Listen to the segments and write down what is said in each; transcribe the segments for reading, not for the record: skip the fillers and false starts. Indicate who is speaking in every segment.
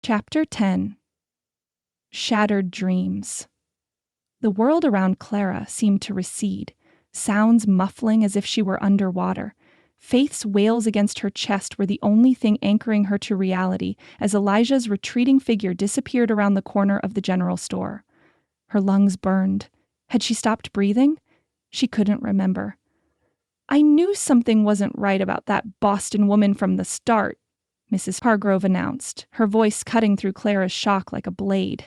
Speaker 1: Chapter 10. Shattered Dreams. The world around Clara seemed to recede, sounds muffling as if she were underwater. Faith's wails against her chest were the only thing anchoring her to reality as Elijah's retreating figure disappeared around the corner of the general store. Her lungs burned. Had she stopped breathing? She couldn't remember. "I knew something wasn't right about that Boston woman from the start," Mrs. Hargrove announced, her voice cutting through Clara's shock like a blade.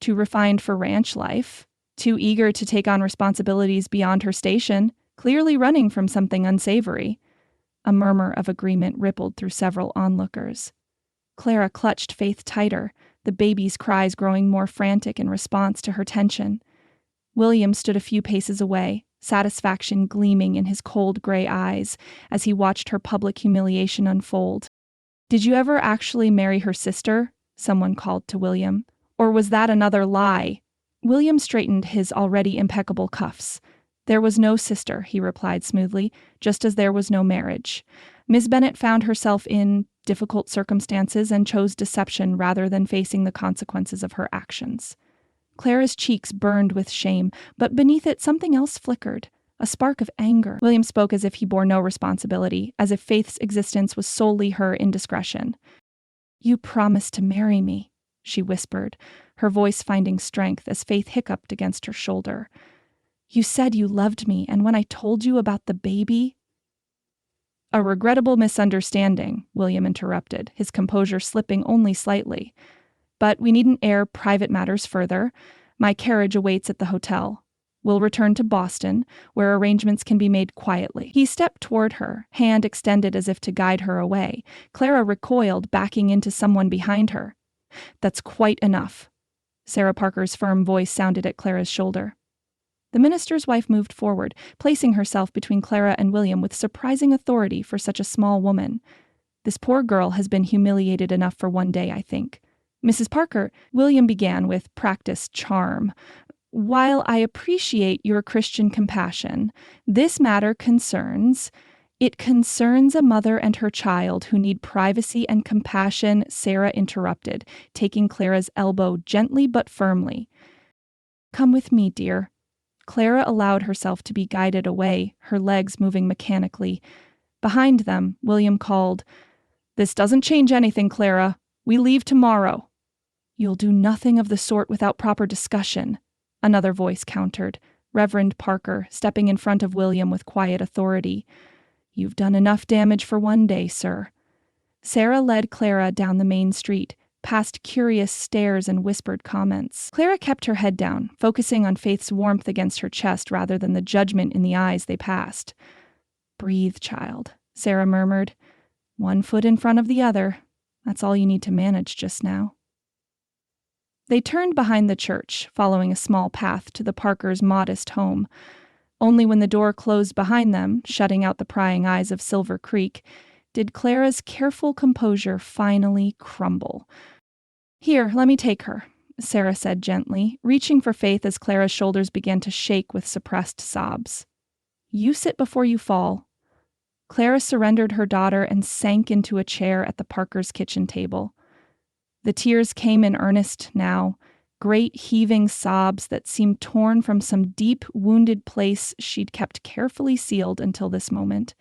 Speaker 1: Too refined for ranch life, too eager to take on responsibilities beyond her station, clearly running from something unsavory. A murmur of agreement rippled through several onlookers. Clara clutched Faith tighter, the baby's cries growing more frantic in response to her tension. William stood a few paces away, satisfaction gleaming in his cold gray eyes as he watched her public humiliation unfold. "Did you ever actually marry her sister?" someone called to William. "Or was that another lie?" William straightened his already impeccable cuffs. "There was no sister," he replied smoothly, "just as there was no marriage. Miss Bennet found herself in difficult circumstances and chose deception rather than facing the consequences of her actions." Clara's cheeks burned with shame, but beneath it something else flickered, a spark of anger. William spoke as if he bore no responsibility, as if Faith's existence was solely her indiscretion. "You promised to marry me," she whispered, her voice finding strength as Faith hiccuped against her shoulder. "You said you loved me, and when I told you about the baby—" "A regrettable misunderstanding," William interrupted, his composure slipping only slightly. "But we needn't air private matters further. My carriage awaits at the hotel. We'll return to Boston, where arrangements can be made quietly." He stepped toward her, hand extended as if to guide her away. Clara recoiled, backing into someone behind her. "That's quite enough." Sarah Parker's firm voice sounded at Clara's shoulder. The minister's wife moved forward, placing herself between Clara and William with surprising authority for such a small woman. "This poor girl has been humiliated enough for one day, I think. Mrs. Parker," William began with practiced charm, "while I appreciate your Christian compassion, this matter concerns a mother and her child who need privacy and compassion," Sarah interrupted, taking Clara's elbow gently but firmly. "Come with me, dear." Clara allowed herself to be guided away, her legs moving mechanically. Behind them, William called, "This doesn't change anything, Clara. We leave tomorrow." "You'll do nothing of the sort without proper discussion," another voice countered, Reverend Parker, stepping in front of William with quiet authority. "You've done enough damage for one day, sir." Sarah led Clara down the main street, past curious stares and whispered comments. Clara kept her head down, focusing on Faith's warmth against her chest rather than the judgment in the eyes they passed. "Breathe, child," Sarah murmured. "One foot in front of the other. That's all you need to manage just now." They turned behind the church, following a small path to the Parkers' modest home. Only when the door closed behind them, shutting out the prying eyes of Silver Creek, did Clara's careful composure finally crumble. "Here, let me take her," Sarah said gently, reaching for Faith as Clara's shoulders began to shake with suppressed sobs. "You sit before you fall." Clara surrendered her daughter and sank into a chair at the Parkers' kitchen table. The tears came in earnest now, great heaving sobs that seemed torn from some deep, wounded place she'd kept carefully sealed until this moment.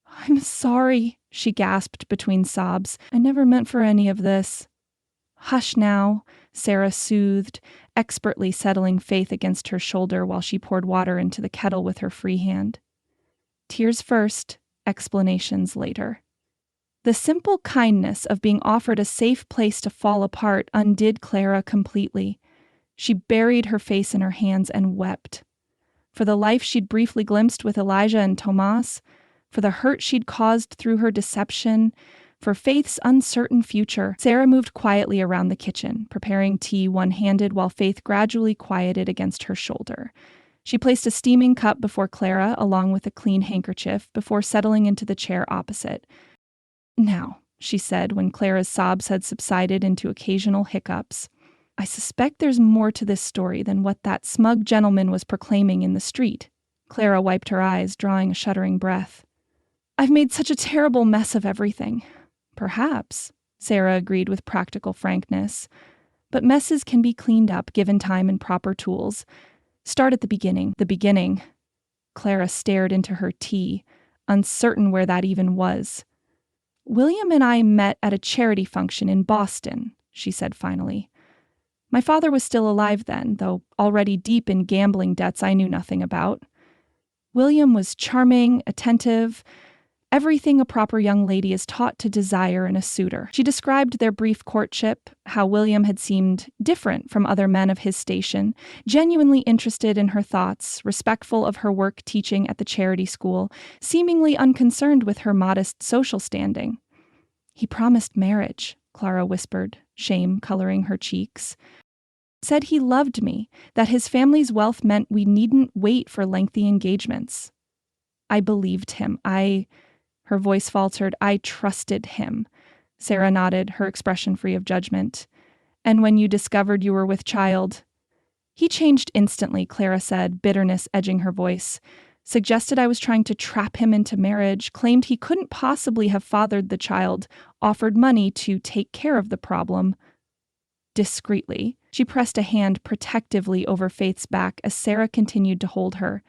Speaker 1: "I'm sorry," she gasped between sobs. "I never meant for any of this." "Hush now," Sarah soothed, expertly settling Faith against her shoulder while she poured water into the kettle with her free hand. Tears first, explanations later. The simple kindness of being offered a safe place to fall apart undid Clara completely. She buried her face in her hands and wept. For the life she'd briefly glimpsed with Elijah and Tomas, for the hurt she'd caused through her deception, for Faith's uncertain future. Sarah moved quietly around the kitchen, preparing tea one-handed while Faith gradually quieted against her shoulder. She placed a steaming cup before Clara, along with a clean handkerchief, before settling into the chair opposite. "Now," she said when Clara's sobs had subsided into occasional hiccups, "I suspect there's more to this story than what that smug gentleman was proclaiming in the street." Clara wiped her eyes, drawing a shuddering breath. "I've made such a terrible mess of everything." "Perhaps," Sarah agreed with practical frankness. But messes can be cleaned up given time and proper tools. Start at the beginning. The beginning. Clara stared into her tea, uncertain where that even was. William and I met at a charity function in Boston, she said finally. My father was still alive then, though already deep in gambling debts I knew nothing about. William was charming, attentive, everything a proper young lady is taught to desire in a suitor. She described their brief courtship, how William had seemed different from other men of his station, genuinely interested in her thoughts, respectful of her work teaching at the charity school, seemingly unconcerned with her modest social standing. He promised marriage, Clara whispered, shame coloring her cheeks. Said he loved me, that his family's wealth meant we needn't wait for lengthy engagements. I believed him. Her voice faltered. I trusted him. Sarah nodded, her expression free of judgment. And when you discovered you were with child? He changed instantly, Clara said, bitterness edging her voice. Suggested I was trying to trap him into marriage, claimed he couldn't possibly have fathered the child, offered money to take care of the problem. Discreetly, she pressed a hand protectively over Faith's back as Sarah continued to hold her.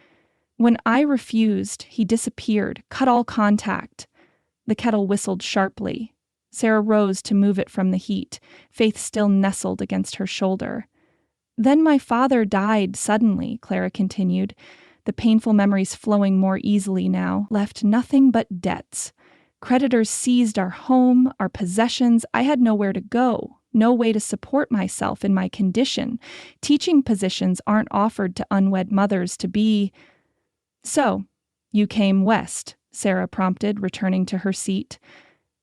Speaker 1: When I refused, he disappeared, cut all contact. The kettle whistled sharply. Sarah rose to move it from the heat, Faith still nestled against her shoulder. Then my father died suddenly, Clara continued, the painful memories flowing more easily now, left nothing but debts. Creditors seized our home, our possessions. I had nowhere to go, no way to support myself in my condition. Teaching positions aren't offered to unwed mothers to be. So, you came west, Sarah prompted, returning to her seat.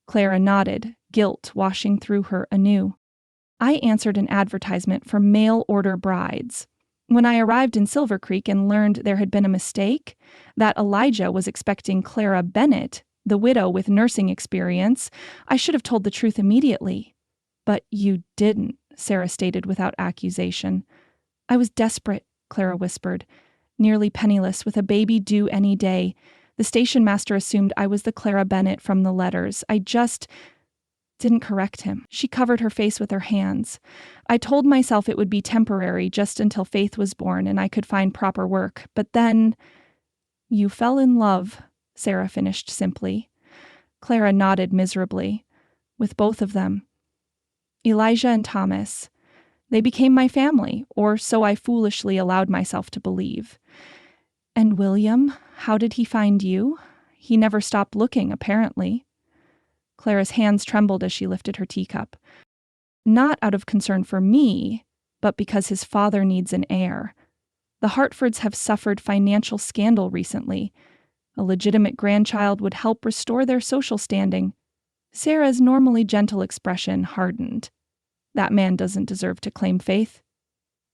Speaker 1: Clara nodded, guilt washing through her anew. I answered an advertisement for mail-order brides. When I arrived in Silver Creek and learned there had been a mistake, that Elijah was expecting Clara Bennett, the widow with nursing experience, I should have told the truth immediately. But you didn't, Sarah stated without accusation. I was desperate, Clara whispered. Nearly penniless, with a baby due any day. The station master assumed I was the Clara Bennett from the letters. I just didn't correct him. She covered her face with her hands. I told myself it would be temporary, just until Faith was born and I could find proper work. But then, you fell in love, Sarah finished simply. Clara nodded miserably. With both of them. Elijah and Thomas. They became my family, or so I foolishly allowed myself to believe. And William, how did he find you? He never stopped looking, apparently. Clara's hands trembled as she lifted her teacup. Not out of concern for me, but because his father needs an heir. The Hartfords have suffered financial scandal recently. A legitimate grandchild would help restore their social standing. Sarah's normally gentle expression hardened. That man doesn't deserve to claim Faith.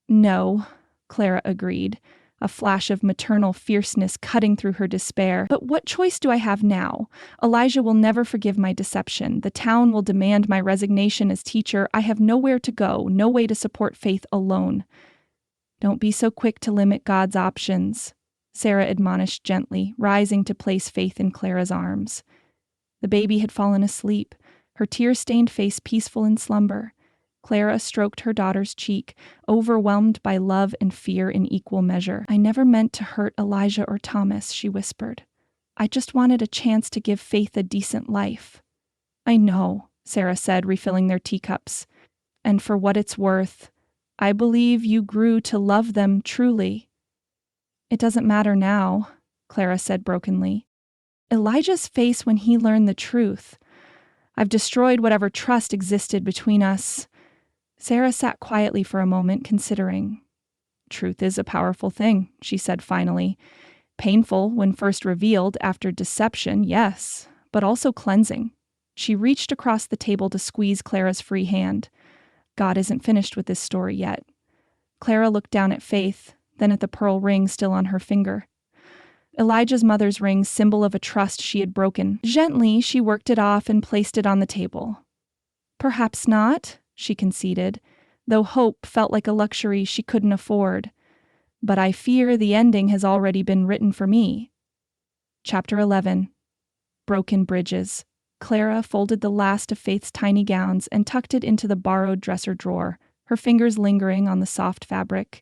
Speaker 1: No, Clara agreed, a flash of maternal fierceness cutting through her despair. But what choice do I have now? Elijah will never forgive my deception. The town will demand my resignation as teacher. I have nowhere to go, no way to support Faith alone. Don't be so quick to limit God's options, Sarah admonished gently, rising to place Faith in Clara's arms. The baby had fallen asleep, her tear-stained face peaceful in slumber. Clara stroked her daughter's cheek, overwhelmed by love and fear in equal measure. I never meant to hurt Elijah or Thomas, she whispered. I just wanted a chance to give Faith a decent life. I know, Sarah said, refilling their teacups. And for what it's worth, I believe you grew to love them truly. It doesn't matter now, Clara said brokenly. Elijah's face when he learned the truth. I've destroyed whatever trust existed between us. Sarah sat quietly for a moment, considering. Truth is a powerful thing, she said finally. Painful when first revealed after deception, yes, but also cleansing. She reached across the table to squeeze Clara's free hand. God isn't finished with this story yet. Clara looked down at Faith, then at the pearl ring still on her finger. Elijah's mother's ring, symbol of a trust she had broken. Gently, she worked it off and placed it on the table. Perhaps not, she conceded, though hope felt like a luxury she couldn't afford. But I fear the ending has already been written for me. Chapter 11. Broken Bridges. Clara folded the last of Faith's tiny gowns and tucked it into the borrowed dresser drawer, her fingers lingering on the soft fabric.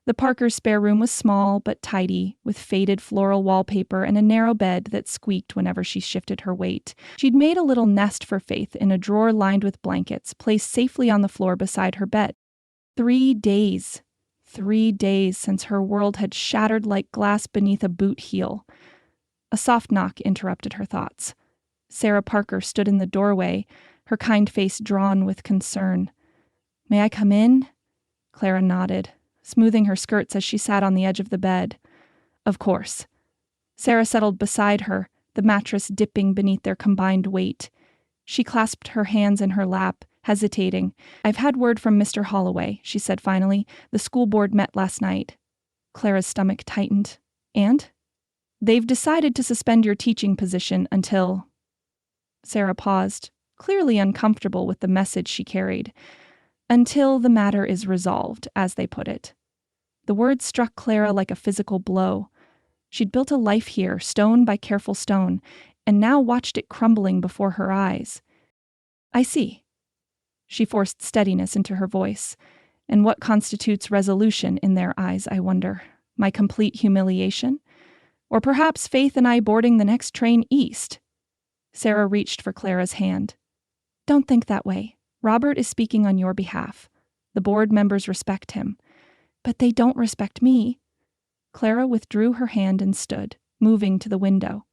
Speaker 1: The Parkers' spare room was small but tidy, with faded floral wallpaper and a narrow bed that squeaked whenever she shifted her weight. She'd made a little nest for Faith in a drawer lined with blankets, placed safely on the floor beside her bed. 3 days. 3 days since her world had shattered like glass beneath a boot heel. A soft knock interrupted her thoughts. Sarah Parker stood in the doorway, her kind face drawn with concern. "May I come in?" Clara nodded, smoothing her skirts as she sat on the edge of the bed. "Of course." Sarah settled beside her, the mattress dipping beneath their combined weight. She clasped her hands in her lap, hesitating. "I've had word from Mr. Holloway," she said finally. "The school board met last night." Clara's stomach tightened. "And?" "They've decided to suspend your teaching position until—" Sarah paused, clearly uncomfortable with the message she carried. "Until the matter is resolved," as they put it. The word struck Clara like a physical blow. She'd built a life here, stone by careful stone, and now watched it crumbling before her eyes. "I see." She forced steadiness into her voice. "And what constitutes resolution in their eyes, I wonder? My complete humiliation? Or perhaps Faith and I boarding the next train east?" Sarah reached for Clara's hand. "Don't think that way. Robert is speaking on your behalf. The board members respect him. But they don't respect me." Clara withdrew her hand and stood, moving to the window.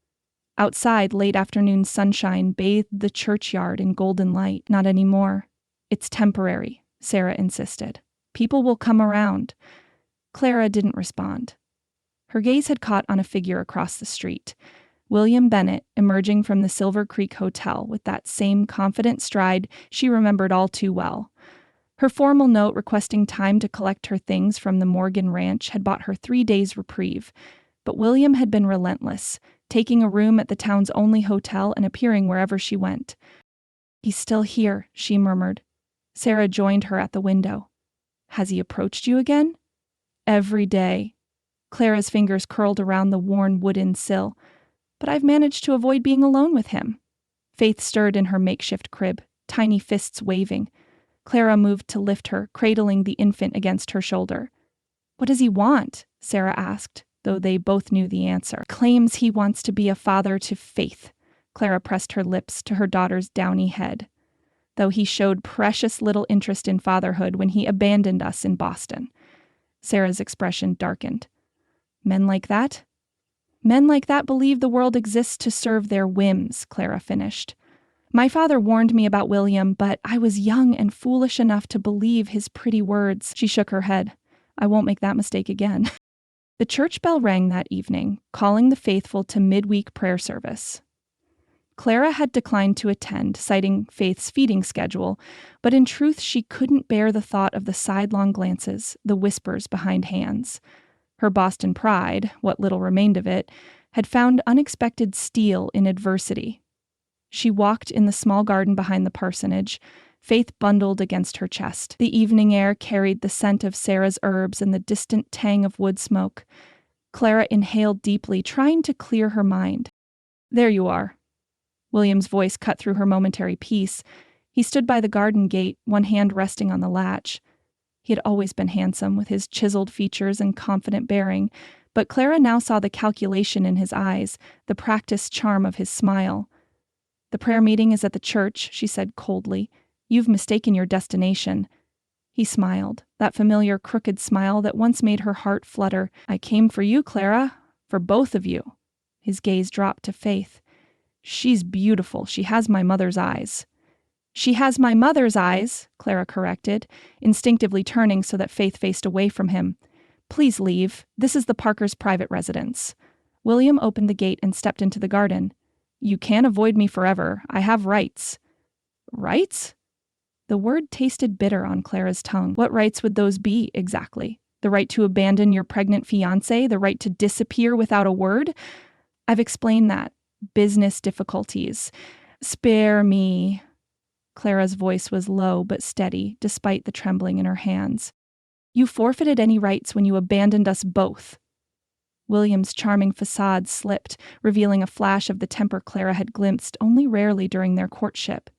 Speaker 1: Outside, late afternoon sunshine bathed the churchyard in golden light. "Not anymore. It's temporary," Sarah insisted. "People will come around." Clara didn't respond. Her gaze had caught on a figure across the street. William Bennett, emerging from the Silver Creek Hotel with that same confident stride she remembered all too well. Her formal note requesting time to collect her things from the Morgan Ranch had bought her 3 days' reprieve, but William had been relentless, taking a room at the town's only hotel and appearing wherever she went. "He's still here," she murmured. Sarah joined her at the window. "Has he approached you again?" "Every day." Clara's fingers curled around the worn wooden sill. "But I've managed to avoid being alone with him." Faith stirred in her makeshift crib, tiny fists waving. Clara moved to lift her, cradling the infant against her shoulder. "What does he want?" Sarah asked, though they both knew the answer. "Claims he wants to be a father to Faith." Clara pressed her lips to her daughter's downy head. "Though he showed precious little interest in fatherhood when he abandoned us in Boston." Sarah's expression darkened. "Men like that?" "Men like that believe the world exists to serve their whims," Clara finished. "My father warned me about William, but I was young and foolish enough to believe his pretty words." She shook her head. "I won't make that mistake again." The church bell rang that evening, calling the faithful to midweek prayer service. Clara had declined to attend, citing Faith's feeding schedule, but in truth she couldn't bear the thought of the sidelong glances, the whispers behind hands. Her Boston pride, what little remained of it, had found unexpected steel in adversity. She walked in the small garden behind the parsonage, Faith bundled against her chest. The evening air carried the scent of Sarah's herbs and the distant tang of wood smoke. Clara inhaled deeply, trying to clear her mind. "There you are." William's voice cut through her momentary peace. He stood by the garden gate, one hand resting on the latch. He had always been handsome, with his chiseled features and confident bearing, but Clara now saw the calculation in his eyes, the practiced charm of his smile. "The prayer meeting is at the church," she said coldly. "You've mistaken your destination." He smiled, that familiar crooked smile that once made her heart flutter. "I came for you, Clara. For both of you." His gaze dropped to Faith. "She's beautiful. She has my mother's eyes." "She has my mother's eyes," Clara corrected, instinctively turning so that Faith faced away from him. "Please leave. This is the Parkers' private residence." William opened the gate and stepped into the garden. "You can't avoid me forever. I have rights." "Rights?" The word tasted bitter on Clara's tongue. What rights would those be, exactly? The right to abandon your pregnant fiancé? The right to disappear without a word? "I've explained that. Business difficulties. Spare me." Clara's voice was low but steady, despite the trembling in her hands. "You forfeited any rights when you abandoned us both." William's charming facade slipped, revealing a flash of the temper Clara had glimpsed only rarely during their courtship.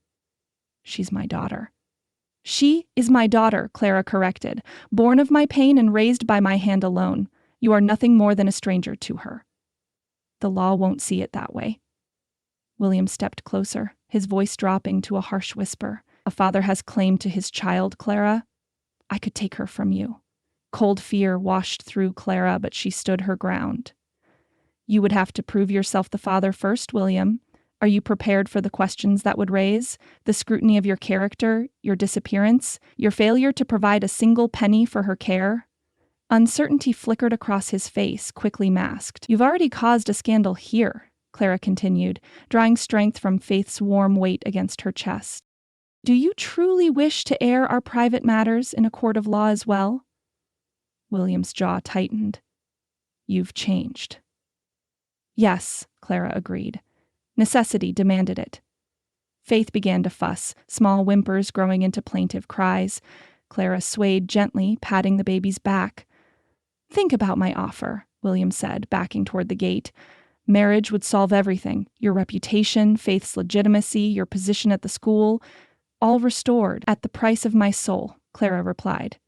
Speaker 1: "She's my daughter." "She is my daughter," Clara corrected, "born of my pain and raised by my hand alone. You are nothing more than a stranger to her." "The law won't see it that way." William stepped closer, his voice dropping to a harsh whisper. "A father has claim to his child, Clara. I could take her from you." Cold fear washed through Clara, but she stood her ground. "You would have to prove yourself the father first, William. Are you prepared for the questions that would raise? The scrutiny of your character, your disappearance, your failure to provide a single penny for her care?" Uncertainty flickered across his face, quickly masked. "You've already caused a scandal here," Clara continued, drawing strength from Faith's warm weight against her chest. "Do you truly wish to air our private matters in a court of law as well?" William's jaw tightened. "You've changed." "Yes," Clara agreed. Necessity demanded it. Faith began to fuss, small whimpers growing into plaintive cries. Clara swayed gently, patting the baby's back. "Think about my offer," William said, backing toward the gate. "Marriage would solve everything. Your reputation, Faith's legitimacy, your position at the school, all restored at the price of my soul," Clara replied.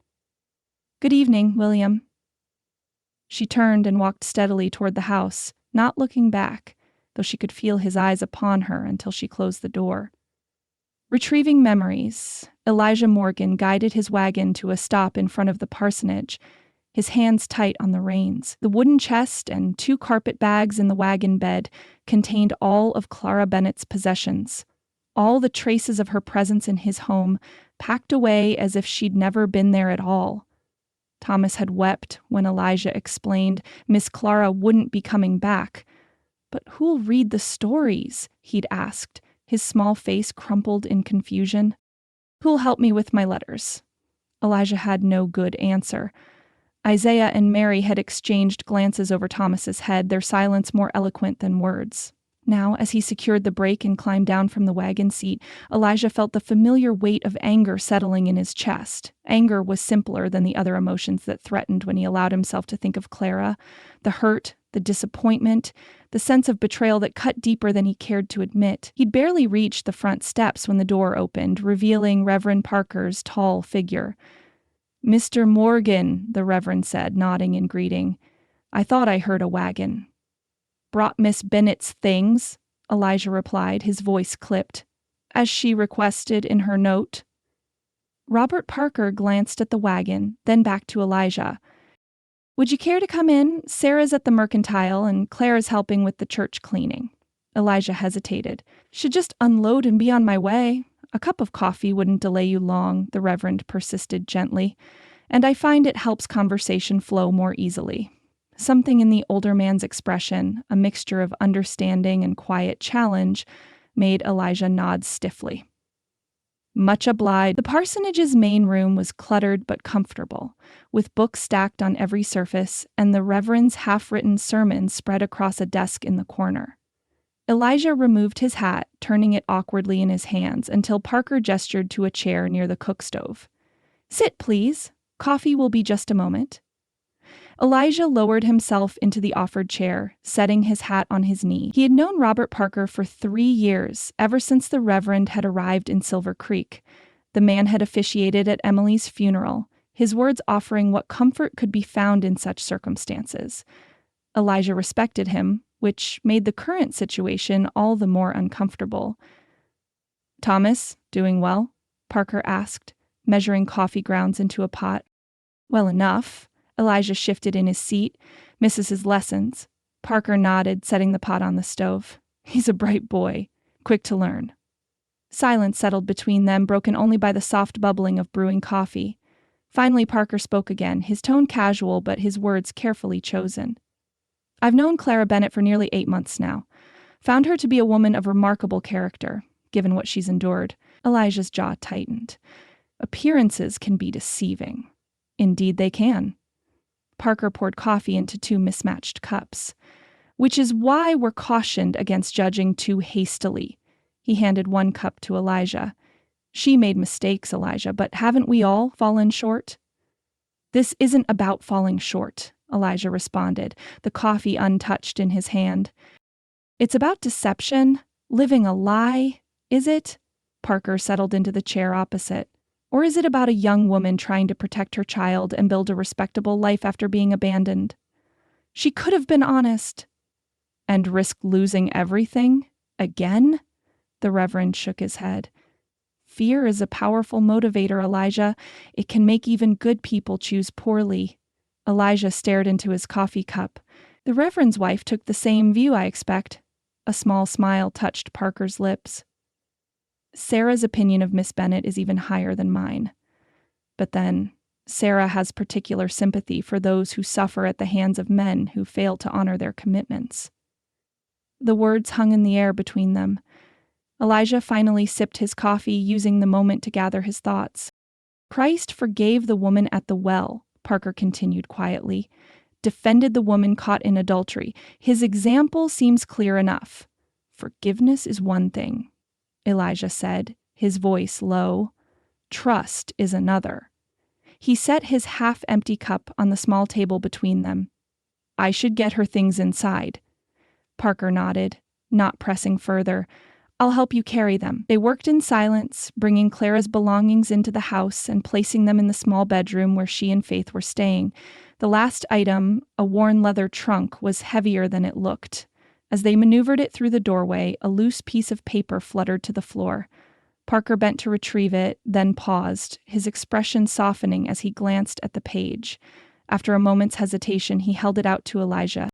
Speaker 1: "Good evening, William." She turned and walked steadily toward the house, not looking back, though she could feel his eyes upon her until she closed the door. Retrieving memories, Elijah Morgan guided his wagon to a stop in front of the parsonage, his hands tight on the reins. The wooden chest and 2 carpet bags in the wagon bed contained all of Clara Bennett's possessions, all the traces of her presence in his home, packed away as if she'd never been there at all. Thomas had wept when Elijah explained Miss Clara wouldn't be coming back. "But who'll read the stories?" he'd asked, his small face crumpled in confusion. "Who'll help me with my letters?" Elijah had no good answer. Isaiah and Mary had exchanged glances over Thomas's head, their silence more eloquent than words. Now, as he secured the brake and climbed down from the wagon seat, Elijah felt the familiar weight of anger settling in his chest. Anger was simpler than the other emotions that threatened when he allowed himself to think of Clara. The hurt, the disappointment, the sense of betrayal that cut deeper than he cared to admit. He'd barely reached the front steps when the door opened, revealing Reverend Parker's tall figure. "Mr. Morgan," the Reverend said, nodding in greeting. "I thought I heard a wagon." "Brought Miss Bennett's things," Elijah replied, his voice clipped, "as she requested in her note." Robert Parker glanced at the wagon, then back to Elijah. "Would you care to come in? Sarah's at the mercantile, and Claire's helping with the church cleaning." Elijah hesitated. "Should just unload and be on my way." "A cup of coffee wouldn't delay you long," the Reverend persisted gently, "and I find it helps conversation flow more easily." Something in the older man's expression, a mixture of understanding and quiet challenge, made Elijah nod stiffly. Much obliged. The parsonage's main room was cluttered but comfortable, with books stacked on every surface and the Reverend's half-written sermons spread across a desk in the corner. Elijah removed his hat, turning it awkwardly in his hands, until Parker gestured to a chair near the cook stove. "Sit, please. Coffee will be just a moment." Elijah lowered himself into the offered chair, setting his hat on his knee. He had known Robert Parker for 3 years, ever since the Reverend had arrived in Silver Creek. The man had officiated at Emily's funeral, his words offering what comfort could be found in such circumstances. Elijah respected him, which made the current situation all the more uncomfortable. "Thomas, doing well?" Parker asked, measuring coffee grounds into a pot. "Well enough." Elijah shifted in his seat, misses his lessons. Parker nodded, setting the pot on the stove. "He's a bright boy, quick to learn." Silence settled between them, broken only by the soft bubbling of brewing coffee. Finally, Parker spoke again, his tone casual but his words carefully chosen. "I've known Clara Bennett for nearly 8 months now. Found her to be a woman of remarkable character, given what she's endured." Elijah's jaw tightened. "Appearances can be deceiving." "Indeed they can." Parker poured coffee into 2 mismatched cups. "Which is why we're cautioned against judging too hastily." He handed 1 cup to Elijah. "She made mistakes, Elijah, but haven't we all fallen short?" "This isn't about falling short," Elijah responded, the coffee untouched in his hand. It's about deception, living a lie, is it? Parker settled into the chair opposite. Or is it about a young woman trying to protect her child and build a respectable life after being abandoned? She could have been honest. And risk losing everything? Again? The Reverend shook his head. Fear is a powerful motivator, Elijah. It can make even good people choose poorly. Elijah stared into his coffee cup. The Reverend's wife took the same view, I expect. A small smile touched Parker's lips. Sarah's opinion of Miss Bennet is even higher than mine. But then, Sarah has particular sympathy for those who suffer at the hands of men who fail to honor their commitments. The words hung in the air between them. Elijah finally sipped his coffee, using the moment to gather his thoughts. Christ forgave the woman at the well, Parker continued quietly, defended the woman caught in adultery. His example seems clear enough. Forgiveness is one thing, Elijah said, his voice low. Trust is another. He set his half-empty cup on the small table between them. I should get her things inside. Parker nodded, not pressing further. I'll help you carry them. They worked in silence, bringing Clara's belongings into the house and placing them in the small bedroom where she and Faith were staying. The last item, a worn leather trunk, was heavier than it looked. As they maneuvered it through the doorway, a loose piece of paper fluttered to the floor. Parker bent to retrieve it, then paused, his expression softening as he glanced at the page. After a moment's hesitation, he held it out to Elijah.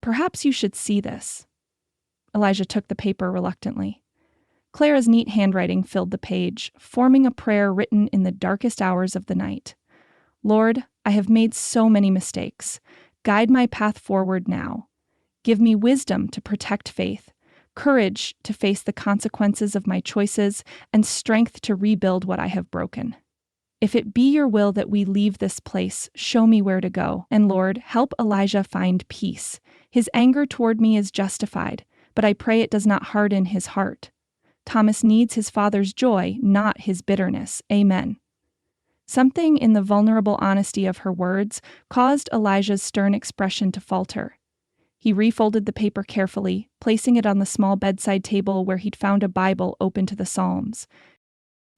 Speaker 1: Perhaps you should see this. Elijah took the paper reluctantly. Clara's neat handwriting filled the page, forming a prayer written in the darkest hours of the night. Lord, I have made so many mistakes. Guide my path forward now. Give me wisdom to protect Faith, courage to face the consequences of my choices, and strength to rebuild what I have broken. If it be your will that we leave this place, show me where to go. And Lord, help Elijah find peace. His anger toward me is justified, but I pray it does not harden his heart. Thomas needs his father's joy, not his bitterness. Amen. Something in the vulnerable honesty of her words caused Elijah's stern expression to falter. He refolded the paper carefully, placing it on the small bedside table where he'd found a Bible open to the Psalms.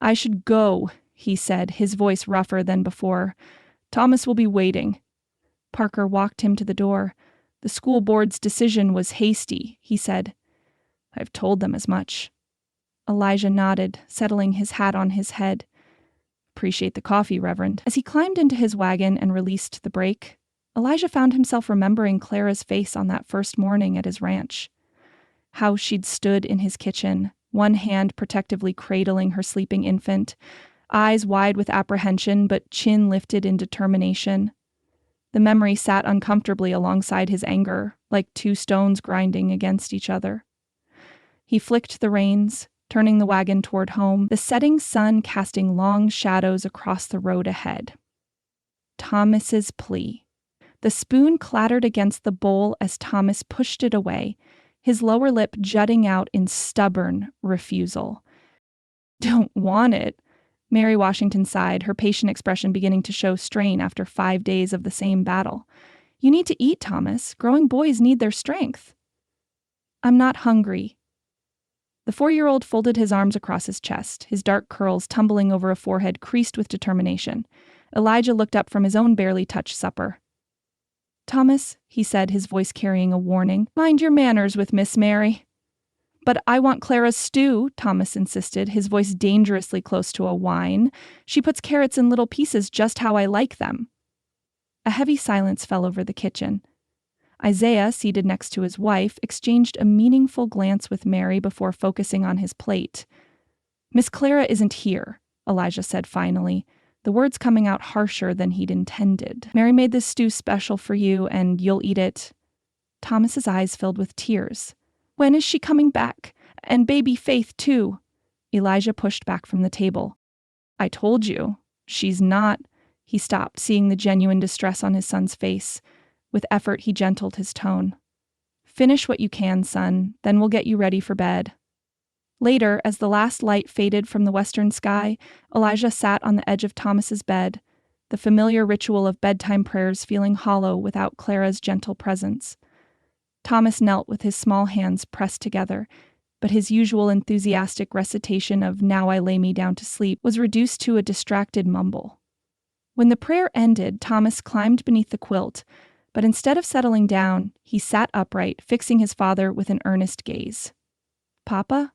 Speaker 1: I should go, he said, his voice rougher than before. Thomas will be waiting. Parker walked him to the door. The school board's decision was hasty, he said. I've told them as much. Elijah nodded, settling his hat on his head. Appreciate the coffee, Reverend. As he climbed into his wagon and released the brake, Elijah found himself remembering Clara's face on that first morning at his ranch. How she'd stood in his kitchen, one hand protectively cradling her sleeping infant, eyes wide with apprehension but chin lifted in determination. The memory sat uncomfortably alongside his anger, like two stones grinding against each other. He flicked the reins, turning the wagon toward home, the setting sun casting long shadows across the road ahead. Thomas's plea. The spoon clattered against the bowl as Thomas pushed it away, his lower lip jutting out in stubborn refusal. Don't want it. Mary Washington sighed, her patient expression beginning to show strain after 5 days of the same battle. You need to eat, Thomas. Growing boys need their strength. I'm not hungry. The 4-year-old folded his arms across his chest, his dark curls tumbling over a forehead creased with determination. Elijah looked up from his own barely touched supper. Thomas, he said, his voice carrying a warning, mind your manners with Miss Mary. But I want Clara's stew, Thomas insisted, his voice dangerously close to a whine. She puts carrots in little pieces just how I like them. A heavy silence fell over the kitchen. Isaiah, seated next to his wife, exchanged a meaningful glance with Mary before focusing on his plate. Miss Clara isn't here, Elijah said finally, the words coming out harsher than he'd intended. Mary made this stew special for you, and you'll eat it. Thomas's eyes filled with tears. When is she coming back? And baby Faith, too. Elijah pushed back from the table. I told you. She's not. He stopped, seeing the genuine distress on his son's face. With effort, he gentled his tone. Finish what you can, son, then we'll get you ready for bed. Later, as the last light faded from the western sky, Elijah sat on the edge of Thomas's bed, the familiar ritual of bedtime prayers feeling hollow without Clara's gentle presence. Thomas knelt with his small hands pressed together, but his usual enthusiastic recitation of "Now I lay me down to sleep" was reduced to a distracted mumble. When the prayer ended, Thomas climbed beneath the quilt, but instead of settling down, he sat upright, fixing his father with an earnest gaze. "Papa?"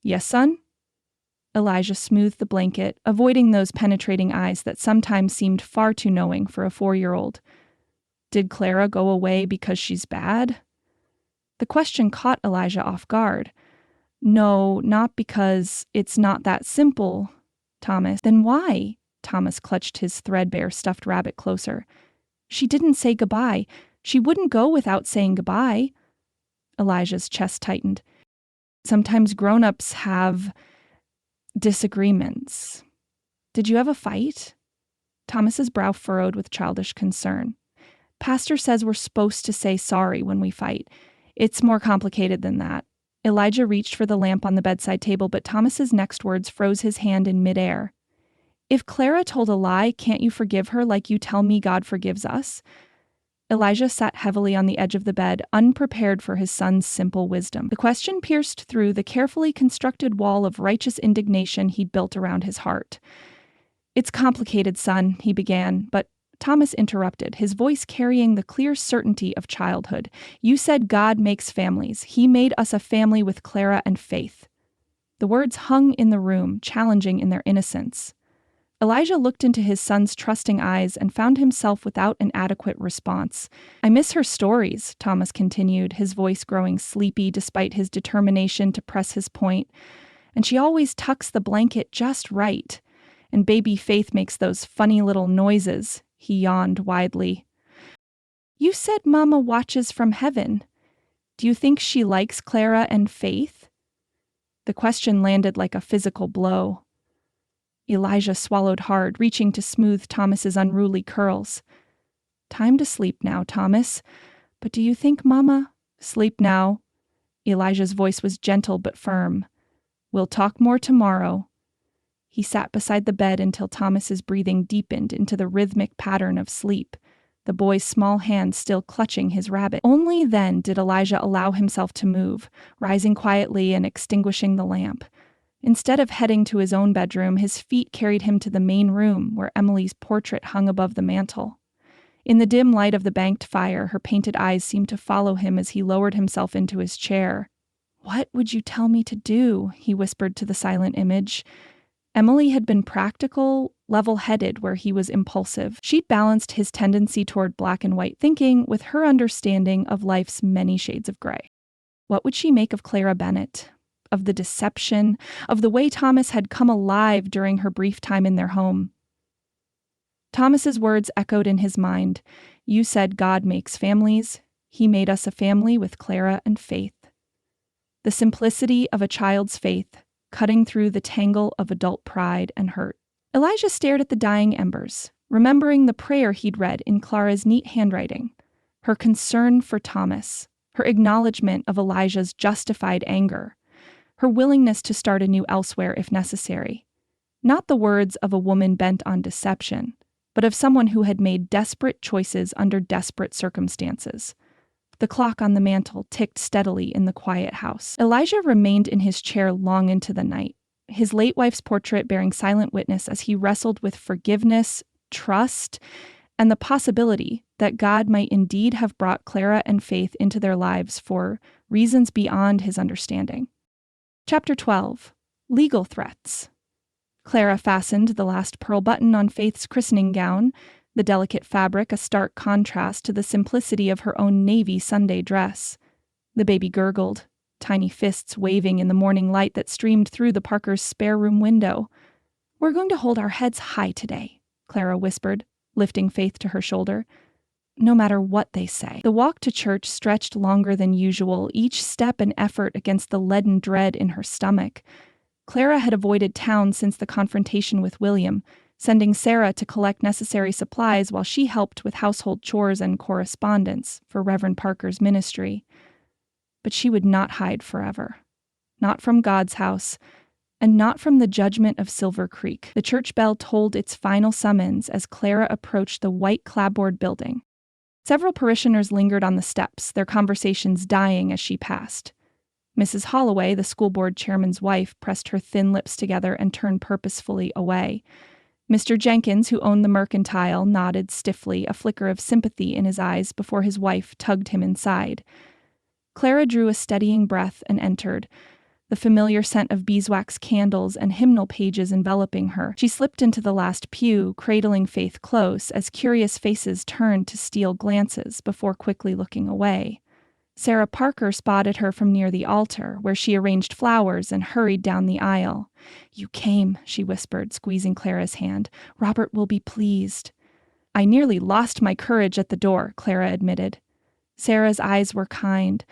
Speaker 1: "Yes, son?" Elijah smoothed the blanket, avoiding those penetrating eyes that sometimes seemed far too knowing for a 4-year-old. "Did Clara go away because she's bad?" The question caught Elijah off guard. "No, not because it's not that simple, Thomas." "Then why?" Thomas clutched his threadbare stuffed rabbit closer. "She didn't say goodbye. She wouldn't go without saying goodbye." Elijah's chest tightened. "Sometimes grown-ups have disagreements." "Did you have a fight?" Thomas's brow furrowed with childish concern. "Pastor says we're supposed to say sorry when we fight. It's more complicated than that." Elijah reached for the lamp on the bedside table, but Thomas's next words froze his hand in midair. "If Clara told a lie, can't you forgive her like you tell me God forgives us?" Elijah sat heavily on the edge of the bed, unprepared for his son's simple wisdom. The question pierced through the carefully constructed wall of righteous indignation he'd built around his heart. "It's complicated, son," he began, but Thomas interrupted, his voice carrying the clear certainty of childhood. "You said God makes families. He made us a family with Clara and Faith." The words hung in the room, challenging in their innocence. Elijah looked into his son's trusting eyes and found himself without an adequate response. "I miss her stories," Thomas continued, his voice growing sleepy despite his determination to press his point. "And she always tucks the blanket just right. And baby Faith makes those funny little noises." He yawned widely. "You said Mama watches from heaven. Do you think she likes Clara and Faith?" The question landed like a physical blow. Elijah swallowed hard, reaching to smooth Thomas's unruly curls. "Time to sleep now, Thomas. But do you think Mama—" "Sleep now." Elijah's voice was gentle but firm. "We'll talk more tomorrow." He sat beside the bed until Thomas's breathing deepened into the rhythmic pattern of sleep, the boy's small hand still clutching his rabbit. Only then did Elijah allow himself to move, rising quietly and extinguishing the lamp. Instead of heading to his own bedroom, his feet carried him to the main room where Emily's portrait hung above the mantel. In the dim light of the banked fire, her painted eyes seemed to follow him as he lowered himself into his chair. "What would you tell me to do?" he whispered to the silent image. Emily had been practical, level-headed where he was impulsive. She'd balanced his tendency toward black and white thinking with her understanding of life's many shades of gray. What would she make of Clara Bennett? Of the deception, of the way Thomas had come alive during her brief time in their home? Thomas's words echoed in his mind. "You said God makes families. He made us a family with Clara and Faith." The simplicity of a child's faith, cutting through the tangle of adult pride and hurt. Elijah stared at the dying embers, remembering the prayer he'd read in Clara's neat handwriting, her concern for Thomas, her acknowledgement of Elijah's justified anger, her willingness to start anew elsewhere if necessary. Not the words of a woman bent on deception, but of someone who had made desperate choices under desperate circumstances. The clock on the mantel ticked steadily in the quiet house. Elijah remained in his chair long into the night, his late wife's portrait bearing silent witness as he wrestled with forgiveness, trust, and the possibility that God might indeed have brought Clara and Faith into their lives for reasons beyond his understanding. Chapter 12. Legal Threats. Clara fastened the last pearl button on Faith's christening gown, the delicate fabric a stark contrast to the simplicity of her own navy Sunday dress. The baby gurgled, tiny fists waving in the morning light that streamed through the Parkers' spare room window. "We're going to hold our heads high today," Clara whispered, lifting Faith to her shoulder. "No matter what they say." The walk to church stretched longer than usual, each step an effort against the leaden dread in her stomach. Clara had avoided town since the confrontation with William, sending Sarah to collect necessary supplies while she helped with household chores and correspondence for Reverend Parker's ministry. But she would not hide forever. Not from God's house, and not from the judgment of Silver Creek. The church bell tolled its final summons as Clara approached the white clapboard building. Several parishioners lingered on the steps, their conversations dying as she passed. Mrs. Holloway, the school board chairman's wife, pressed her thin lips together and turned purposefully away. Mr. Jenkins, who owned the mercantile, nodded stiffly, a flicker of sympathy in his eyes before his wife tugged him inside. Clara drew a steadying breath and entered, the familiar scent of beeswax candles and hymnal pages enveloping her. She slipped into the last pew, cradling Faith close, as curious faces turned to steal glances before quickly looking away. Sarah Parker spotted her from near the altar, where she arranged flowers and hurried down the aisle. "You came," she whispered, squeezing Clara's hand. "Robert will be pleased." "I nearly lost my courage at the door," Clara admitted. Sarah's eyes were kind.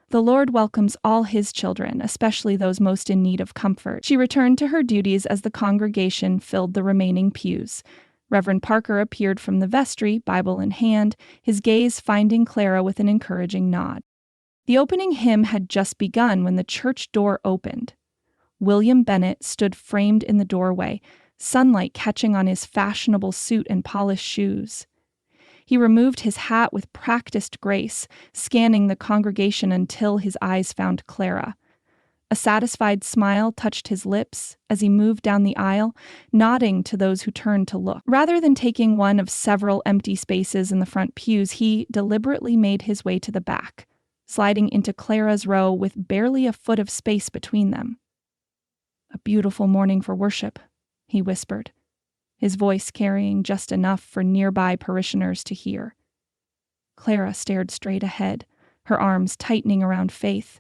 Speaker 1: "The Lord welcomes all his children, especially those most in need of comfort." She returned to her duties as the congregation filled the remaining pews. Reverend Parker appeared from the vestry, Bible in hand, his gaze finding Clara with an encouraging nod. The opening hymn had just begun when the church door opened. William Bennett stood framed in the doorway, sunlight catching on his fashionable suit and polished shoes. He removed his hat with practiced grace, scanning the congregation until his eyes found Clara. A satisfied smile touched his lips as he moved down the aisle, nodding to those who turned to look. Rather than taking one of several empty spaces in the front pews, he deliberately made his way to the back, sliding into Clara's row with barely a foot of space between them. "A beautiful morning for worship," he whispered, his voice carrying just enough for nearby parishioners to hear. Clara stared straight ahead, her arms tightening around Faith.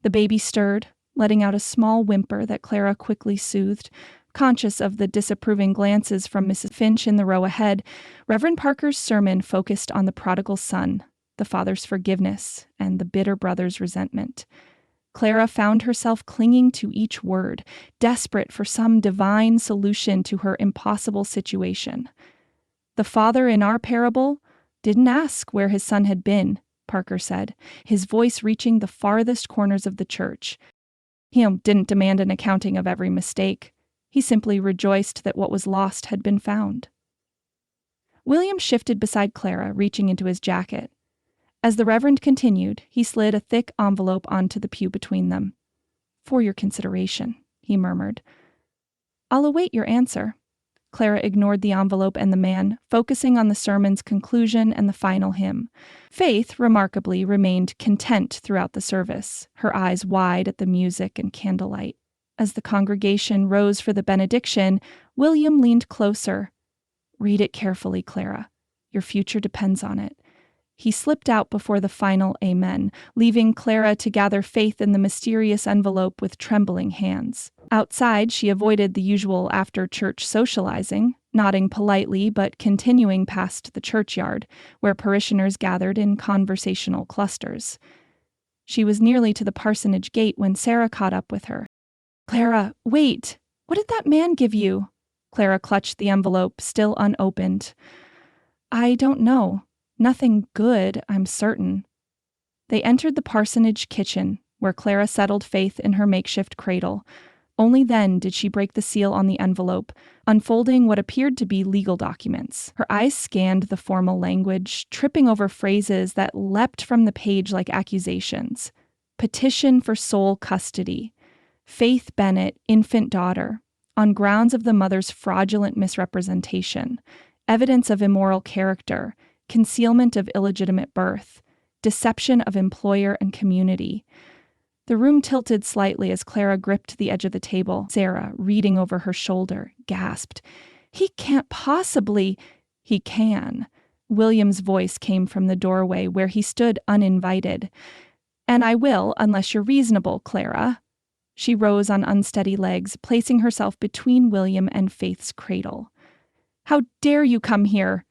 Speaker 1: The baby stirred, letting out a small whimper that Clara quickly soothed. Conscious of the disapproving glances from Mrs. Finch in the row ahead, Reverend Parker's sermon focused on the prodigal son, the father's forgiveness, and the bitter brother's resentment. Clara found herself clinging to each word, desperate for some divine solution to her impossible situation. "The father in our parable didn't ask where his son had been," Parker said, his voice reaching the farthest corners of the church. "He didn't demand an accounting of every mistake. He simply rejoiced that what was lost had been found." William shifted beside Clara, reaching into his jacket. As the Reverend continued, he slid a thick envelope onto the pew between them. "For your consideration," he murmured. "I'll await your answer." Clara ignored the envelope and the man, focusing on the sermon's conclusion and the final hymn. Faith, remarkably, remained content throughout the service, her eyes wide at the music and candlelight. As the congregation rose for the benediction, William leaned closer. "Read it carefully, Clara. Your future depends on it." He slipped out before the final amen, leaving Clara to gather Faith in the mysterious envelope with trembling hands. Outside, she avoided the usual after-church socializing, nodding politely but continuing past the churchyard, where parishioners gathered in conversational clusters. She was nearly to the parsonage gate when Sarah caught up with her. "Clara, wait! What did that man give you?" Clara clutched the envelope, still unopened. "I don't know. Nothing good, I'm certain." They entered the parsonage kitchen, where Clara settled Faith in her makeshift cradle. Only then did she break the seal on the envelope, unfolding what appeared to be legal documents. Her eyes scanned the formal language, tripping over phrases that leapt from the page like accusations. "Petition for sole custody. Faith Bennett, infant daughter, on grounds of the mother's fraudulent misrepresentation. Evidence of immoral character. Concealment of illegitimate birth, deception of employer and community." The room tilted slightly as Clara gripped the edge of the table. Sarah, reading over her shoulder, gasped, "He can't possibly—" "He can." William's voice came from the doorway where he stood uninvited. "And I will, unless you're reasonable, Clara." She rose on unsteady legs, placing herself between William and Faith's cradle. "How dare you come here?"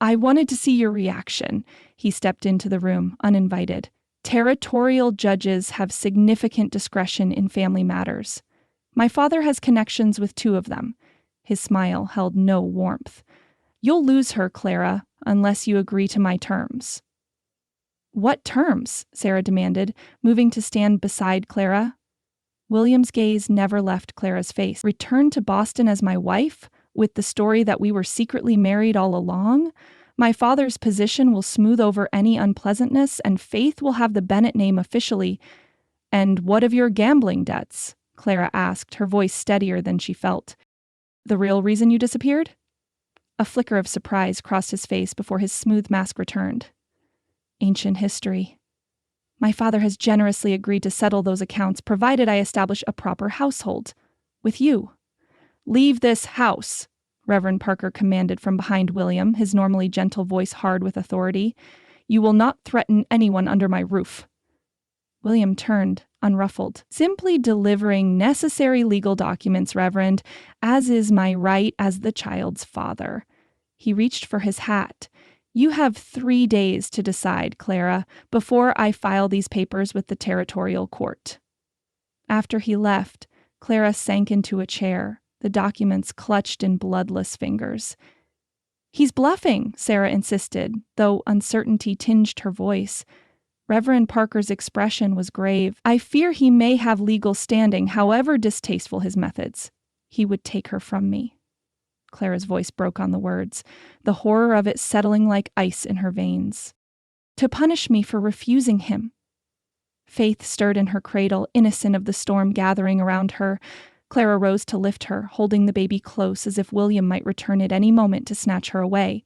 Speaker 1: "I wanted to see your reaction." He stepped into the room, uninvited. "Territorial judges have significant discretion in family matters. My father has connections with 2 of them." His smile held no warmth. "You'll lose her, Clara, unless you agree to my terms." "What terms?" Sarah demanded, moving to stand beside Clara. William's gaze never left Clara's face. Return to Boston as my wife, with the story that we were secretly married all along? My father's position will smooth over any unpleasantness, and Faith will have the Bennett name officially. And what of your gambling debts? Clara asked, her voice steadier than she felt. The real reason you disappeared? A flicker of surprise crossed his face before his smooth mask returned. Ancient history. My father has generously agreed to settle those accounts, provided I establish a proper household. With you. Leave this house, Reverend Parker commanded from behind William, his normally gentle voice hard with authority. You will not threaten anyone under my roof. William turned, unruffled. Simply delivering necessary legal documents, Reverend, as is my right as the child's father. He reached for his hat. You have 3 days to decide, Clara, before I file these papers with the territorial court. After he left, Clara sank into a chair, the documents clutched in bloodless fingers. He's bluffing, Sarah insisted, though uncertainty tinged her voice. Reverend Parker's expression was grave. I fear he may have legal standing, however distasteful his methods. He would take her from me. Clara's voice broke on the words, the horror of it settling like ice in her veins. To punish me for refusing him. Faith stirred in her cradle, innocent of the storm gathering around her. Clara rose to lift her, holding the baby close as if William might return at any moment to snatch her away.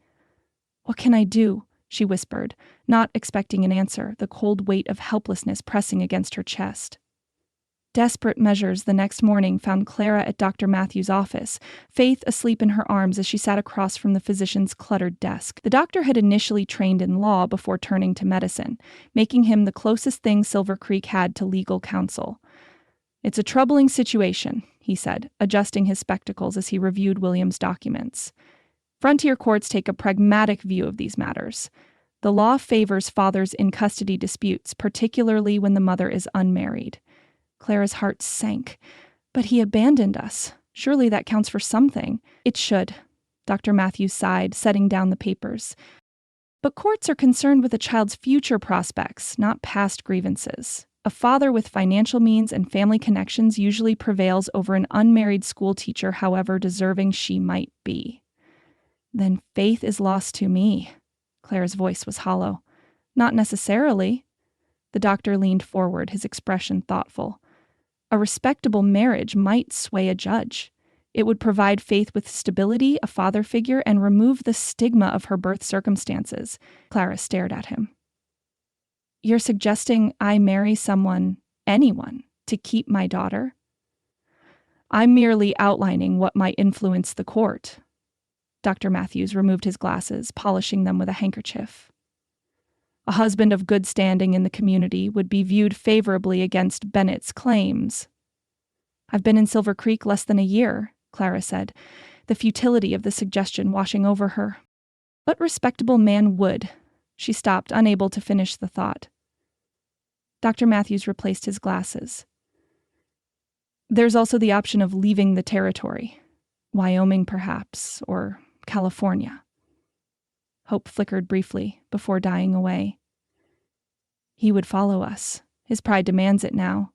Speaker 1: What can I do? She whispered, not expecting an answer, the cold weight of helplessness pressing against her chest. Desperate measures the next morning found Clara at Dr. Matthews' office, Faith asleep in her arms as she sat across from the physician's cluttered desk. The doctor had initially trained in law before turning to medicine, making him the closest thing Silver Creek had to legal counsel. It's a troubling situation, he said, adjusting his spectacles as he reviewed William's documents. Frontier courts take a pragmatic view of these matters. The law favors fathers in custody disputes, particularly when the mother is unmarried. Clara's heart sank. But he abandoned us. Surely that counts for something. It should. Dr. Matthews sighed, setting down the papers. But courts are concerned with a child's future prospects, not past grievances. A father with financial means and family connections usually prevails over an unmarried school teacher, however deserving she might be. Then Faith is lost to me. Clara's voice was hollow. Not necessarily. The doctor leaned forward, his expression thoughtful. A respectable marriage might sway a judge. It would provide Faith with stability, a father figure, and remove the stigma of her birth circumstances. Clara stared at him. You're suggesting I marry someone, anyone, to keep my daughter? I'm merely outlining what might influence the court. Dr. Matthews removed his glasses, polishing them with a handkerchief. A husband of good standing in the community would be viewed favorably against Bennett's claims. I've been in Silver Creek less than a year, Clara said, the futility of the suggestion washing over her. What respectable man would? She stopped, unable to finish the thought. Dr. Matthews replaced his glasses. There's also the option of leaving the territory. Wyoming, perhaps, or California. Hope flickered briefly before dying away. He would follow us. His pride demands it now.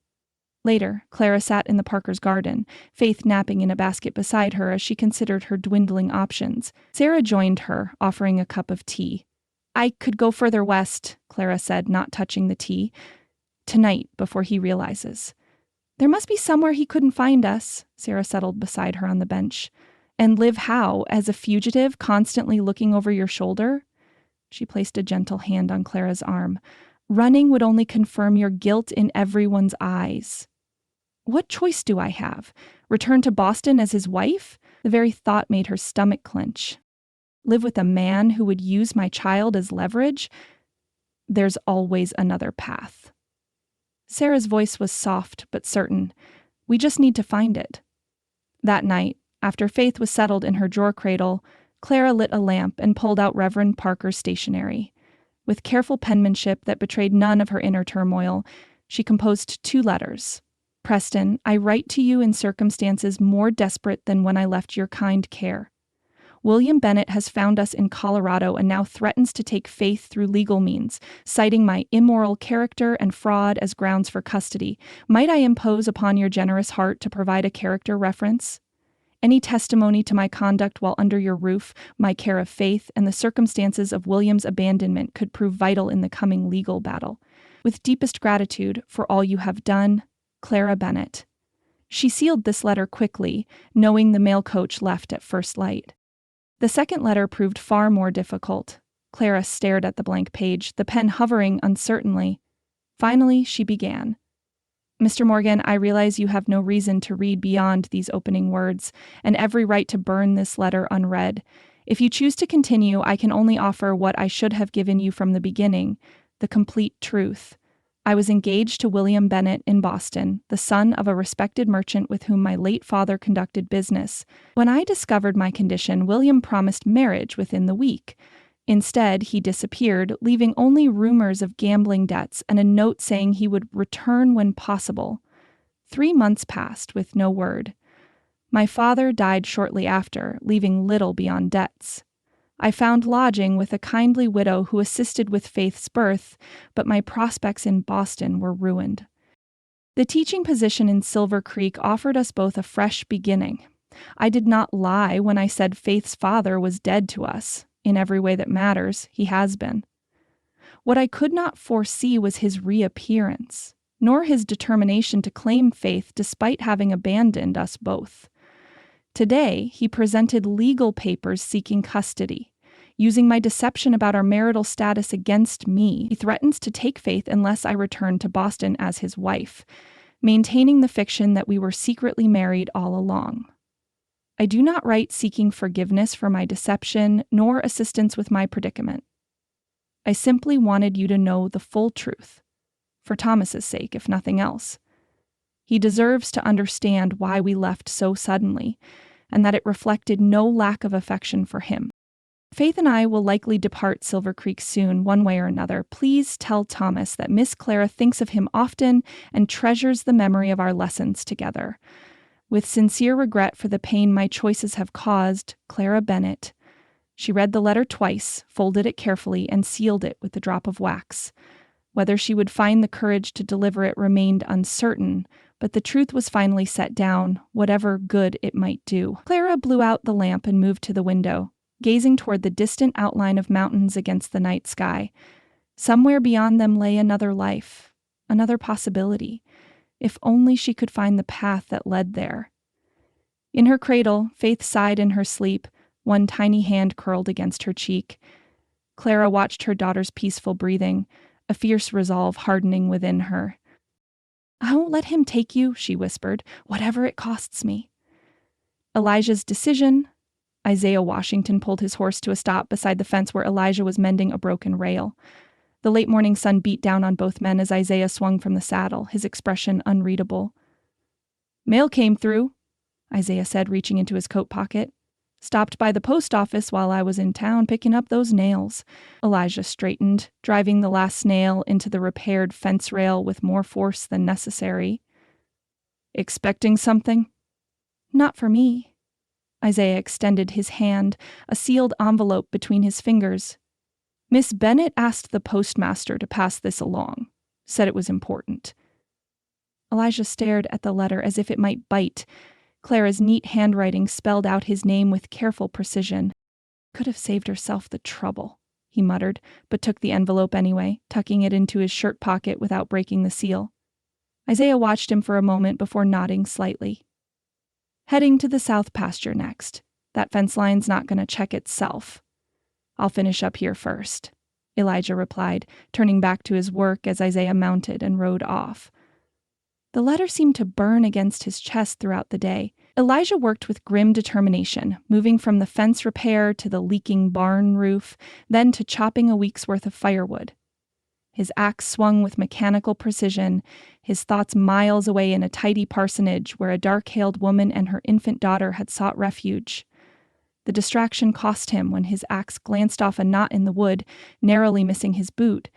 Speaker 1: Later, Clara sat in the Parkers' garden, Faith napping in a basket beside her as she considered her dwindling options. Sarah joined her, offering a cup of tea. I could go further west, Clara said, not touching the tea. Tonight, before he realizes. There must be somewhere he couldn't find us, Sarah settled beside her on the bench. And live how? As a fugitive, constantly looking over your shoulder? She placed a gentle hand on Clara's arm. Running would only confirm your guilt in everyone's eyes. What choice do I have? Return to Boston as his wife? The very thought made her stomach clench. Live with a man who would use my child as leverage? There's always another path. Sarah's voice was soft but certain. We just need to find it. That night, after Faith was settled in her drawer cradle, Clara lit a lamp and pulled out Reverend Parker's stationery. With careful penmanship that betrayed none of her inner turmoil, she composed 2 letters. Preston, I write to you in circumstances more desperate than when I left your kind care. William Bennett has found us in Colorado and now threatens to take Faith through legal means, citing my immoral character and fraud as grounds for custody. Might I impose upon your generous heart to provide a character reference? Any testimony to my conduct while under your roof, my care of Faith, and the circumstances of William's abandonment could prove vital in the coming legal battle. With deepest gratitude for all you have done, Clara Bennett. She sealed this letter quickly, knowing the mail coach left at first light. The second letter proved far more difficult. Clara stared at the blank page, the pen hovering uncertainly. Finally, she began. Mr. Morgan, I realize you have no reason to read beyond these opening words, and every right to burn this letter unread. If you choose to continue, I can only offer what I should have given you from the beginning, the complete truth. I was engaged to William Bennett in Boston, the son of a respected merchant with whom my late father conducted business. When I discovered my condition, William promised marriage within the week. Instead, he disappeared, leaving only rumors of gambling debts and a note saying he would return when possible. 3 months passed with no word. My father died shortly after, leaving little beyond debts. I found lodging with a kindly widow who assisted with Faith's birth, but my prospects in Boston were ruined. The teaching position in Silver Creek offered us both a fresh beginning. I did not lie when I said Faith's father was dead to us. In every way that matters, he has been. What I could not foresee was his reappearance, nor his determination to claim Faith despite having abandoned us both. Today, he presented legal papers seeking custody. Using my deception about our marital status against me, he threatens to take Faith unless I return to Boston as his wife, maintaining the fiction that we were secretly married all along. I do not write seeking forgiveness for my deception, nor assistance with my predicament. I simply wanted you to know the full truth, for Thomas's sake, if nothing else. He deserves to understand why we left so suddenly, and that it reflected no lack of affection for him. Faith and I will likely depart Silver Creek soon, one way or another. Please tell Thomas that Miss Clara thinks of him often and treasures the memory of our lessons together. With sincere regret for the pain my choices have caused, Clara Bennett. She read the letter twice, folded it carefully, and sealed it with a drop of wax. Whether she would find the courage to deliver it remained uncertain, but the truth was finally set down, whatever good it might do. Clara blew out the lamp and moved to the window, gazing toward the distant outline of mountains against the night sky. Somewhere beyond them lay another life, another possibility. If only she could find the path that led there. In her cradle, Faith sighed in her sleep, one tiny hand curled against her cheek. Clara watched her daughter's peaceful breathing, a fierce resolve hardening within her. I won't let him take you, she whispered, whatever it costs me. Elijah's decision. Isaiah Washington pulled his horse to a stop beside the fence where Elijah was mending a broken rail. The late morning sun beat down on both men as Isaiah swung from the saddle, his expression unreadable. Mail came through, Isaiah said, reaching into his coat pocket. Stopped by the post office while I was in town picking up those nails. Elijah straightened, driving the last nail into the repaired fence rail with more force than necessary. Expecting something? Not for me. Isaiah extended his hand, a sealed envelope between his fingers. Miss Bennett asked the postmaster to pass this along, said it was important. Elijah stared at the letter as if it might bite. Clara's neat handwriting spelled out his name with careful precision. Could have saved herself the trouble, he muttered, but took the envelope anyway, tucking it into his shirt pocket without breaking the seal. Isaiah watched him for a moment before nodding slightly. Heading to the south pasture next. That fence line's not going to check itself. I'll finish up here first, Elijah replied, turning back to his work as Isaiah mounted and rode off. The letter seemed to burn against his chest throughout the day. Elijah worked with grim determination, moving from the fence repair to the leaking barn roof, then to chopping a week's worth of firewood. His axe swung with mechanical precision, his thoughts miles away in a tidy parsonage where a dark-haired woman and her infant daughter had sought refuge. The distraction cost him when his axe glanced off a knot in the wood, narrowly missing his boot.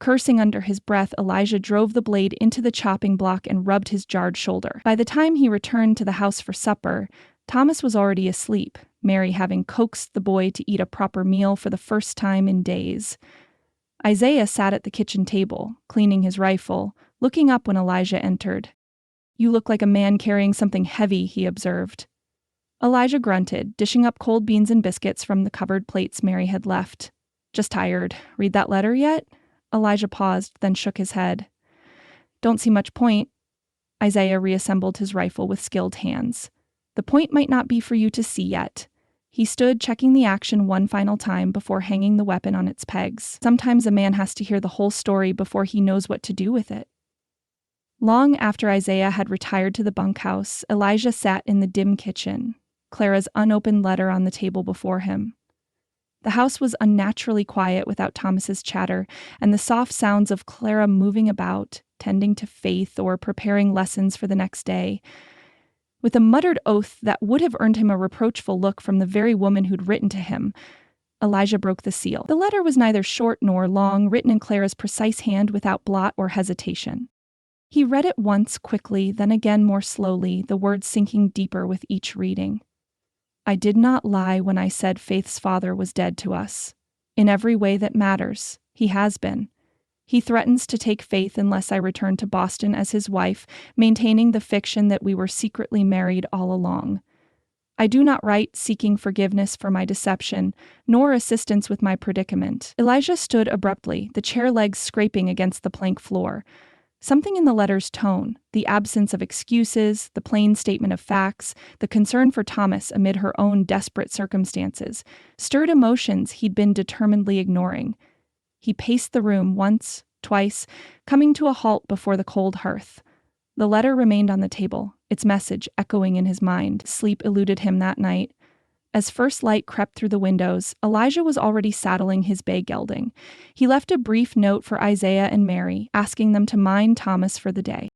Speaker 1: Cursing under his breath, Elijah drove the blade into the chopping block and rubbed his jarred shoulder. By the time he returned to the house for supper, Thomas was already asleep, Mary having coaxed the boy to eat a proper meal for the first time in days. Isaiah sat at the kitchen table, cleaning his rifle, looking up when Elijah entered. "You look like a man carrying something heavy," he observed. Elijah grunted, dishing up cold beans and biscuits from the covered plates Mary had left. "Just tired. Read that letter yet?" Elijah paused, then shook his head. "Don't see much point." Isaiah reassembled his rifle with skilled hands. "The point might not be for you to see yet." He stood checking the action one final time before hanging the weapon on its pegs. Sometimes a man has to hear the whole story before he knows what to do with it. Long after Isaiah had retired to the bunkhouse, Elijah sat in the dim kitchen, Clara's unopened letter on the table before him. The house was unnaturally quiet without Thomas's chatter and the soft sounds of Clara moving about, tending to Faith or preparing lessons for the next day. With a muttered oath that would have earned him a reproachful look from the very woman who'd written to him, Elijah broke the seal. The letter was neither short nor long, written in Clara's precise hand without blot or hesitation. He read it once quickly, then again more slowly, the words sinking deeper with each reading. "I did not lie when I said Faith's father was dead to us. In every way that matters, he has been. He threatens to take Faith unless I return to Boston as his wife, maintaining the fiction that we were secretly married all along. I do not write seeking forgiveness for my deception, nor assistance with my predicament." Elijah stood abruptly, the chair legs scraping against the plank floor. Something in the letter's tone, the absence of excuses, the plain statement of facts, the concern for Thomas amid her own desperate circumstances, stirred emotions he'd been determinedly ignoring. He paced the room once, twice, coming to a halt before the cold hearth. The letter remained on the table, its message echoing in his mind. Sleep eluded him that night. As first light crept through the windows, Elijah was already saddling his bay gelding. He left a brief note for Isaiah and Mary, asking them to mind Thomas for the day.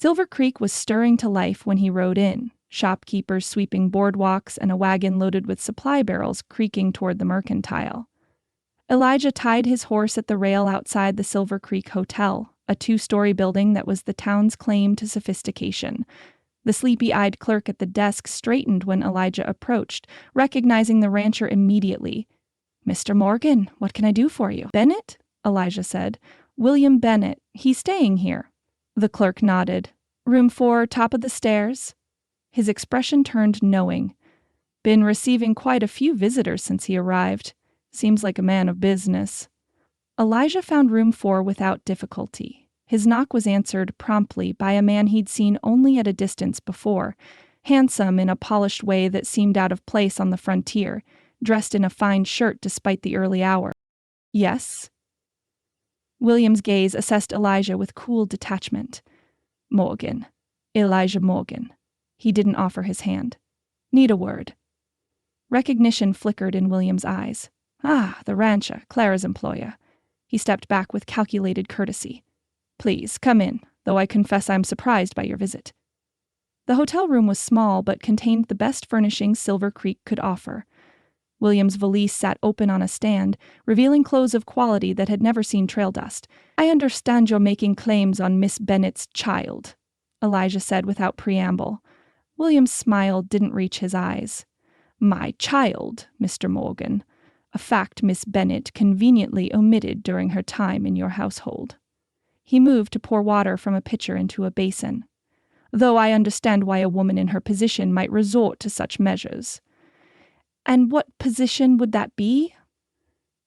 Speaker 1: Silver Creek was stirring to life when he rode in, shopkeepers sweeping boardwalks and a wagon loaded with supply barrels creaking toward the mercantile. Elijah tied his horse at the rail outside the Silver Creek Hotel, a 2-story building that was the town's claim to sophistication. The sleepy-eyed clerk at the desk straightened when Elijah approached, recognizing the rancher immediately. "Mr. Morgan, what can I do for you?" "Bennett?" Elijah said. "William Bennett. He's staying here." The clerk nodded. "Room 4, top of the stairs?" His expression turned knowing. "Been receiving quite a few visitors since he arrived. Seems like a man of business." Elijah found room 4 without difficulty. His knock was answered promptly by a man he'd seen only at a distance before, handsome in a polished way that seemed out of place on the frontier, dressed in a fine shirt despite the early hour. "Yes?" William's gaze assessed Elijah with cool detachment. "Morgan. Elijah Morgan." He didn't offer his hand. "Need a word." Recognition flickered in William's eyes. Ah, the rancher, Clara's employer. He stepped back with calculated courtesy. "Please, come in, though I confess I'm surprised by your visit." The hotel room was small but contained the best furnishings Silver Creek could offer. William's valise sat open on a stand, revealing clothes of quality that had never seen trail dust. "I understand you're making claims on Miss Bennett's child," Elijah said without preamble. William's smile didn't reach his eyes. "My child, Mr. Morgan. A fact Miss Bennett conveniently omitted during her time in your household." He moved to pour water from a pitcher into a basin. "Though I understand why a woman in her position might resort to such measures." "And what position would that be?"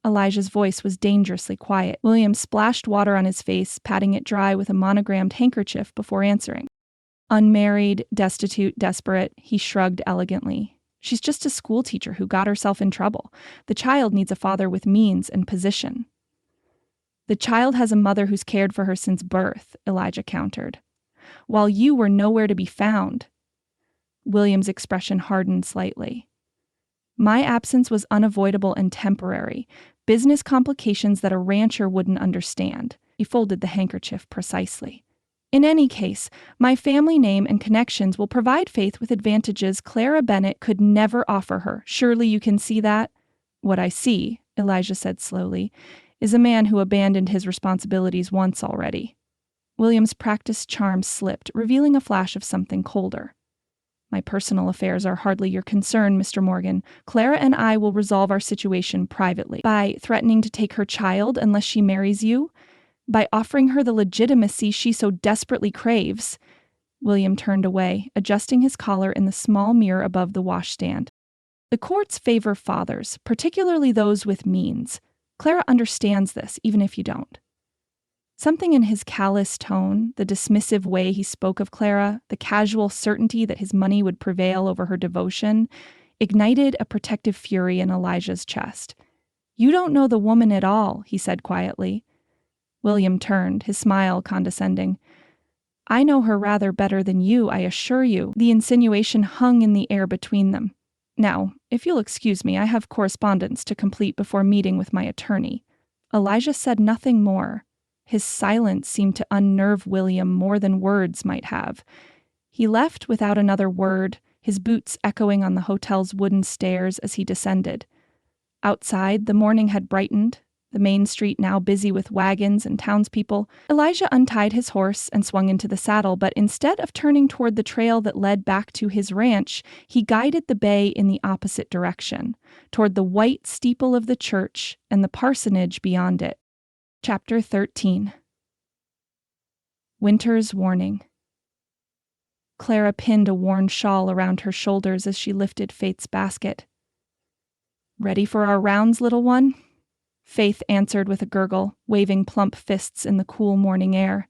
Speaker 1: Elijah's voice was dangerously quiet. William splashed water on his face, patting it dry with a monogrammed handkerchief before answering. "Unmarried, destitute, desperate," he shrugged elegantly. "She's just a schoolteacher who got herself in trouble. The child needs a father with means and position." "The child has a mother who's cared for her since birth," Elijah countered. "While you were nowhere to be found." William's expression hardened slightly. "My absence was unavoidable and temporary. Business complications that a rancher wouldn't understand." He folded the handkerchief precisely. "In any case, my family name and connections will provide Faith with advantages Clara Bennett could never offer her. Surely you can see that?" "What I see," Elijah said slowly, "is a man who abandoned his responsibilities once already." William's practiced charm slipped, revealing a flash of something colder. My personal affairs are hardly your concern, Mr. Morgan. Clara and I will resolve our situation privately. By threatening to take her child unless she marries you? By offering her the legitimacy she so desperately craves? William turned away, adjusting his collar in the small mirror above the washstand. The courts favor fathers, particularly those with means. Clara understands this, even if you don't. Something in his callous tone, the dismissive way he spoke of Clara, the casual certainty that his money would prevail over her devotion, ignited a protective fury in Elijah's chest. "You don't know the woman at all," he said quietly. William turned, his smile condescending. "I know her rather better than you, I assure you." The insinuation hung in the air between them. "Now, if you'll excuse me, I have correspondence to complete before meeting with my attorney." Elijah said nothing more. His silence seemed to unnerve William more than words might have. He left without another word, his boots echoing on the hotel's wooden stairs as he descended. Outside, the morning had brightened, the main street now busy with wagons and townspeople. Elijah untied his horse and swung into the saddle, but instead of turning toward the trail that led back to his ranch, he guided the bay in the opposite direction, toward the white steeple of the church and the parsonage beyond it. Chapter 13. Winter's Warning. Clara pinned a worn shawl around her shoulders as she lifted Faith's basket. "Ready for our rounds, little one?" Faith answered with a gurgle, waving plump fists in the cool morning air.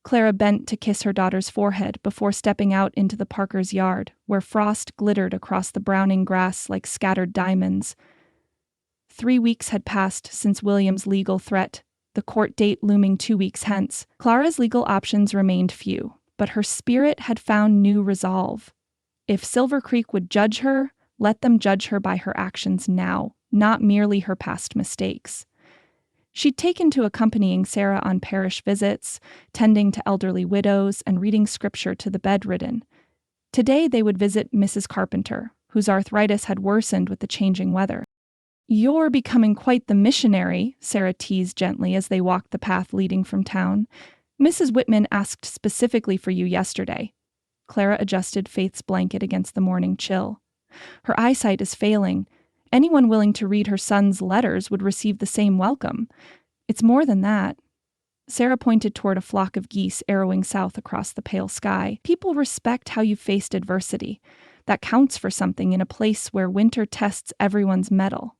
Speaker 1: Clara bent to kiss her daughter's forehead before stepping out into the Parkers' yard, where frost glittered across the browning grass like scattered diamonds. 3 weeks had passed since William's legal threat, the court date looming 2 weeks hence. Clara's legal options remained few, but her spirit had found new resolve. If Silver Creek would judge her, let them judge her by her actions now, not merely her past mistakes. She'd taken to accompanying Sarah on parish visits, tending to elderly widows, and reading scripture to the bedridden. Today they would visit Mrs. Carpenter, whose arthritis had worsened with the changing weather. "You're becoming quite the missionary," Sarah teased gently as they walked the path leading from town. "Mrs. Whitman asked specifically for you yesterday." Clara adjusted Faith's blanket against the morning chill. "Her eyesight is failing. Anyone willing to read her son's letters would receive the same welcome. It's more than that." Sarah pointed toward a flock of geese arrowing south across the pale sky. "People respect how you faced adversity. That counts for something in a place where winter tests everyone's mettle."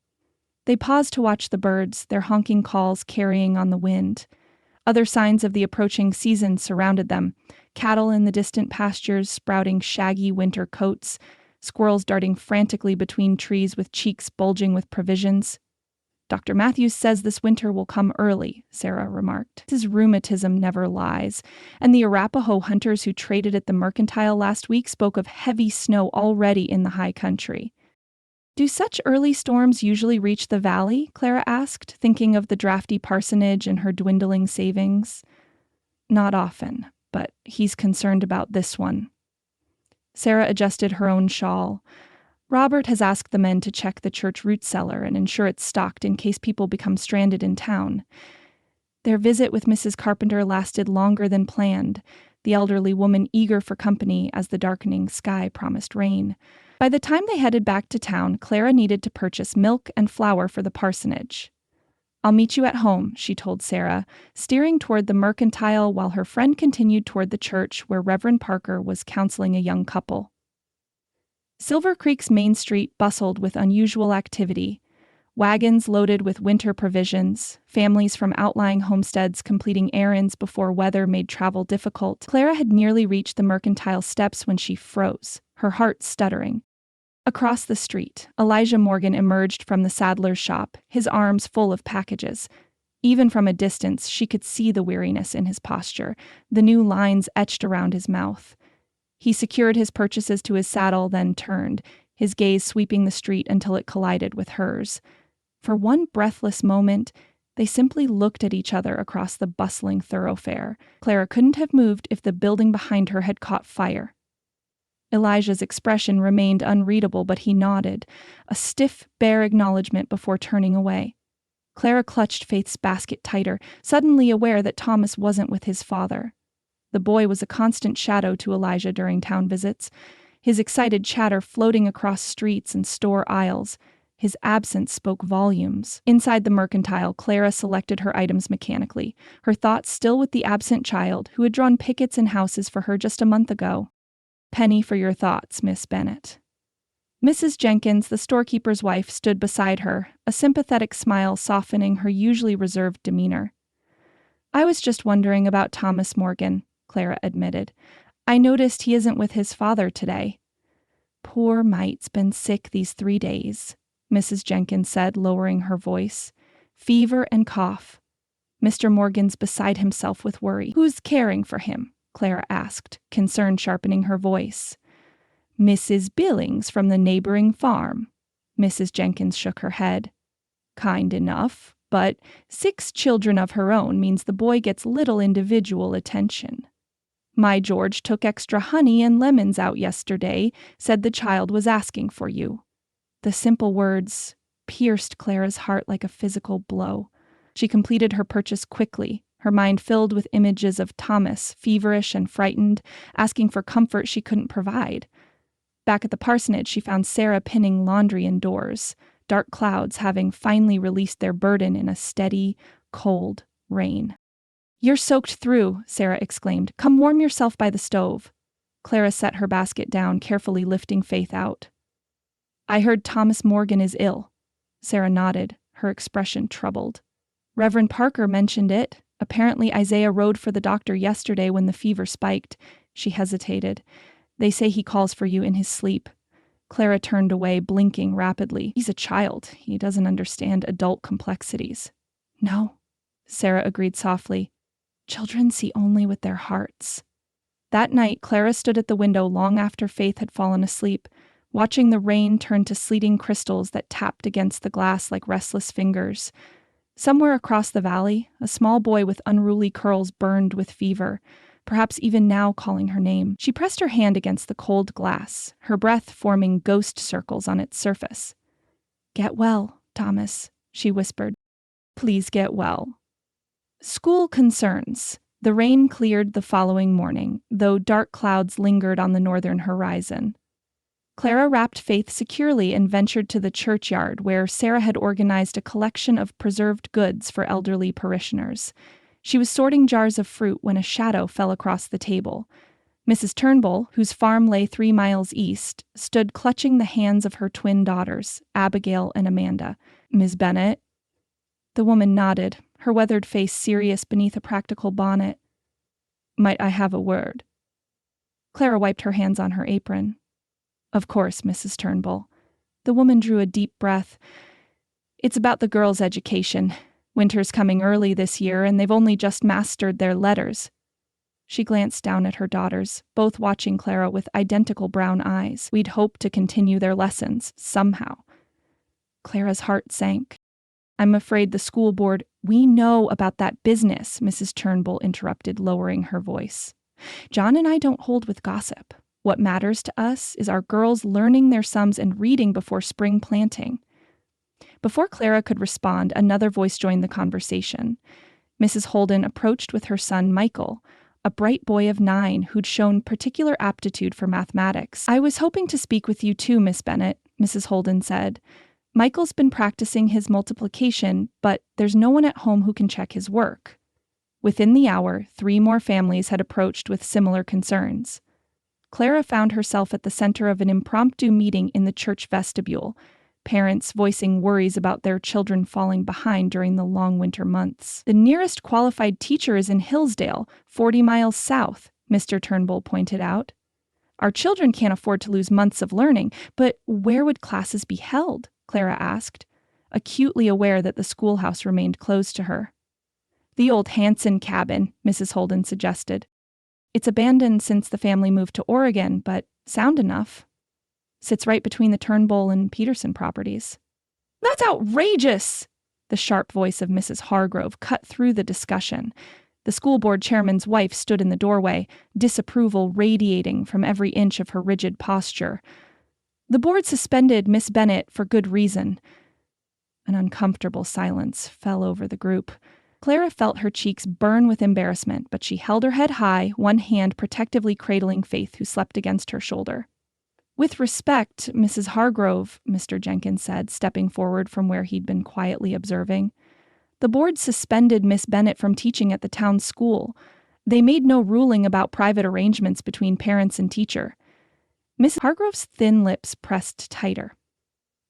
Speaker 1: They paused to watch the birds, their honking calls carrying on the wind. Other signs of the approaching season surrounded them: cattle in the distant pastures sprouting shaggy winter coats, squirrels darting frantically between trees with cheeks bulging with provisions. "Dr. Matthews says this winter will come early," Sarah remarked. "His rheumatism never lies, and the Arapaho hunters who traded at the mercantile last week spoke of heavy snow already in the high country." "Do such early storms usually reach the valley?" Clara asked, thinking of the drafty parsonage and her dwindling savings. "Not often, but he's concerned about this one." Sarah adjusted her own shawl. "Robert has asked the men to check the church root cellar and ensure it's stocked in case people become stranded in town." Their visit with Mrs. Carpenter lasted longer than planned, the elderly woman eager for company as the darkening sky promised rain. By the time they headed back to town, Clara needed to purchase milk and flour for the parsonage. "I'll meet you at home," she told Sarah, steering toward the mercantile while her friend continued toward the church where Reverend Parker was counseling a young couple. Silver Creek's main street bustled with unusual activity. Wagons loaded with winter provisions, families from outlying homesteads completing errands before weather made travel difficult. Clara had nearly reached the mercantile steps when she froze, her heart stuttering. Across the street, Elijah Morgan emerged from the saddler's shop, his arms full of packages. Even from a distance, she could see the weariness in his posture, the new lines etched around his mouth. He secured his purchases to his saddle, then turned, his gaze sweeping the street until it collided with hers. For one breathless moment, they simply looked at each other across the bustling thoroughfare. Clara couldn't have moved if the building behind her had caught fire. Elijah's expression remained unreadable, but he nodded, a stiff, bare acknowledgement before turning away. Clara clutched Faith's basket tighter, suddenly aware that Thomas wasn't with his father. The boy was a constant shadow to Elijah during town visits. his excited chatter floating across streets and store aisles. His absence spoke volumes. Inside the mercantile, Clara selected her items mechanically, her thoughts still with the absent child who had drawn pickets and houses for her just a month ago. "Penny for your thoughts, Miss Bennet." Mrs. Jenkins, the storekeeper's wife, stood beside her, a sympathetic smile softening her usually reserved demeanor. "I was just wondering about Thomas Morgan," Clara admitted. "I noticed he isn't with his father today." "Poor mite's been sick these 3 days," Mrs. Jenkins said, lowering her voice. "Fever and cough. Mr. Morgan's beside himself with worry." "Who's caring for him?" Clara asked, concern sharpening her voice. "Mrs. Billings from the neighboring farm." Mrs. Jenkins shook her head. "Kind enough, but 6 children of her own means the boy gets little individual attention. My George took extra honey and lemons out yesterday, said the child was asking for you." The simple words pierced Clara's heart like a physical blow. She completed her purchase quickly, her mind filled with images of Thomas, feverish and frightened, asking for comfort she couldn't provide. Back at the parsonage, she found Sarah pinning laundry indoors, dark clouds having finally released their burden in a steady, cold rain. "You're soaked through," Sarah exclaimed. "Come warm yourself by the stove." Clara set her basket down, carefully lifting Faith out. "I heard Thomas Morgan is ill." Sarah nodded, her expression troubled. "Reverend Parker mentioned it. Apparently Isaiah rode for the doctor yesterday when the fever spiked." She hesitated. "They say he calls for you in his sleep." Clara turned away, blinking rapidly. "He's a child. He doesn't understand adult complexities." "No," Sarah agreed softly. "Children see only with their hearts." That night, Clara stood at the window long after Faith had fallen asleep, watching the rain turn to sleeting crystals that tapped against the glass like restless fingers. Somewhere across the valley, a small boy with unruly curls burned with fever, perhaps even now calling her name. She pressed her hand against the cold glass, her breath forming ghost circles on its surface. "Get well, Thomas," she whispered. "Please get well." School concerns. The rain cleared the following morning, though dark clouds lingered on the northern horizon. Clara wrapped Faith securely and ventured to the churchyard, where Sarah had organized a collection of preserved goods for elderly parishioners. She was sorting jars of fruit when a shadow fell across the table. Mrs. Turnbull, whose farm lay 3 miles east, stood clutching the hands of her twin daughters, Abigail and Amanda. "Miss Bennet?" The woman nodded, her weathered face serious beneath a practical bonnet. "Might I have a word?" Clara wiped her hands on her apron. "Of course, Mrs. Turnbull." The woman drew a deep breath. "It's about the girls' education. Winter's coming early this year, and they've only just mastered their letters." She glanced down at her daughters, both watching Clara with identical brown eyes. "We'd hoped to continue their lessons, somehow." Clara's heart sank. "I'm afraid the school board—" "We know about that business," Mrs. Turnbull interrupted, lowering her voice. "John and I don't hold with gossip. What matters to us is our girls learning their sums and reading before spring planting." Before Clara could respond, another voice joined the conversation. Mrs. Holden approached with her son Michael, a bright boy of 9 who'd shown particular aptitude for mathematics. "I was hoping to speak with you too, Miss Bennet," Mrs. Holden said. "Michael's been practicing his multiplication, but there's no one at home who can check his work." Within the hour, 3 more families had approached with similar concerns. Clara found herself at the center of an impromptu meeting in the church vestibule, parents voicing worries about their children falling behind during the long winter months. "The nearest qualified teacher is in Hillsdale, 40 miles south," Mr. Turnbull pointed out. "Our children can't afford to lose months of learning, but where would classes be held?" Clara asked, acutely aware that the schoolhouse remained closed to her. "The old Hanson cabin," Mrs. Holden suggested. "It's abandoned since the family moved to Oregon, but sound enough. Sits right between the Turnbull and Peterson properties." "That's outrageous!" The sharp voice of Mrs. Hargrove cut through the discussion. The school board chairman's wife stood in the doorway, disapproval radiating from every inch of her rigid posture. "The board suspended Miss Bennet for good reason." An uncomfortable silence fell over the group. Clara felt her cheeks burn with embarrassment, but she held her head high, one hand protectively cradling Faith, who slept against her shoulder. With respect, Mrs. Hargrove, Mr. Jenkins said, stepping forward from where he'd been quietly observing. The board suspended Miss Bennet from teaching at the town school. They made no ruling about private arrangements between parents and teacher. Miss Hargrove's thin lips pressed tighter.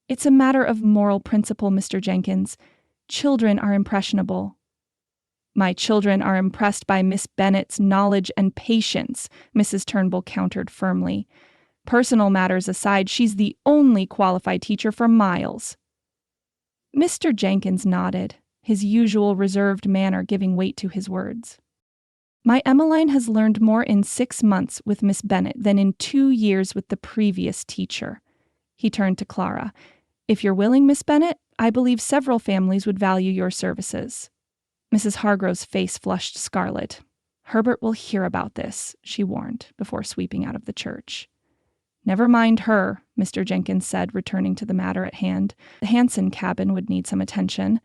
Speaker 1: It's a matter of moral principle, Mr. Jenkins. Children are impressionable. My children are impressed by Miss Bennet's knowledge and patience, Mrs. Turnbull countered firmly. Personal matters aside, she's the only qualified teacher for miles. Mr. Jenkins nodded, his usual reserved manner giving weight to his words. My Emmeline has learned more in 6 months with Miss Bennet than in 2 years with the previous teacher. He turned to Clara. If you're willing, Miss Bennet, I believe several families would value your services. Mrs. Hargrove's face flushed scarlet. Herbert will hear about this, she warned, before sweeping out of the church. Never mind her, Mr. Jenkins said, returning to the matter at hand. The Hanson cabin would need some attention.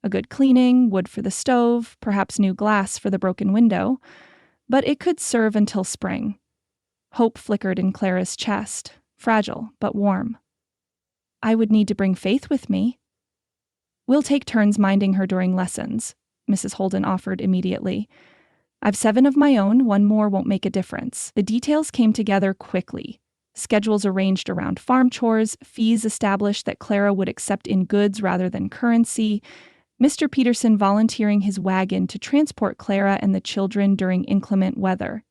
Speaker 1: A good cleaning, wood for the stove, perhaps new glass for the broken window. But it could serve until spring. Hope flickered in Clara's chest, fragile but warm. I would need to bring Faith with me. We'll take turns minding her during lessons, Mrs. Holden offered immediately. I've 7 of my own, 1 more won't make a difference. The details came together quickly. Schedules arranged around farm chores, fees established that Clara would accept in goods rather than currency, Mr. Peterson volunteering his wagon to transport Clara and the children during inclement weather.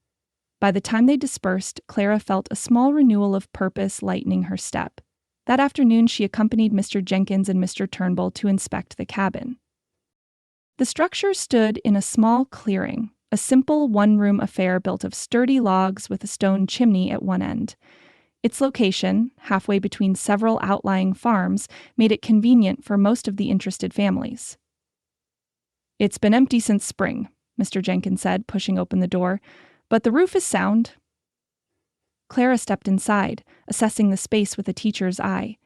Speaker 1: By the time they dispersed, Clara felt a small renewal of purpose lightening her step. That afternoon, she accompanied Mr. Jenkins and Mr. Turnbull to inspect the cabin. The structure stood in a small clearing, a simple one-room affair built of sturdy logs with a stone chimney at one end. Its location, halfway between several outlying farms, made it convenient for most of the interested families. It's been empty since spring, Mr. Jenkins said, pushing open the door, but the roof is sound. Clara stepped inside, assessing the space with a teacher's eye.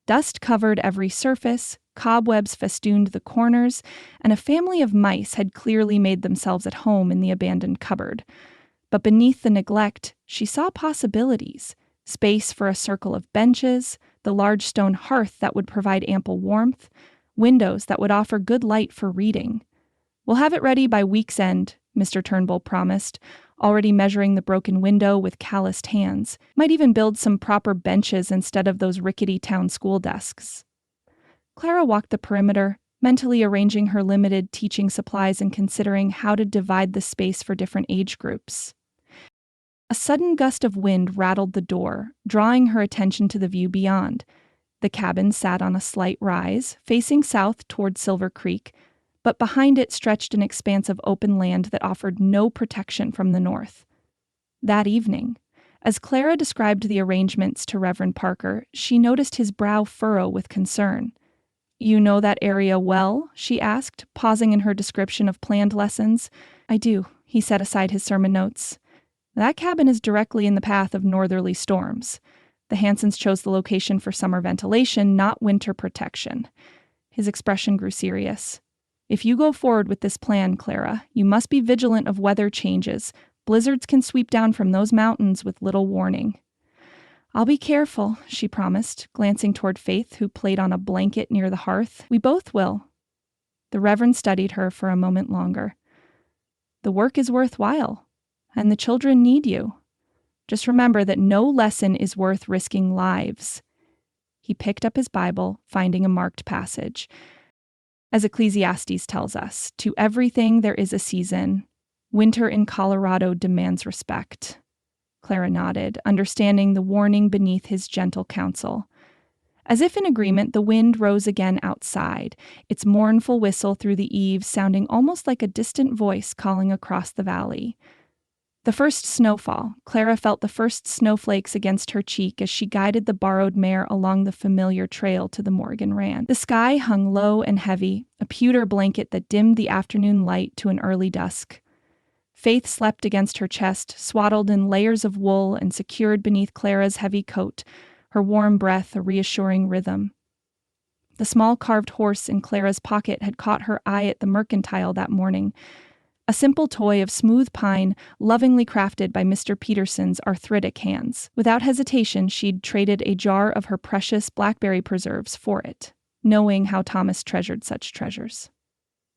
Speaker 1: Dust covered every surface, cobwebs festooned the corners, and a family of mice had clearly made themselves at home in the abandoned cupboard. But beneath the neglect, she saw possibilities. Space for a circle of benches, the large stone hearth that would provide ample warmth, windows that would offer good light for reading. We'll have it ready by week's end, Mr. Turnbull promised, already measuring the broken window with calloused hands. Might even build some proper benches instead of those rickety town school desks. Clara walked the perimeter, mentally arranging her limited teaching supplies and considering how to divide the space for different age groups. A sudden gust of wind rattled the door, drawing her attention to the view beyond. The cabin sat on a slight rise, facing south toward Silver Creek, but behind it stretched an expanse of open land that offered no protection from the north. That evening, as Clara described the arrangements to Reverend Parker, she noticed his brow furrow with concern. You know that area well? She asked, pausing in her description of planned lessons. I do, he set aside his sermon notes. That cabin is directly in the path of northerly storms. The Hansons chose the location for summer ventilation, not winter protection. His expression grew serious. If you go forward with this plan, Clara, you must be vigilant of weather changes. Blizzards can sweep down from those mountains with little warning. I'll be careful, she promised, glancing toward Faith, who played on a blanket near the hearth. We both will. The Reverend studied her for a moment longer. The work is worthwhile. And the children need you. Just remember that no lesson is worth risking lives. He picked up his Bible, finding a marked passage. As Ecclesiastes tells us, to everything there is a season. Winter in Colorado demands respect. Clara nodded, understanding the warning beneath his gentle counsel. As if in agreement, the wind rose again outside, its mournful whistle through the eaves sounding almost like a distant voice calling across the valley. The first snowfall, Clara felt the first snowflakes against her cheek as she guided the borrowed mare along the familiar trail to the Morgan Ranch. The sky hung low and heavy, a pewter blanket that dimmed the afternoon light to an early dusk. Faith slept against her chest, swaddled in layers of wool and secured beneath Clara's heavy coat, her warm breath a reassuring rhythm. The small carved horse in Clara's pocket had caught her eye at the mercantile that morning, A simple toy of smooth pine, lovingly crafted by Mr. Peterson's arthritic hands. Without hesitation, she'd traded a jar of her precious blackberry preserves for it, knowing how Thomas treasured such treasures.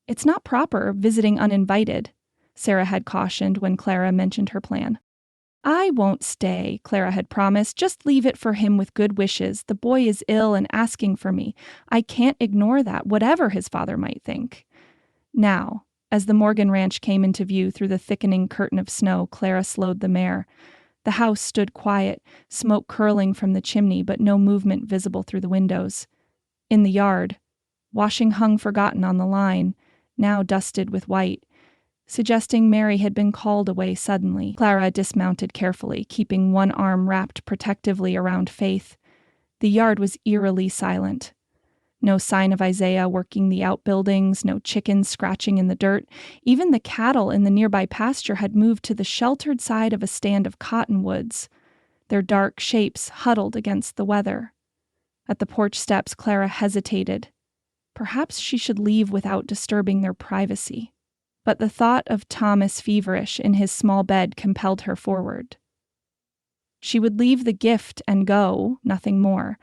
Speaker 1: "It's not proper, visiting uninvited," Sarah had cautioned when Clara mentioned her plan. "I won't stay," Clara had promised. "Just leave it for him with good wishes. The boy is ill and asking for me. I can't ignore that, whatever his father might think." Now, as the Morgan Ranch came into view through the thickening curtain of snow, Clara slowed the mare. The house stood quiet, smoke curling from the chimney, but no movement visible through the windows. In the yard, washing hung forgotten on the line, now dusted with white, suggesting Mary had been called away suddenly. Clara dismounted carefully, keeping one arm wrapped protectively around Faith. The yard was eerily silent. No sign of Isaiah working the outbuildings, no chickens scratching in the dirt. Even the cattle in the nearby pasture had moved to the sheltered side of a stand of cottonwoods, their dark shapes huddled against the weather. At the porch steps, Clara hesitated. Perhaps she should leave without disturbing their privacy. But the thought of Thomas feverish in his small bed compelled her forward. She would leave the gift and go, nothing more.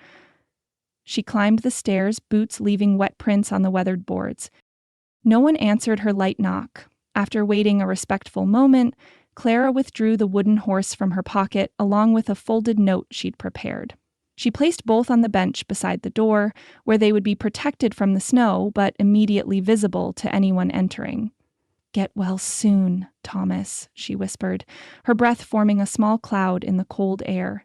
Speaker 1: She climbed the stairs, boots leaving wet prints on the weathered boards. No one answered her light knock. After waiting a respectful moment, Clara withdrew the wooden horse from her pocket, along with a folded note she'd prepared. She placed both on the bench beside the door, where they would be protected from the snow, but immediately visible to anyone entering. "Get well soon, Thomas," she whispered, her breath forming a small cloud in the cold air.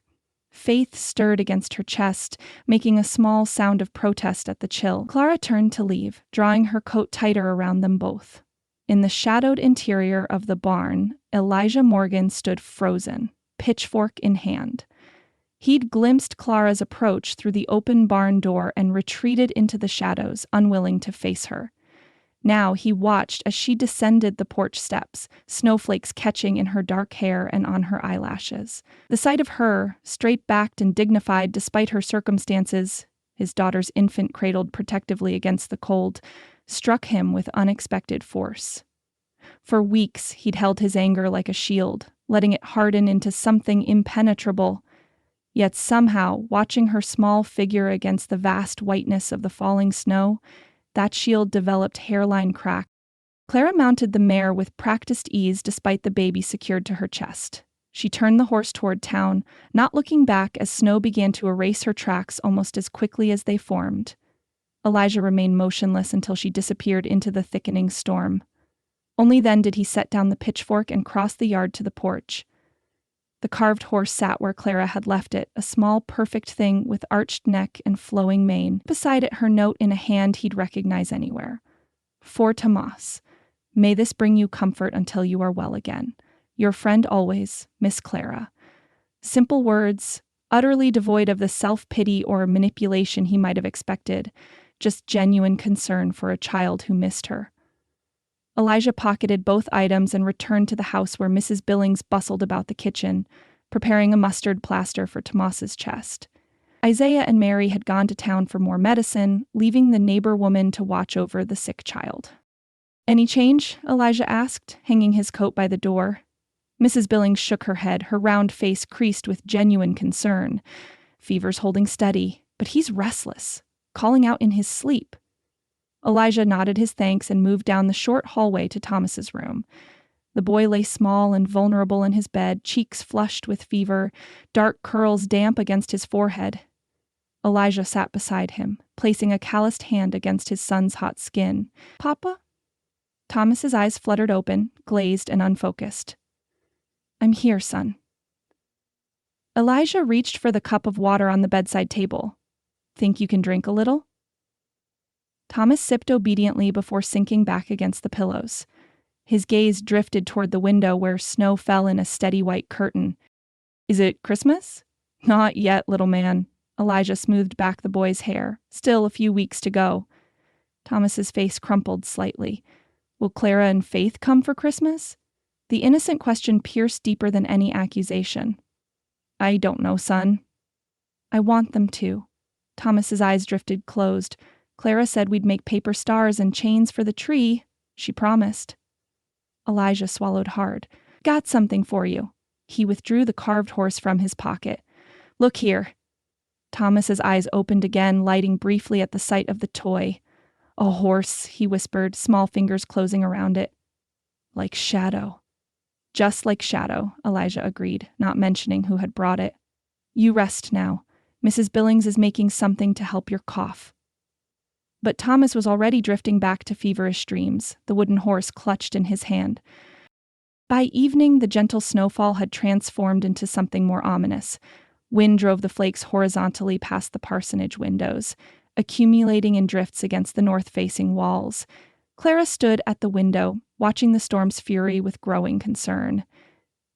Speaker 1: Faith stirred against her chest, making a small sound of protest at the chill. Clara turned to leave, drawing her coat tighter around them both. In the shadowed interior of the barn, Elijah Morgan stood frozen, pitchfork in hand. He'd glimpsed Clara's approach through the open barn door and retreated into the shadows, unwilling to face her. Now he watched as she descended the porch steps, snowflakes catching in her dark hair and on her eyelashes. The sight of her, straight-backed and dignified despite her circumstances, his daughter's infant cradled protectively against the cold, struck him with unexpected force. For weeks he'd held his anger like a shield, letting it harden into something impenetrable. Yet somehow, watching her small figure against the vast whiteness of the falling snow, that shield developed hairline crack. Clara mounted the mare with practiced ease despite the baby secured to her chest. She turned the horse toward town, not looking back as snow began to erase her tracks almost as quickly as they formed. Elijah remained motionless until she disappeared into the thickening storm. Only then did he set down the pitchfork and cross the yard to the porch. The carved horse sat where Clara had left it, a small, perfect thing with arched neck and flowing mane. Beside it, her note in a hand he'd recognize anywhere. "For Tomas. May this bring you comfort until you are well again. Your friend always, Miss Clara." Simple words, utterly devoid of the self-pity or manipulation he might have expected, just genuine concern for a child who missed her. Elijah pocketed both items and returned to the house where Mrs. Billings bustled about the kitchen, preparing a mustard plaster for Tomas's chest. Isaiah and Mary had gone to town for more medicine, leaving the neighbor woman to watch over the sick child. "Any change?" Elijah asked, hanging his coat by the door. Mrs. Billings shook her head, her round face creased with genuine concern. "Fever's holding steady, but he's restless, calling out in his sleep." Elijah nodded his thanks and moved down the short hallway to Thomas's room. The boy lay small and vulnerable in his bed, cheeks flushed with fever, dark curls damp against his forehead. Elijah sat beside him, placing a calloused hand against his son's hot skin. "Papa?" Thomas's eyes fluttered open, glazed and unfocused. "I'm here, son." Elijah reached for the cup of water on the bedside table. "Think you can drink a little?" Thomas sipped obediently before sinking back against the pillows. His gaze drifted toward the window where snow fell in a steady white curtain. "Is it Christmas?" "Not yet, little man." Elijah smoothed back the boy's hair. "Still a few weeks to go." Thomas's face crumpled slightly. "Will Clara and Faith come for Christmas?" The innocent question pierced deeper than any accusation. "I don't know, son." "I want them to." Thomas's eyes drifted closed. "Clara said we'd make paper stars and chains for the tree. She promised." Elijah swallowed hard. Got something for you. He withdrew the carved horse from his pocket. Look here. Thomas's eyes opened again, lighting briefly at the sight of the toy. A horse, he whispered, small fingers closing around it. Like Shadow. Just like Shadow, Elijah agreed, not mentioning who had brought it. You rest now. Mrs. Billings is making something to help your cough. But Thomas was already drifting back to feverish dreams, the wooden horse clutched in his hand. By evening, the gentle snowfall had transformed into something more ominous. Wind drove the flakes horizontally past the parsonage windows, accumulating in drifts against the north-facing walls. Clara stood at the window, watching the storm's fury with growing concern.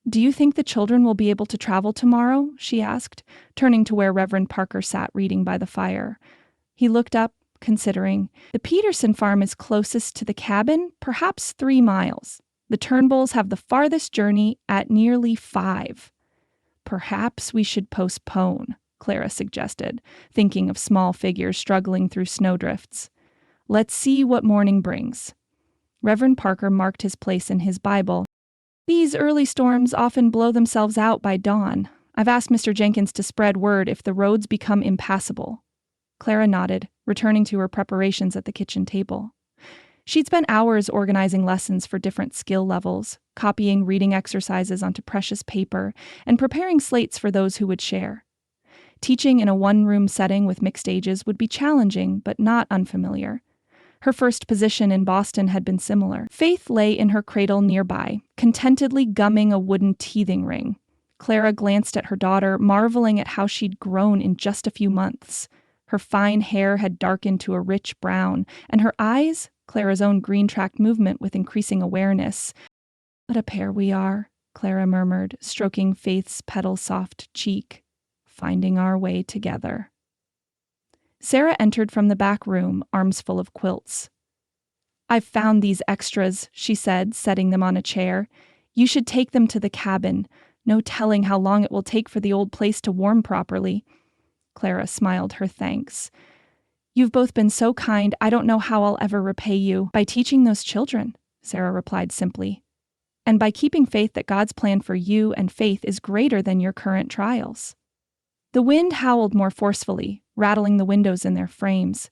Speaker 1: Do you think the children will be able to travel tomorrow? She asked, turning to where Reverend Parker sat reading by the fire. He looked up, considering. The Peterson farm is closest to the cabin, perhaps 3 miles. The Turnbulls have the farthest journey at nearly 5. Perhaps we should postpone, Clara suggested, thinking of small figures struggling through snowdrifts. Let's see what morning brings. Reverend Parker marked his place in his Bible. These early storms often blow themselves out by dawn. I've asked Mr. Jenkins to spread word if the roads become impassable. Clara nodded, returning to her preparations at the kitchen table. She'd spent hours organizing lessons for different skill levels, copying reading exercises onto precious paper, and preparing slates for those who would share. Teaching in a one-room setting with mixed ages would be challenging, but not unfamiliar. Her first position in Boston had been similar. Faith lay in her cradle nearby, contentedly gumming a wooden teething ring. Clara glanced at her daughter, marveling at how she'd grown in just a few months. Her fine hair had darkened to a rich brown, and her eyes, Clara's own green-tracked movement with increasing awareness. What a pair we are, Clara murmured, stroking Faith's petal-soft cheek, finding our way together. Sarah entered from the back room, arms full of quilts. I've found these extras, she said, setting them on a chair. You should take them to the cabin. No telling how long it will take for the old place to warm properly. Clara smiled her thanks. You've both been so kind, I don't know how I'll ever repay you. By teaching those children, Sarah replied simply. And by keeping faith that God's plan for you and Faith is greater than your current trials. The wind howled more forcefully, rattling the windows in their frames.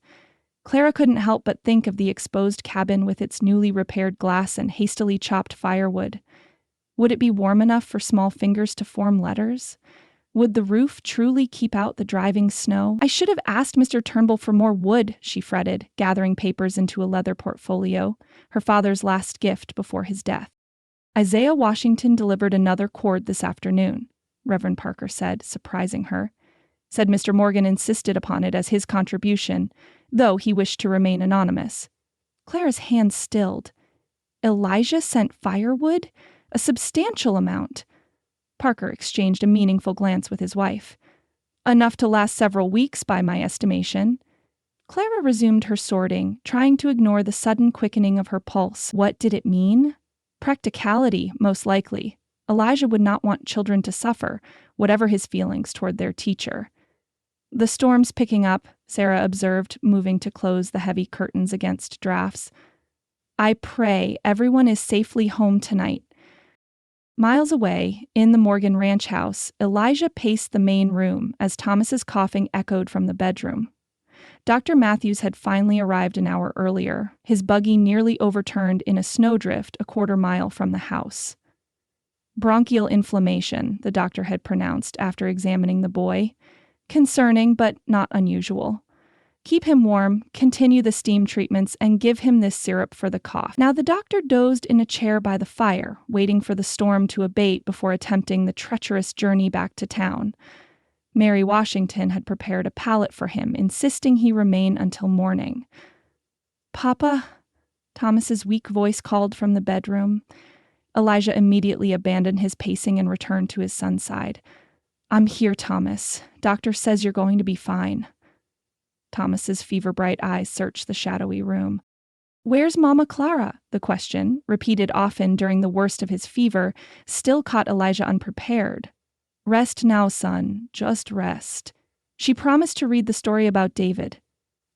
Speaker 1: Clara couldn't help but think of the exposed cabin with its newly repaired glass and hastily chopped firewood. Would it be warm enough for small fingers to form letters? Would the roof truly keep out the driving snow? I should have asked Mr. Turnbull for more wood, she fretted, gathering papers into a leather portfolio, her father's last gift before his death. Isaiah Washington delivered another cord this afternoon, Reverend Parker said, surprising her. Said Mr. Morgan insisted upon it as his contribution, though he wished to remain anonymous. Clara's hand stilled. Elijah sent firewood? A substantial amount. Parker exchanged a meaningful glance with his wife. Enough to last several weeks, by my estimation. Clara resumed her sorting, trying to ignore the sudden quickening of her pulse. What did it mean? Practicality, most likely. Elijah would not want children to suffer, whatever his feelings toward their teacher. The storm's picking up, Sarah observed, moving to close the heavy curtains against drafts. I pray everyone is safely home tonight. Miles away, in the Morgan ranch house, Elijah paced the main room as Thomas's coughing echoed from the bedroom. Dr. Matthews had finally arrived an hour earlier, his buggy nearly overturned in a snowdrift a quarter mile from the house. Bronchial inflammation, the doctor had pronounced after examining the boy. Concerning, but not unusual. Keep him warm, continue the steam treatments, and give him this syrup for the cough. Now the doctor dozed in a chair by the fire, waiting for the storm to abate before attempting the treacherous journey back to town. Mary Washington had prepared a pallet for him, insisting he remain until morning. Papa? Thomas's weak voice called from the bedroom. Elijah immediately abandoned his pacing and returned to his son's side. I'm here, Thomas. Doctor says you're going to be fine. Thomas's fever-bright eyes searched the shadowy room. Where's Mama Clara? The question, repeated often during the worst of his fever, still caught Elijah unprepared. Rest now, son. Just rest. She promised to read the story about David.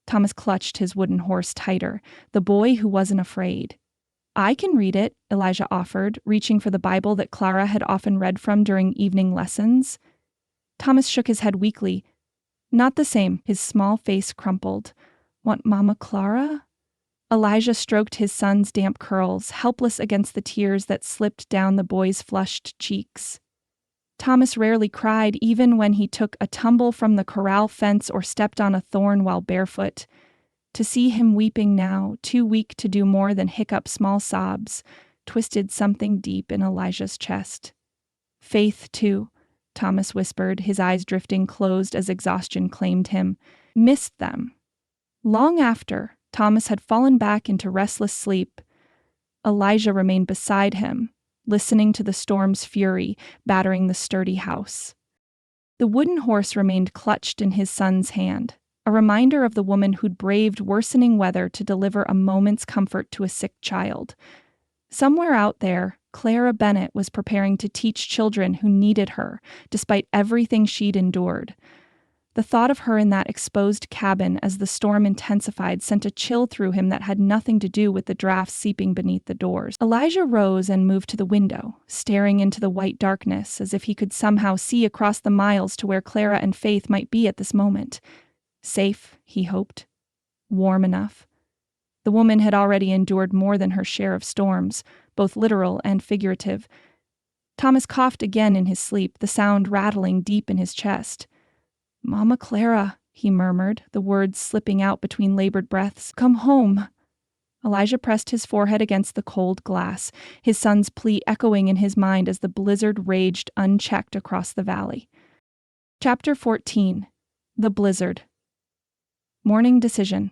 Speaker 1: Thomas clutched his wooden horse tighter, the boy who wasn't afraid. I can read it, Elijah offered, reaching for the Bible that Clara had often read from during evening lessons. Thomas shook his head weakly. Not the same, his small face crumpled. Want Mama Clara? Elijah stroked his son's damp curls, helpless against the tears that slipped down the boy's flushed cheeks. Thomas rarely cried, even when he took a tumble from the corral fence or stepped on a thorn while barefoot. To see him weeping now, too weak to do more than hiccup small sobs, twisted something deep in Elijah's chest. Faith, too, Thomas whispered, his eyes drifting closed as exhaustion claimed him, missed them. Long after Thomas had fallen back into restless sleep, Elijah remained beside him, listening to the storm's fury battering the sturdy house. The wooden horse remained clutched in his son's hand, a reminder of the woman who'd braved worsening weather to deliver a moment's comfort to a sick child. Somewhere out there, Clara Bennett was preparing to teach children who needed her, despite everything she'd endured. The thought of her in that exposed cabin as the storm intensified sent a chill through him that had nothing to do with the drafts seeping beneath the doors. Elijah rose and moved to the window, staring into the white darkness as if he could somehow see across the miles to where Clara and Faith might be at this moment. Safe, he hoped. Warm enough. The woman had already endured more than her share of storms, both literal and figurative. Thomas coughed again in his sleep, the sound rattling deep in his chest. Mama Clara, he murmured, the words slipping out between labored breaths. Come home. Elijah pressed his forehead against the cold glass, his son's plea echoing in his mind as the blizzard raged unchecked across the valley. Chapter 14. The Blizzard. Morning Decision.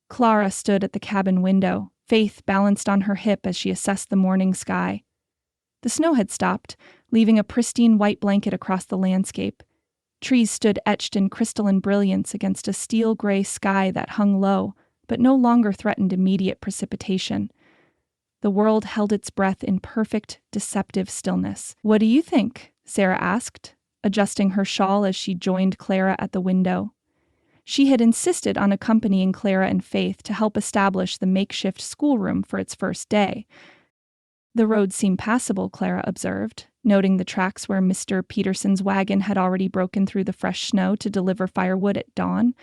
Speaker 1: Clara stood at the cabin window, Faith balanced on her hip as she assessed the morning sky. The snow had stopped, leaving a pristine white blanket across the landscape. Trees stood etched in crystalline brilliance against a steel-gray sky that hung low, but no longer threatened immediate precipitation. The world held its breath in perfect, deceptive stillness. What do you think? Sarah asked, adjusting her shawl as she joined Clara at the window. She had insisted on accompanying Clara and Faith to help establish the makeshift schoolroom for its first day. The road seemed passable, Clara observed, noting the tracks where Mr. Peterson's wagon had already broken through the fresh snow to deliver firewood at dawn,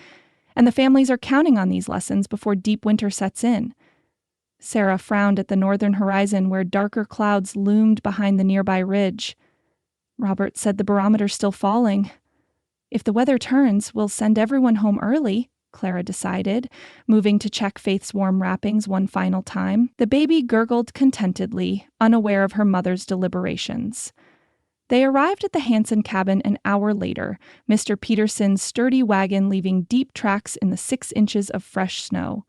Speaker 1: and the families are counting on these lessons before deep winter sets in. Sarah frowned at the northern horizon where darker clouds loomed behind the nearby ridge. Robert said the barometer's still falling. If the weather turns, we'll send everyone home early, Clara decided, moving to check Faith's warm wrappings one final time. The baby gurgled contentedly, unaware of her mother's deliberations. They arrived at the Hanson cabin an hour later, Mr. Peterson's sturdy wagon leaving deep tracks in the 6 inches of fresh snow.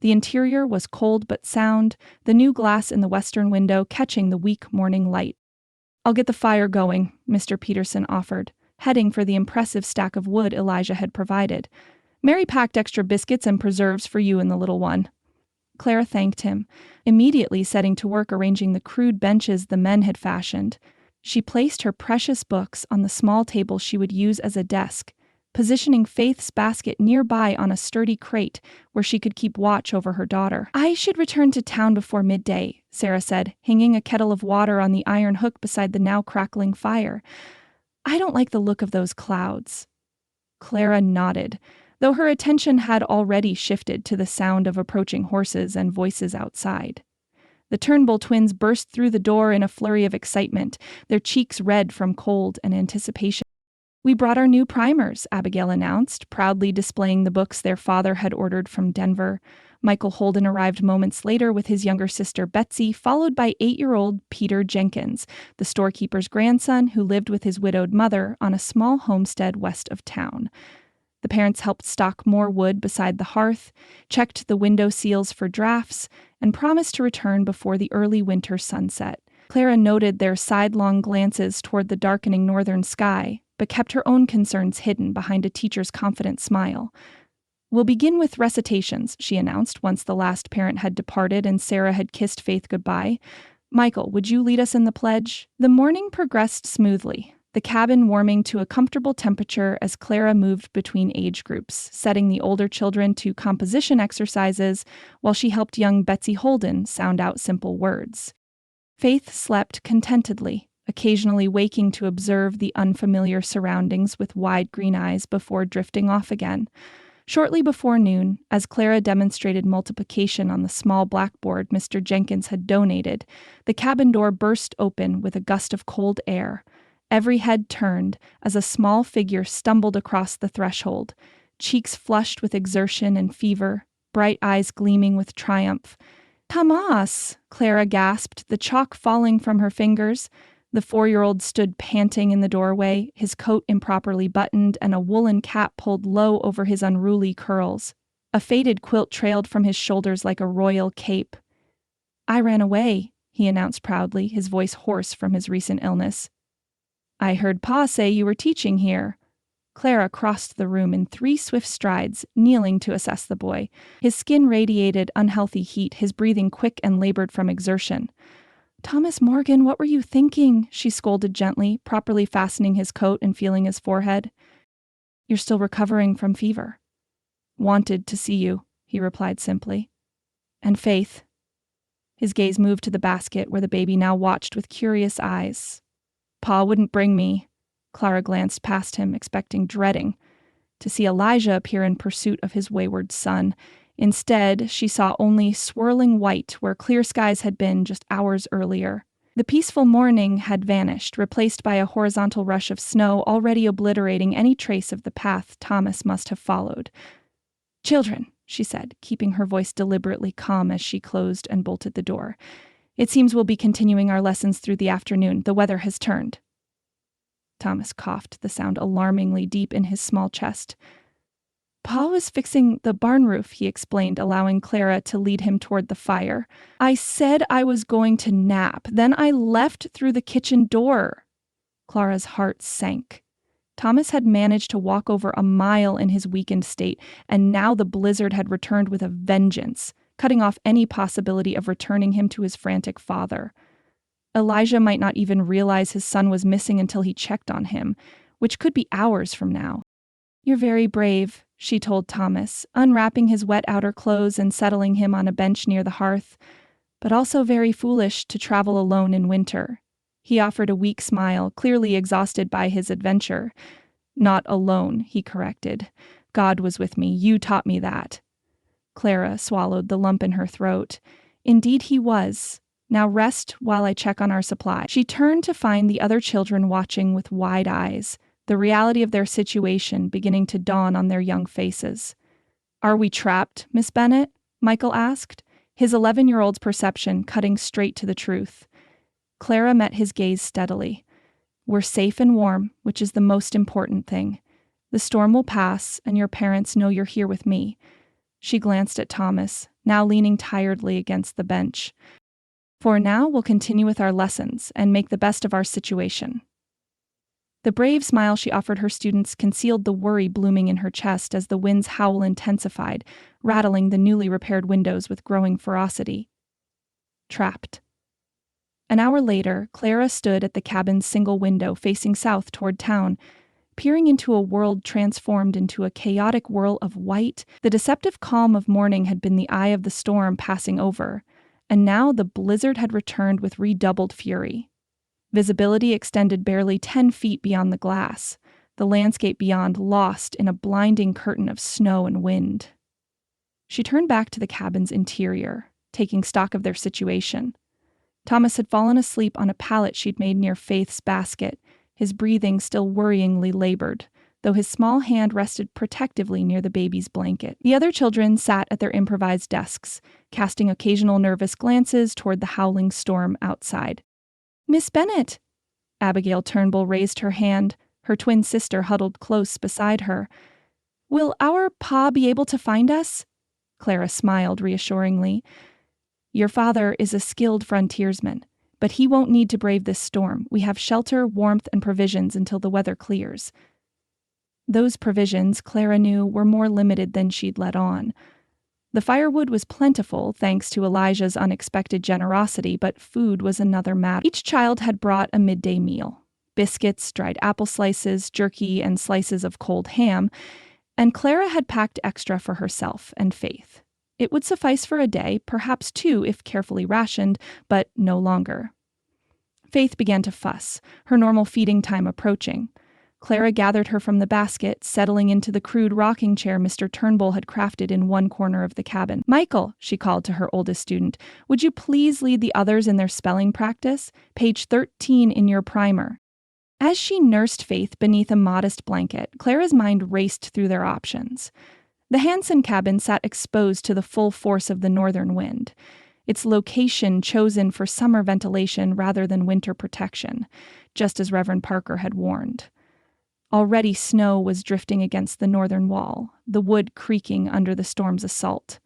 Speaker 1: The interior was cold but sound, the new glass in the western window catching the weak morning light. I'll get the fire going, Mr. Peterson offered, heading for the impressive stack of wood Elijah had provided. Mary packed extra biscuits and preserves for you and the little one. Clara thanked him, immediately setting to work arranging the crude benches the men had fashioned. She placed her precious books on the small table she would use as a desk, positioning Faith's basket nearby on a sturdy crate where she could keep watch over her daughter. I should return to town before midday, Sarah said, hanging a kettle of water on the iron hook beside the now crackling fire. I don't like the look of those clouds. Clara nodded, though her attention had already shifted to the sound of approaching horses and voices outside. The Turnbull twins burst through the door in a flurry of excitement, their cheeks red from cold and anticipation. We brought our new primers, Abigail announced, proudly displaying the books their father had ordered from Denver. Michael Holden arrived moments later with his younger sister Betsy, followed by 8-year-old Peter Jenkins, the storekeeper's grandson who lived with his widowed mother on a small homestead west of town. The parents helped stock more wood beside the hearth, checked the window seals for drafts, and promised to return before the early winter sunset. Clara noted their sidelong glances toward the darkening northern sky, but kept her own concerns hidden behind a teacher's confident smile. We'll begin with recitations, she announced once the last parent had departed and Sarah had kissed Faith goodbye. Michael, would you lead us in the pledge? The morning progressed smoothly. the cabin warming to a comfortable temperature as Clara moved between age groups, setting the older children to composition exercises while she helped young Betsy Holden sound out simple words. Faith slept contentedly, occasionally waking to observe the unfamiliar surroundings with wide green eyes before drifting off again. Shortly before noon, as Clara demonstrated multiplication on the small blackboard Mr. Jenkins had donated, the cabin door burst open with a gust of cold air. Every head turned as a small figure stumbled across the threshold, cheeks flushed with exertion and fever, bright eyes gleaming with triumph. "Tomas!" Clara gasped, the chalk falling from her fingers. The 4-year-old stood panting in the doorway, his coat improperly buttoned and a woolen cap pulled low over his unruly curls. A faded quilt trailed from his shoulders like a royal cape. "I ran away," he announced proudly, his voice hoarse from his recent illness. "I heard Pa say you were teaching here." Clara crossed the room in 3 swift strides, kneeling to assess the boy. His skin radiated unhealthy heat, his breathing quick and labored from exertion. "Thomas Morgan, what were you thinking?" she scolded gently, properly fastening his coat and feeling his forehead. "You're still recovering from fever." "Wanted to see you," he replied simply. "And Faith?" His gaze moved to the basket where the baby now watched with curious eyes. "Pa wouldn't bring me." Clara glanced past him, dreading to see Elijah appear in pursuit of his wayward son. Instead, she saw only swirling white where clear skies had been just hours earlier. The peaceful morning had vanished, replaced by a horizontal rush of snow already obliterating any trace of the path Thomas must have followed. "Children," she said, keeping her voice deliberately calm as she closed and bolted the door. "It seems we'll be continuing our lessons through the afternoon. The weather has turned." Thomas coughed, the sound alarmingly deep in his small chest. "Pa was fixing the barn roof," he explained, allowing Clara to lead him toward the fire. "I said I was going to nap. Then I left through the kitchen door." Clara's heart sank. Thomas had managed to walk over a mile in his weakened state, and now the blizzard had returned with a vengeance, cutting off any possibility of returning him to his frantic father. Elijah might not even realize his son was missing until he checked on him, which could be hours from now. "You're very brave," she told Thomas, unwrapping his wet outer clothes and settling him on a bench near the hearth, "but also very foolish to travel alone in winter." He offered a weak smile, clearly exhausted by his adventure. "Not alone," he corrected. "God was with me. You taught me that." Clara swallowed the lump in her throat. "Indeed he was. Now rest while I check on our supply." She turned to find the other children watching with wide eyes, the reality of their situation beginning to dawn on their young faces. "Are we trapped, Miss Bennett?" Michael asked, his 11-year-old's perception cutting straight to the truth. Clara met his gaze steadily. "We're safe and warm, which is the most important thing. The storm will pass, and your parents know you're here with me." She glanced at Thomas, now leaning tiredly against the bench. "For now, we'll continue with our lessons and make the best of our situation." The brave smile she offered her students concealed the worry blooming in her chest as the wind's howl intensified, rattling the newly repaired windows with growing ferocity. Trapped. An hour later, Clara stood at the cabin's single window facing south toward town, peering into a world transformed into a chaotic whirl of white. The deceptive calm of morning had been the eye of the storm passing over, and now the blizzard had returned with redoubled fury. Visibility extended barely 10 feet beyond the glass, the landscape beyond lost in a blinding curtain of snow and wind. She turned back to the cabin's interior, taking stock of their situation. Thomas had fallen asleep on a pallet she'd made near Faith's basket, his breathing still worryingly labored, though his small hand rested protectively near the baby's blanket. The other children sat at their improvised desks, casting occasional nervous glances toward the howling storm outside. "Miss Bennett!" Abigail Turnbull raised her hand, her twin sister huddled close beside her. "Will our pa be able to find us?" Clara smiled reassuringly. "Your father is a skilled frontiersman, but he won't need to brave this storm. We have shelter, warmth, and provisions until the weather clears." Those provisions, Clara knew, were more limited than she'd let on. The firewood was plentiful, thanks to Elijah's unexpected generosity, but food was another matter. Each child had brought a midday meal. biscuits, dried apple slices, jerky, and slices of cold ham, and Clara had packed extra for herself and Faith. It would suffice for a day, perhaps two if carefully rationed, but no longer. Faith began to fuss, her normal feeding time approaching. Clara gathered her from the basket, settling into the crude rocking chair Mr. Turnbull had crafted in one corner of the cabin. "Michael," she called to her oldest student, "would you please lead the others in their spelling practice? Page 13 in your primer." As she nursed Faith beneath a modest blanket, Clara's mind raced through their options. The Hansen cabin sat exposed to the full force of the northern wind, its location chosen for summer ventilation rather than winter protection, just as Reverend Parker had warned. Already snow was drifting against the northern wall, the wood creaking under the storm's assault.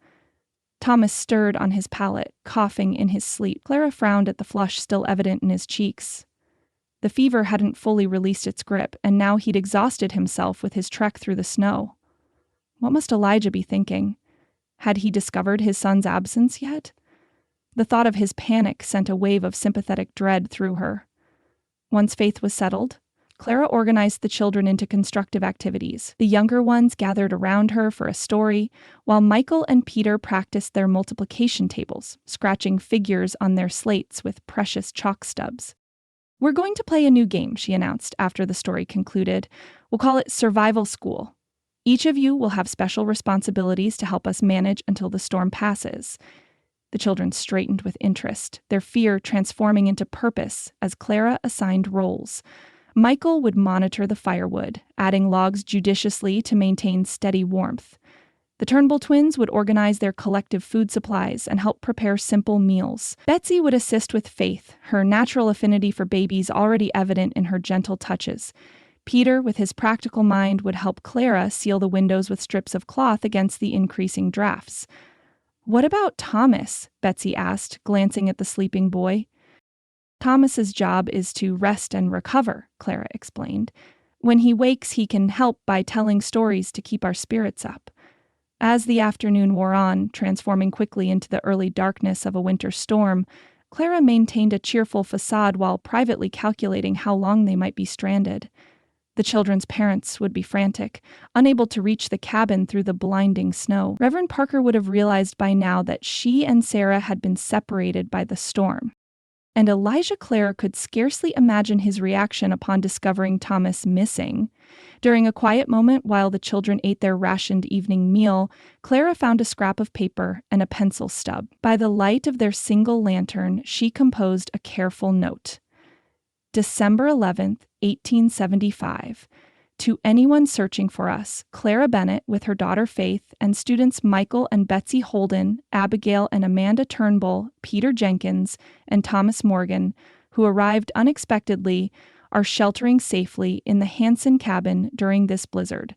Speaker 1: Thomas stirred on his pallet, coughing in his sleep. Clara frowned at the flush still evident in his cheeks. The fever hadn't fully released its grip, and now he'd exhausted himself with his trek through the snow. What must Elijah be thinking? Had he discovered his son's absence yet? The thought of his panic sent a wave of sympathetic dread through her. Once Faith was settled, Clara organized the children into constructive activities. The younger ones gathered around her for a story, while Michael and Peter practiced their multiplication tables, scratching figures on their slates with precious chalk stubs. "We're going to play a new game," she announced after the story concluded. "We'll call it Survival School. Each of you will have special responsibilities to help us manage until the storm passes." The children straightened with interest, their fear transforming into purpose as Clara assigned roles. Michael would monitor the firewood, adding logs judiciously to maintain steady warmth. The Turnbull twins would organize their collective food supplies and help prepare simple meals. Betsy would assist with Faith, her natural affinity for babies already evident in her gentle touches. Peter, with his practical mind, would help Clara seal the windows with strips of cloth against the increasing drafts. "What about Thomas?" Betsy asked, glancing at the sleeping boy. "Thomas's job is to rest and recover," Clara explained. "When he wakes, he can help by telling stories to keep our spirits up." As the afternoon wore on, transforming quickly into the early darkness of a winter storm, Clara maintained a cheerful facade while privately calculating how long they might be stranded. The children's parents would be frantic, unable to reach the cabin through the blinding snow. Reverend Parker would have realized by now that she and Sarah had been separated by the storm. And Elijah Clare could scarcely imagine his reaction upon discovering Thomas missing. During a quiet moment while the children ate their rationed evening meal, Clara found a scrap of paper and a pencil stub. By the light of their single lantern, she composed a careful note. December 11th, 1875. To anyone searching for us, Clara Bennett with her daughter Faith and students Michael and Betsy Holden, Abigail and Amanda Turnbull, Peter Jenkins, and Thomas Morgan, who arrived unexpectedly, are sheltering safely in the Hansen cabin during this blizzard.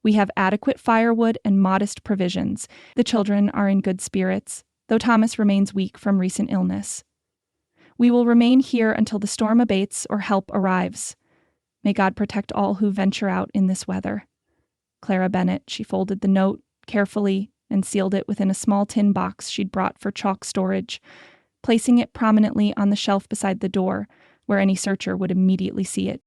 Speaker 1: We have adequate firewood and modest provisions. The children are in good spirits, though Thomas remains weak from recent illness. We will remain here until the storm abates or help arrives. May God protect all who venture out in this weather. Clara Bennett. She folded the note carefully and sealed it within a small tin box she'd brought for chalk storage, placing it prominently on the shelf beside the door, where any searcher would immediately see it.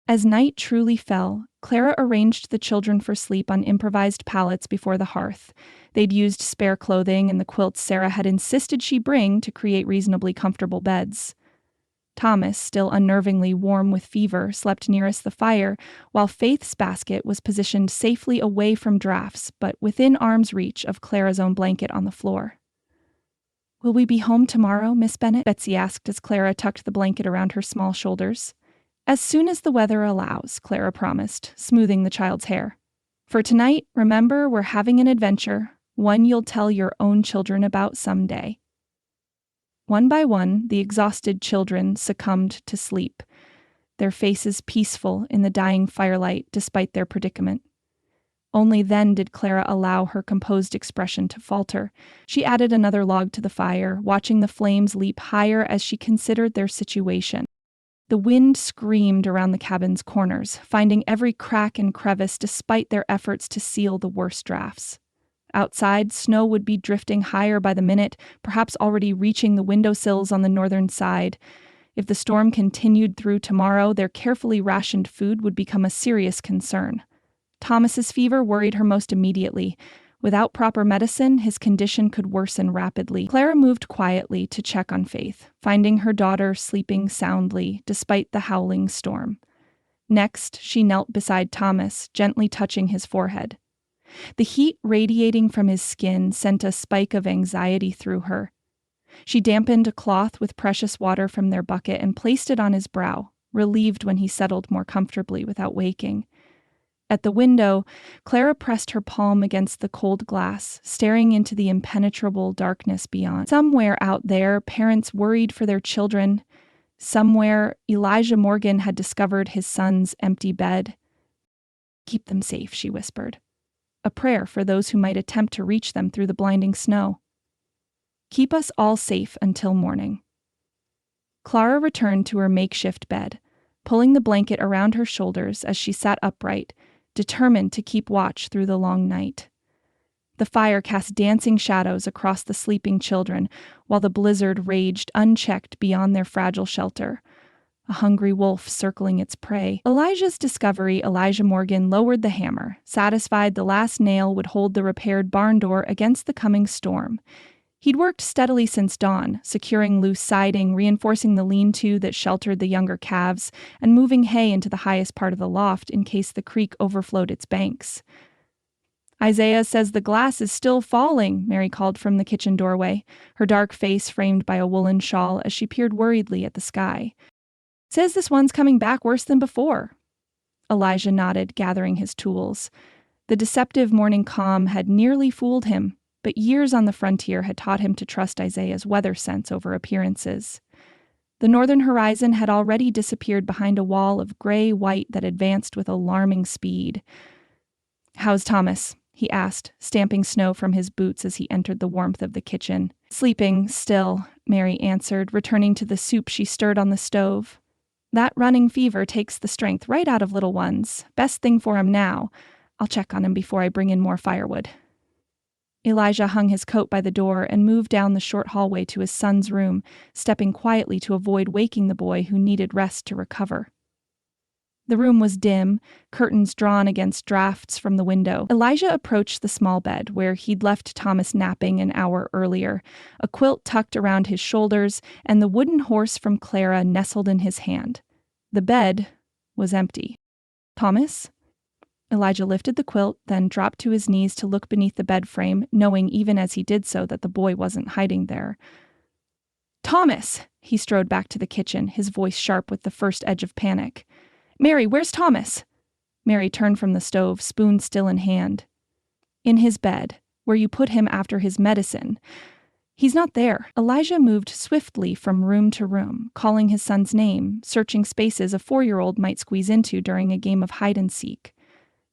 Speaker 1: As night truly fell, Clara arranged the children for sleep on improvised pallets before the hearth. They'd used spare clothing and the quilts Sarah had insisted she bring to create reasonably comfortable beds. Thomas, still unnervingly warm with fever, slept nearest the fire, while Faith's basket was positioned safely away from drafts, but within arm's reach of Clara's own blanket on the floor. "Will we be home tomorrow, Miss Bennett?" Betsy asked as Clara tucked the blanket around her small shoulders. "As soon as the weather allows," Clara promised, smoothing the child's hair. "For tonight, remember we're having an adventure, one you'll tell your own children about someday." One by one, the exhausted children succumbed to sleep, their faces peaceful in the dying firelight despite their predicament. Only then did Clara allow her composed expression to falter. She added another log to the fire, watching the flames leap higher as she considered their situation. The wind screamed around the cabin's corners, finding every crack and crevice despite their efforts to seal the worst drafts. Outside, snow would be drifting higher by the minute, perhaps already reaching the windowsills on the northern side. If the storm continued through tomorrow, their carefully rationed food would become a serious concern. Thomas's fever worried her most immediately. Without proper medicine, his condition could worsen rapidly. Clara moved quietly to check on Faith, finding her daughter sleeping soundly despite the howling storm. Next, she knelt beside Thomas, gently touching his forehead. The heat radiating from his skin sent a spike of anxiety through her. She dampened a cloth with precious water from their bucket and placed it on his brow, relieved when he settled more comfortably without waking. At the window, Clara pressed her palm against the cold glass, staring into the impenetrable darkness beyond. Somewhere out there, parents worried for their children. Somewhere, Elijah Morgan had discovered his son's empty bed. "Keep them safe," she whispered, a prayer for those who might attempt to reach them through the blinding snow. "Keep us all safe until morning." Clara returned to her makeshift bed, pulling the blanket around her shoulders as she sat upright, determined to keep watch through the long night. The fire cast dancing shadows across the sleeping children, while the blizzard raged unchecked beyond their fragile shelter, a hungry wolf circling its prey. Elijah's discovery, Elijah Morgan lowered the hammer, satisfied the last nail would hold the repaired barn door against the coming storm. He'd worked steadily since dawn, securing loose siding, reinforcing the lean-to that sheltered the younger calves, and moving hay into the highest part of the loft in case the creek overflowed its banks. "Isaiah says the glass is still falling," Mary called from the kitchen doorway, her dark face framed by a woolen shawl as she peered worriedly at the sky. "Says this one's coming back worse than before." Elijah nodded, gathering his tools. The deceptive morning calm had nearly fooled him, but years on the frontier had taught him to trust Isaiah's weather sense over appearances. The northern horizon had already disappeared behind a wall of gray-white that advanced with alarming speed. "How's Thomas?" he asked, stamping snow from his boots as he entered the warmth of the kitchen. "Sleeping, still," Mary answered, returning to the soup she stirred on the stove. "That running fever takes the strength right out of little ones. Best thing for him now. I'll check on him before I bring in more firewood." Elijah hung his coat by the door and moved down the short hallway to his son's room, stepping quietly to avoid waking the boy who needed rest to recover. The room was dim, curtains drawn against drafts from the window. Elijah approached the small bed where he'd left Thomas napping an hour earlier, a quilt tucked around his shoulders and the wooden horse from Clara nestled in his hand. The bed was empty. "Thomas?" Elijah lifted the quilt, then dropped to his knees to look beneath the bed frame, knowing even as he did so that the boy wasn't hiding there. "Thomas!" He strode back to the kitchen, his voice sharp with the first edge of panic. "Mary, where's Thomas?" Mary turned from the stove, spoon still in hand. "In his bed, where you put him after his medicine. He's not there." Elijah moved swiftly from room to room, calling his son's name, searching spaces a 4-year-old might squeeze into during a game of hide-and-seek.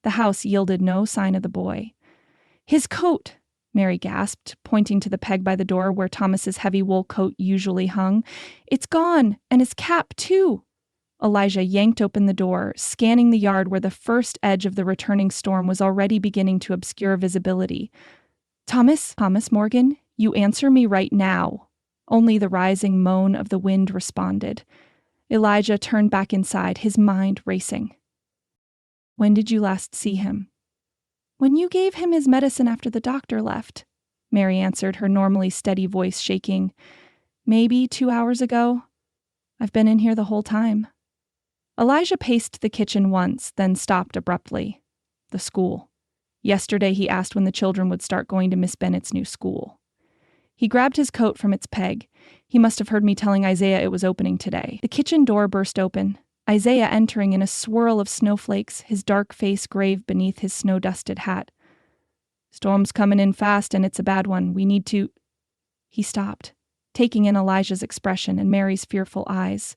Speaker 1: The house yielded no sign of the boy. "His coat!" Mary gasped, pointing to the peg by the door where Thomas's heavy wool coat usually hung. "It's gone, and his cap, too." Elijah yanked open the door, scanning the yard where the first edge of the returning storm was already beginning to obscure visibility. "Thomas Morgan, you answer me right now." Only the rising moan of the wind responded. Elijah turned back inside, his mind racing. "When did you last see him?" "When you gave him his medicine after the doctor left," Mary answered, her normally steady voice shaking. "Maybe 2 hours ago. I've been in here the whole time." Elijah paced the kitchen once, then stopped abruptly. The school. Yesterday he asked when the children would start going to Miss Bennett's new school. He grabbed his coat from its peg. He must have heard me telling Isaiah it was opening today. The kitchen door burst open. Isaiah entering in a swirl of snowflakes, his dark face grave beneath his snow-dusted hat. "Storm's coming in fast, and it's a bad one. We need to—" He stopped, taking in Elijah's expression and Mary's fearful eyes.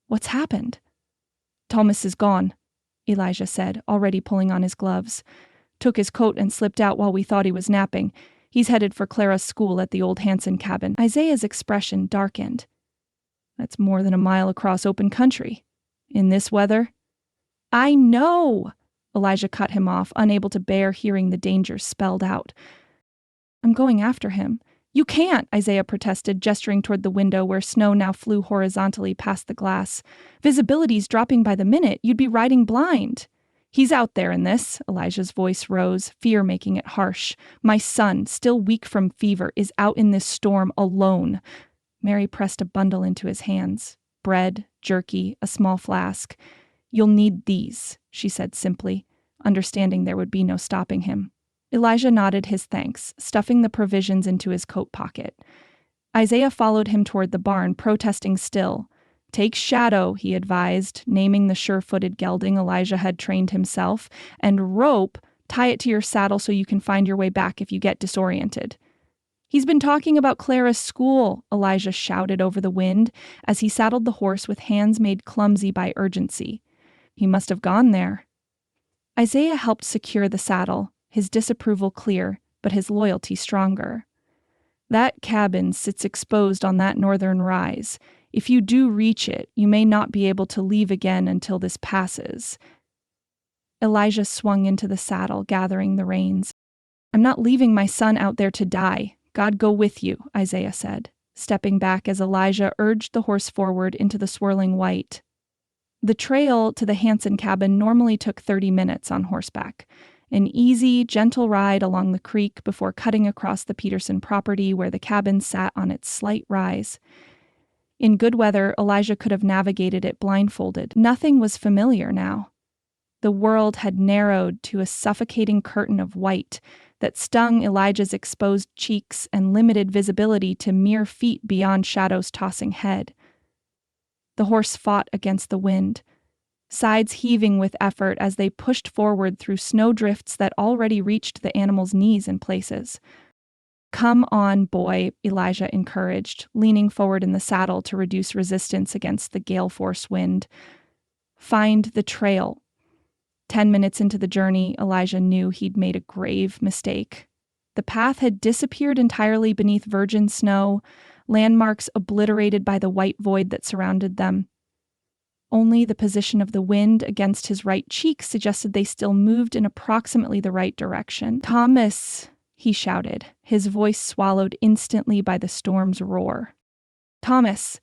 Speaker 1: "What's happened?" "Thomas is gone," Elijah said, already pulling on his gloves. "Took his coat and slipped out while we thought he was napping. He's headed for Clara's school at the old Hanson cabin." Isaiah's expression darkened. "That's more than a mile across open country. In this weather?" "I know!" Elijah cut him off, unable to bear hearing the dangers spelled out. "I'm going after him. You can't, Isaiah protested, gesturing toward the window where snow now flew horizontally past the glass. Visibility's dropping by the minute. You'd be riding blind. He's out there in this, Elijah's voice rose, fear making it harsh. My son, still weak from fever, is out in this storm alone. Mary pressed a bundle into his hands. Bread, jerky, a small flask. You'll need these, she said simply, understanding there would be no stopping him. Elijah nodded his thanks, stuffing the provisions into his coat pocket. Isaiah followed him toward the barn, protesting still. Take Shadow, he advised, naming the sure-footed gelding Elijah had trained himself, and rope, tie it to your saddle so you can find your way back if you get disoriented. He's been talking about Clara's school, Elijah shouted over the wind as he saddled the horse with hands made clumsy by urgency. He must have gone there. Isaiah helped secure the saddle, his disapproval clear, but his loyalty stronger. That cabin sits exposed on that northern rise. If you do reach it, you may not be able to leave again until this passes. Elijah swung into the saddle, gathering the reins. I'm not leaving my son out there to die. God go with you, Isaiah said, stepping back as Elijah urged the horse forward into the swirling white. The trail to the Hansen cabin normally took 30 minutes on horseback. An easy, gentle ride along the creek before cutting across the Peterson property where the cabin sat on its slight rise. In good weather, Elijah could have navigated it blindfolded. Nothing was familiar now. The world had narrowed to a suffocating curtain of white that stung Elijah's exposed cheeks and limited visibility to mere feet beyond Shadow's tossing head. The horse fought against the wind, sides heaving with effort as they pushed forward through snowdrifts that already reached the animal's knees in places. Come on, boy, Elijah encouraged, leaning forward in the saddle to reduce resistance against the gale-force wind. Find the trail. 10 minutes into the journey, Elijah knew he'd made a grave mistake. The path had disappeared entirely beneath virgin snow, landmarks obliterated by the white void that surrounded them. Only the position of the wind against his right cheek suggested they still moved in approximately the right direction. Thomas, he shouted, his voice swallowed instantly by the storm's roar. Thomas!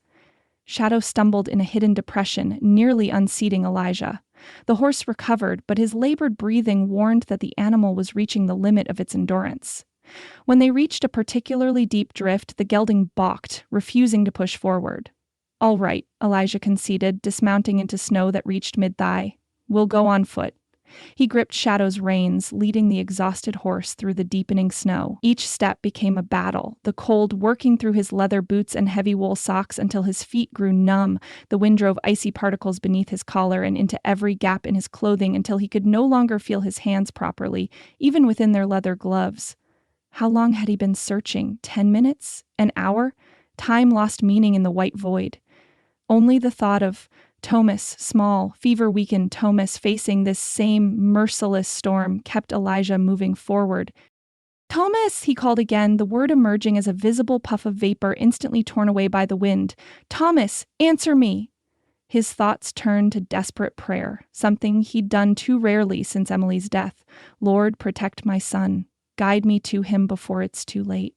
Speaker 1: Shadow stumbled in a hidden depression, nearly unseating Elijah. The horse recovered, but his labored breathing warned that the animal was reaching the limit of its endurance. When they reached a particularly deep drift, the gelding balked, refusing to push forward. All right, Elijah conceded, dismounting into snow that reached mid-thigh. We'll go on foot. He gripped Shadow's reins, leading the exhausted horse through the deepening snow. Each step became a battle, the cold working through his leather boots and heavy wool socks until his feet grew numb. The wind drove icy particles beneath his collar and into every gap in his clothing until he could no longer feel his hands properly, even within their leather gloves. How long had he been searching? 10 minutes? An hour? Time lost meaning in the white void. Only the thought of Thomas, small, fever-weakened Thomas facing this same merciless storm kept Elijah moving forward. Thomas, he called again, the word emerging as a visible puff of vapor instantly torn away by the wind. Thomas, answer me! His thoughts turned to desperate prayer, something he'd done too rarely since Emily's death. Lord, protect my son. Guide me to him before it's too late.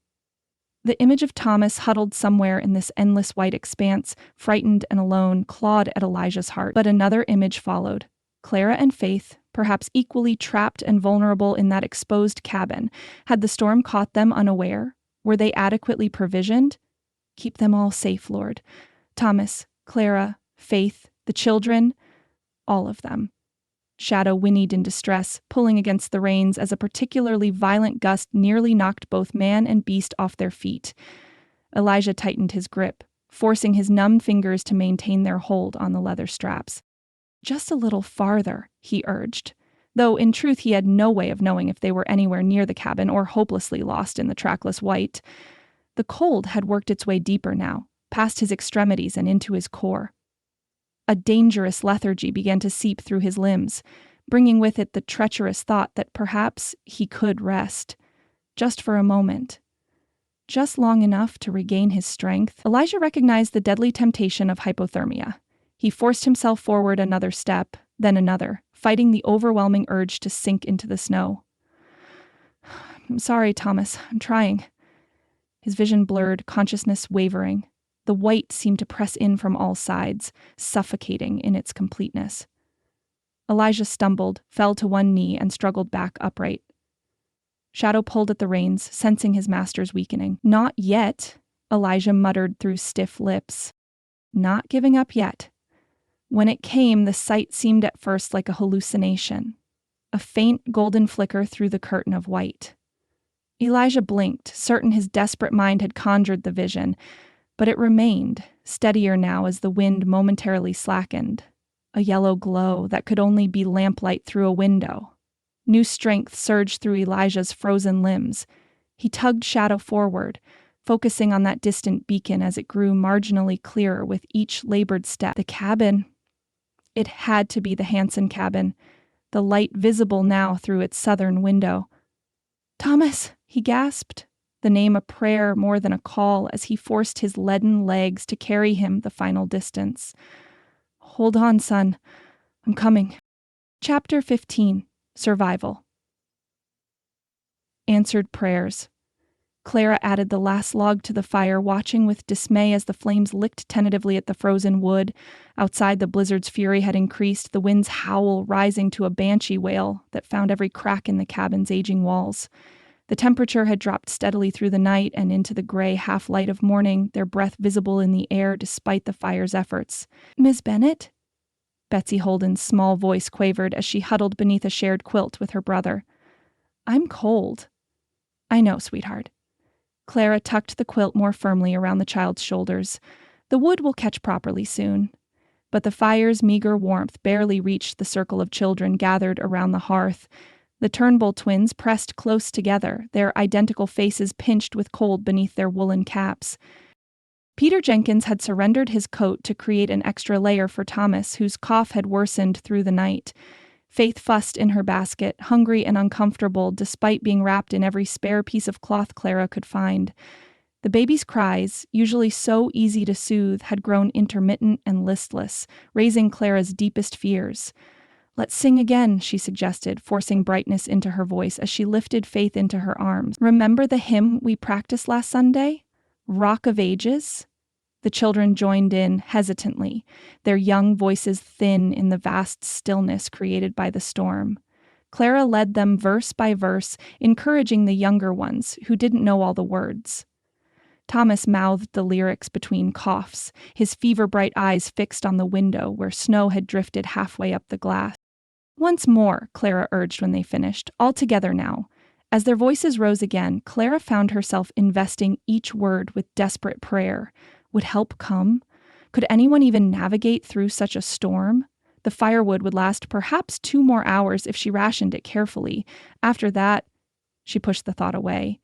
Speaker 1: The image of Thomas huddled somewhere in this endless white expanse, frightened and alone, clawed at Elijah's heart. But another image followed. Clara and Faith, perhaps equally trapped and vulnerable in that exposed cabin. Had the storm caught them unaware? Were they adequately provisioned? Keep them all safe, Lord. Thomas, Clara, Faith, the children, all of them. Shadow whinnied in distress, pulling against the reins as a particularly violent gust nearly knocked both man and beast off their feet. Elijah tightened his grip, forcing his numb fingers to maintain their hold on the leather straps. Just a little farther, he urged, though in truth he had no way of knowing if they were anywhere near the cabin or hopelessly lost in the trackless white. The cold had worked its way deeper now, past his extremities and into his core. A dangerous lethargy began to seep through his limbs, bringing with it the treacherous thought that perhaps he could rest, just for a moment. Just long enough to regain his strength. Elijah recognized the deadly temptation of hypothermia. He forced himself forward another step, then another, fighting the overwhelming urge to sink into the snow. I'm sorry, Thomas. I'm trying. His vision blurred, consciousness wavering. The white seemed to press in from all sides, suffocating in its completeness. Elijah stumbled, fell to one knee, and struggled back upright. Shadow pulled at the reins, sensing his master's weakening. "Not yet," Elijah muttered through stiff lips. "Not giving up yet." When it came, the sight seemed at first like a hallucination. A faint golden flicker through the curtain of white. Elijah blinked, certain his desperate mind had conjured the vision, but it remained, steadier now as the wind momentarily slackened. A yellow glow that could only be lamplight through a window. New strength surged through Elijah's frozen limbs. He tugged Shadow forward, focusing on that distant beacon as it grew marginally clearer with each labored step. The cabin. It had to be the Hanson cabin, the light visible now through its southern window. "Thomas," he gasped, the name a prayer more than a call as he forced his leaden legs to carry him the final distance. "Hold on, son. I'm coming." Chapter 15. Survival. Answered prayers. Clara added the last log to the fire, watching with dismay as the flames licked tentatively at the frozen wood. Outside, the blizzard's fury had increased, the wind's howl rising to a banshee wail that found every crack in the cabin's aging walls. The temperature had dropped steadily through the night and into the gray half-light of morning, their breath visible in the air despite the fire's efforts. "Miss Bennet?" Betsy Holden's small voice quavered as she huddled beneath a shared quilt with her brother. "I'm cold." "I know, sweetheart." Clara tucked the quilt more firmly around the child's shoulders. "The wood will catch properly soon." But the fire's meager warmth barely reached the circle of children gathered around the hearth. The Turnbull twins pressed close together, their identical faces pinched with cold beneath their woolen caps. Peter Jenkins had surrendered his coat to create an extra layer for Thomas, whose cough had worsened through the night. Faith fussed in her basket, hungry and uncomfortable despite being wrapped in every spare piece of cloth Clara could find. The baby's cries, usually so easy to soothe, had grown intermittent and listless, raising Clara's deepest fears. "Let's sing again," she suggested, forcing brightness into her voice as she lifted Faith into her arms. "Remember the hymn we practiced last Sunday? Rock of Ages?" The children joined in hesitantly, their young voices thin in the vast stillness created by the storm. Clara led them verse by verse, encouraging the younger ones who didn't know all the words. Thomas mouthed the lyrics between coughs, his fever-bright eyes fixed on the window where snow had drifted halfway up the glass. "Once more," Clara urged when they finished, "all together now." As their voices rose again, Clara found herself investing each word with desperate prayer. Would help come? Could anyone even navigate through such a storm? The firewood would last perhaps 2 more hours if she rationed it carefully. After that, she pushed the thought away.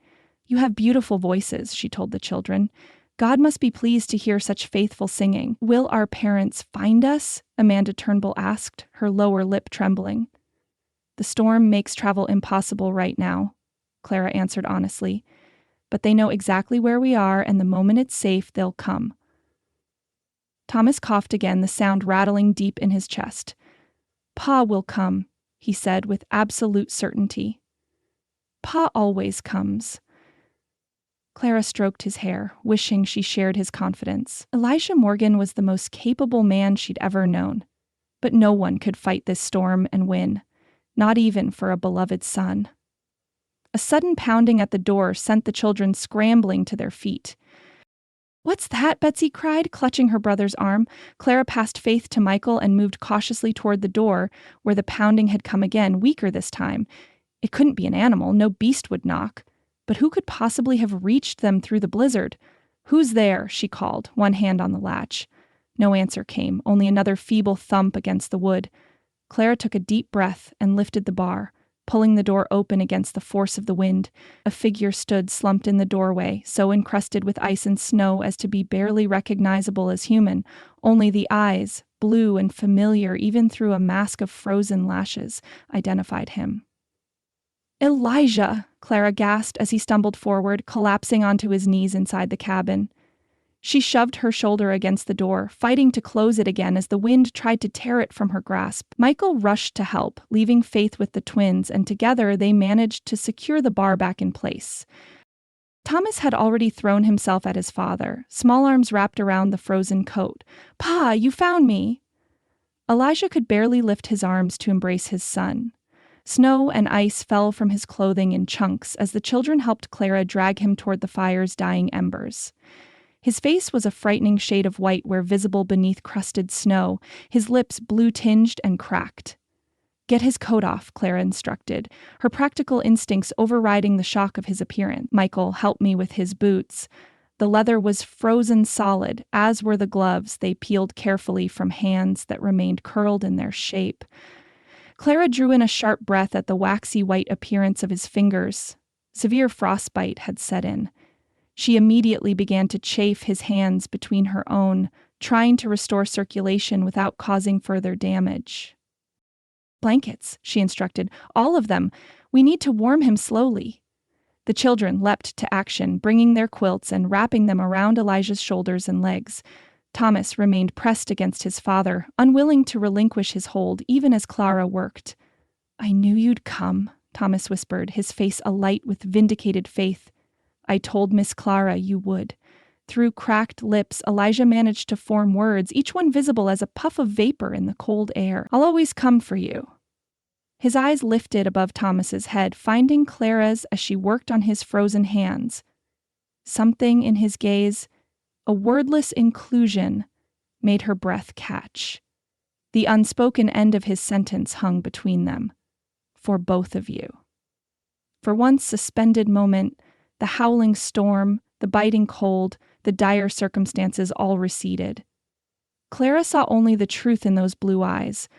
Speaker 1: "You have beautiful voices," she told the children. "God must be pleased to hear such faithful singing." "Will our parents find us?" Amanda Turnbull asked, her lower lip trembling. "The storm makes travel impossible right now," Clara answered honestly. "But they know exactly where we are, and the moment it's safe, they'll come." Thomas coughed again, the sound rattling deep in his chest. "Pa will come," he said with absolute certainty. "Pa always comes." Clara stroked his hair, wishing she shared his confidence. Elijah Morgan was the most capable man she'd ever known. But no one could fight this storm and win, not even for a beloved son. A sudden pounding at the door sent the children scrambling to their feet. "What's that?" Betsy cried, clutching her brother's arm. Clara passed Faith to Michael and moved cautiously toward the door, where the pounding had come again, weaker this time. It couldn't be an animal, no beast would knock. But who could possibly have reached them through the blizzard? "Who's there?" she called, one hand on the latch. No answer came, only another feeble thump against the wood. Clara took a deep breath and lifted the bar, pulling the door open against the force of the wind. A figure stood slumped in the doorway, so encrusted with ice and snow as to be barely recognizable as human. Only the eyes, blue and familiar even through a mask of frozen lashes, identified him. "Elijah!" Clara gasped as he stumbled forward, collapsing onto his knees inside the cabin. She shoved her shoulder against the door, fighting to close it again as the wind tried to tear it from her grasp. Michael rushed to help, leaving Faith with the twins, and together they managed to secure the bar back in place. Thomas had already thrown himself at his father, small arms wrapped around the frozen coat. "Pa, you found me!" Elijah could barely lift his arms to embrace his son. Snow and ice fell from his clothing in chunks as the children helped Clara drag him toward the fire's dying embers. His face was a frightening shade of white where visible beneath crusted snow, his lips blue-tinged and cracked. "Get his coat off," Clara instructed, her practical instincts overriding the shock of his appearance. Michael helped me with his boots. The leather was frozen solid, as were the gloves they peeled carefully from hands that remained curled in their shape. Clara drew in a sharp breath at the waxy white appearance of his fingers. Severe frostbite had set in. She immediately began to chafe his hands between her own, trying to restore circulation without causing further damage. "Blankets," she instructed. "All of them. We need to warm him slowly." The children leapt to action, bringing their quilts and wrapping them around Elijah's shoulders and legs. Thomas remained pressed against his father, unwilling to relinquish his hold, even as Clara worked. "I knew you'd come," Thomas whispered, his face alight with vindicated faith. "I told Miss Clara you would." Through cracked lips, Elijah managed to form words, each one visible as a puff of vapor in the cold air. "I'll always come for you." His eyes lifted above Thomas's head, finding Clara's as she worked on his frozen hands. Something in his gaze, a wordless inclusion, made her breath catch. The unspoken end of his sentence hung between them. "For both of you." For one suspended moment, the howling storm, the biting cold, the dire circumstances all receded. Clara saw only the truth in those blue eyes,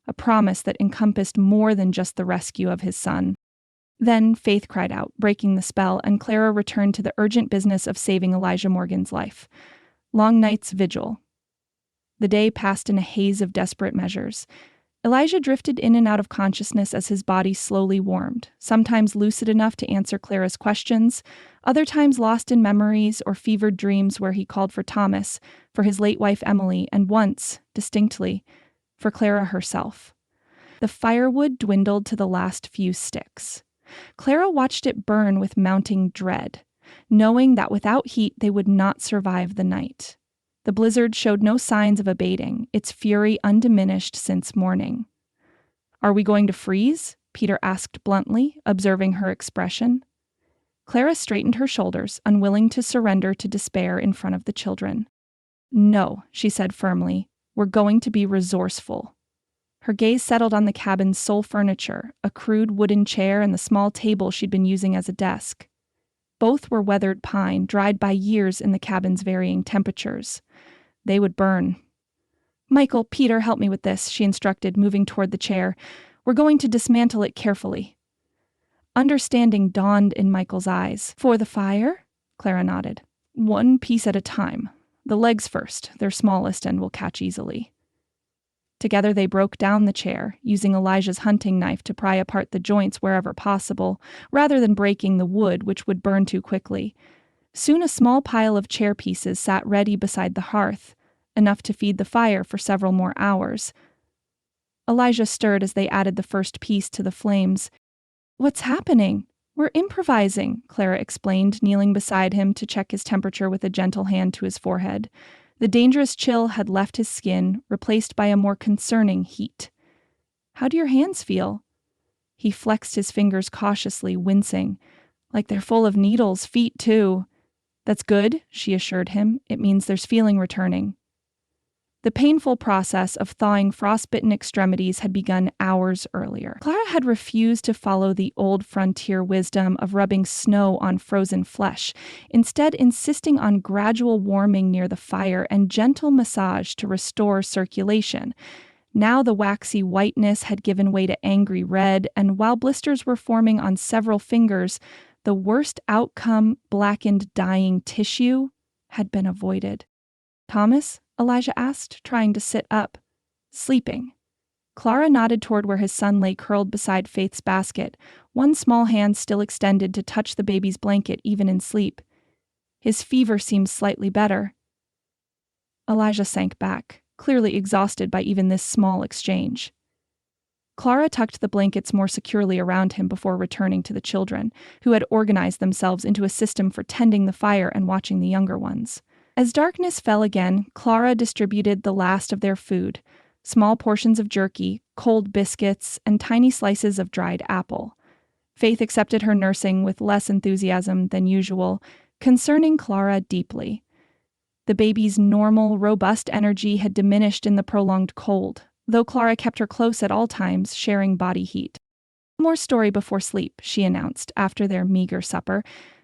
Speaker 1: a promise that encompassed more than just the rescue of his son. Then Faith cried out, breaking the spell, and Clara returned to the urgent business of saving Elijah Morgan's life. Long night's vigil. The day passed in a haze of desperate measures. Elijah drifted in and out of consciousness as his body slowly warmed, sometimes lucid enough to answer Clara's questions, other times lost in memories or fevered dreams where he called for Thomas, for his late wife Emily, and once, distinctly, for Clara herself. The firewood dwindled to the last few sticks. Clara watched it burn with mounting dread, knowing that without heat they would not survive the night. The blizzard showed no signs of abating, its fury undiminished since morning. "Are we going to freeze?" Peter asked bluntly, observing her expression. Clara straightened her shoulders, unwilling to surrender to despair in front of the children. "No," she said firmly, "we're going to be resourceful." Her gaze settled on the cabin's sole furniture, a crude wooden chair and the small table she'd been using as a desk. Both were weathered pine, dried by years in the cabin's varying temperatures. They would burn. "Michael, Peter, help me with this," she instructed, moving toward the chair. "We're going to dismantle it carefully." Understanding dawned in Michael's eyes. "For the fire?" Clara nodded. "One piece at a time. The legs first. They're smallest and will catch easily." Together they broke down the chair, using Elijah's hunting knife to pry apart the joints wherever possible, rather than breaking the wood, which would burn too quickly. Soon a small pile of chair pieces sat ready beside the hearth, enough to feed the fire for several more hours. Elijah stirred as they added the first piece to the flames. "What's happening?" "We're improvising," Clara explained, kneeling beside him to check his temperature with a gentle hand to his forehead. The dangerous chill had left his skin, replaced by a more concerning heat. "How do your hands feel?" He flexed his fingers cautiously, wincing. "Like they're full of needles, feet too." "That's good," she assured him. "It means there's feeling returning." The painful process of thawing frostbitten extremities had begun hours earlier. Clara had refused to follow the old frontier wisdom of rubbing snow on frozen flesh, instead insisting on gradual warming near the fire and gentle massage to restore circulation. Now the waxy whiteness had given way to angry red, and while blisters were forming on several fingers, the worst outcome, blackened, dying tissue, had been avoided. "Thomas?" Elijah asked, trying to sit up. "Sleeping." Clara nodded toward where his son lay curled beside Faith's basket, one small hand still extended to touch the baby's blanket even in sleep. His fever seemed slightly better. Elijah sank back, clearly exhausted by even this small exchange. Clara tucked the blankets more securely around him before returning to the children, who had organized themselves into a system for tending the fire and watching the younger ones. As darkness fell again, Clara distributed the last of their food: small portions of jerky, cold biscuits, and tiny slices of dried apple. Faith accepted her nursing with less enthusiasm than usual, concerning Clara deeply. The baby's normal, robust energy had diminished in the prolonged cold, though Clara kept her close at all times, sharing body heat. "More story before sleep," she announced after their meager supper.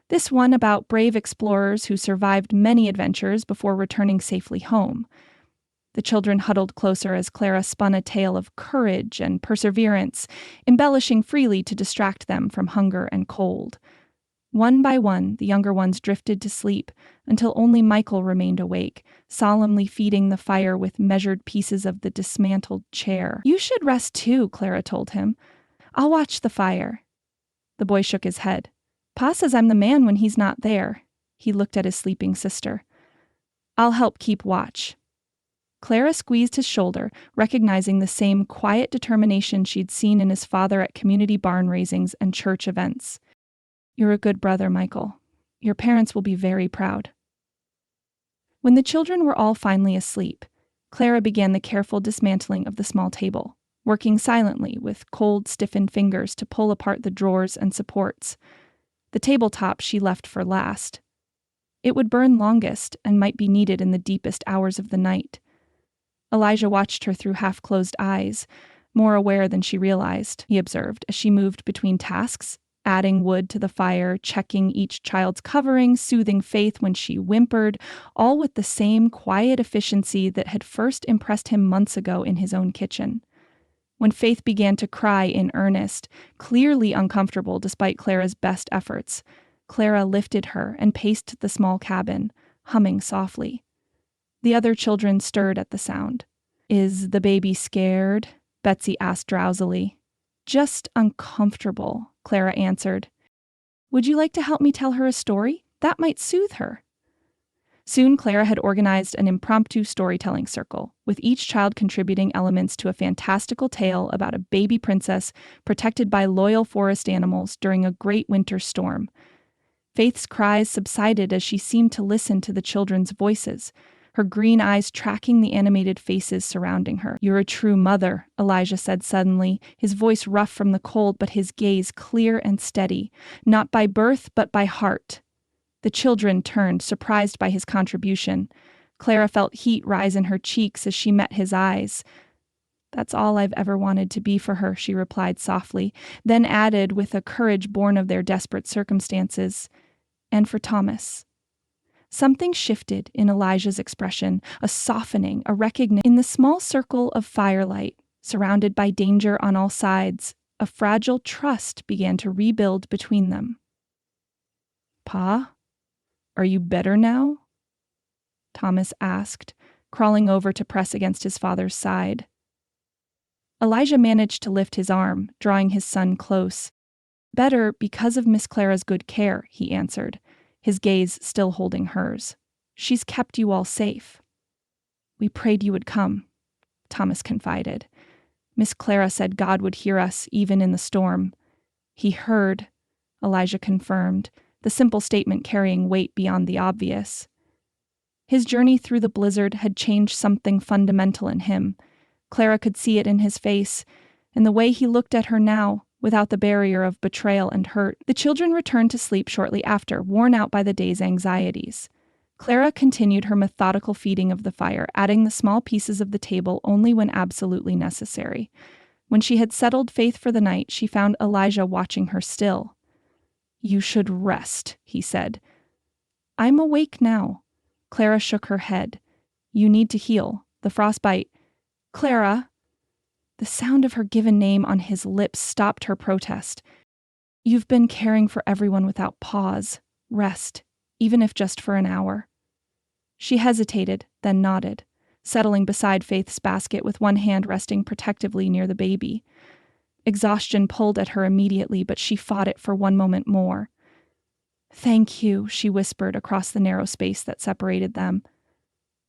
Speaker 1: "This one about brave explorers who survived many adventures before returning safely home." The children huddled closer as Clara spun a tale of courage and perseverance, embellishing freely to distract them from hunger and cold. One by one, the younger ones drifted to sleep until only Michael remained awake, solemnly feeding the fire with measured pieces of the dismantled chair. "You should rest too," Clara told him. "I'll watch the fire." The boy shook his head. "Pa says I'm the man when he's not there." He looked at his sleeping sister. "I'll help keep watch." Clara squeezed his shoulder, recognizing the same quiet determination she'd seen in his father at community barn raisings and church events. "You're a good brother, Michael. Your parents will be very proud." When the children were all finally asleep, Clara began the careful dismantling of the small table, working silently with cold, stiffened fingers to pull apart the drawers and supports. The tabletop she left for last. It would burn longest and might be needed in the deepest hours of the night. Elijah watched her through half-closed eyes, more aware than she realized, he observed, as she moved between tasks, adding wood to the fire, checking each child's covering, soothing Faith when she whimpered, all with the same quiet efficiency that had first impressed him months ago in his own kitchen. When Faith began to cry in earnest, clearly uncomfortable despite Clara's best efforts, Clara lifted her and paced the small cabin, humming softly. The other children stirred at the sound. "Is the baby scared?" Betsy asked drowsily. "Just uncomfortable," Clara answered. "Would you like to help me tell her a story? That might soothe her." Soon Clara had organized an impromptu storytelling circle, with each child contributing elements to a fantastical tale about a baby princess protected by loyal forest animals during a great winter storm. Faith's cries subsided as she seemed to listen to the children's voices, her green eyes tracking the animated faces surrounding her. "You're a true mother," Elijah said suddenly, his voice rough from the cold but his gaze clear and steady. "Not by birth, but by heart." The children turned, surprised by his contribution. Clara felt heat rise in her cheeks as she met his eyes. "That's all I've ever wanted to be for her," she replied softly, then added with a courage born of their desperate circumstances, "and for Thomas." Something shifted in Elijah's expression, a softening, a recognition. In the small circle of firelight, surrounded by danger on all sides, a fragile trust began to rebuild between them. "Pa, are you better now?" Thomas asked, crawling over to press against his father's side. Elijah managed to lift his arm, drawing his son close. "Better because of Miss Clara's good care," he answered, his gaze still holding hers. "She's kept you all safe." "We prayed you would come," Thomas confided. "Miss Clara said God would hear us even in the storm." "He heard," Elijah confirmed, the simple statement carrying weight beyond the obvious. His journey through the blizzard had changed something fundamental in him. Clara could see it in his face, in the way he looked at her now, without the barrier of betrayal and hurt. The children returned to sleep shortly after, worn out by the day's anxieties. Clara continued her methodical feeding of the fire, adding the small pieces of the table only when absolutely necessary. When she had settled Faith for the night, she found Elijah watching her still. "You should rest," he said. "I'm awake now." Clara shook her head. "You need to heal. The frostbite." "Clara!" The sound of her given name on his lips stopped her protest. "You've been caring for everyone without pause. Rest, even if just for an hour." She hesitated, then nodded, settling beside Faith's basket with one hand resting protectively near the baby. Exhaustion pulled at her immediately, but she fought it for one moment more. "Thank you," she whispered across the narrow space that separated them.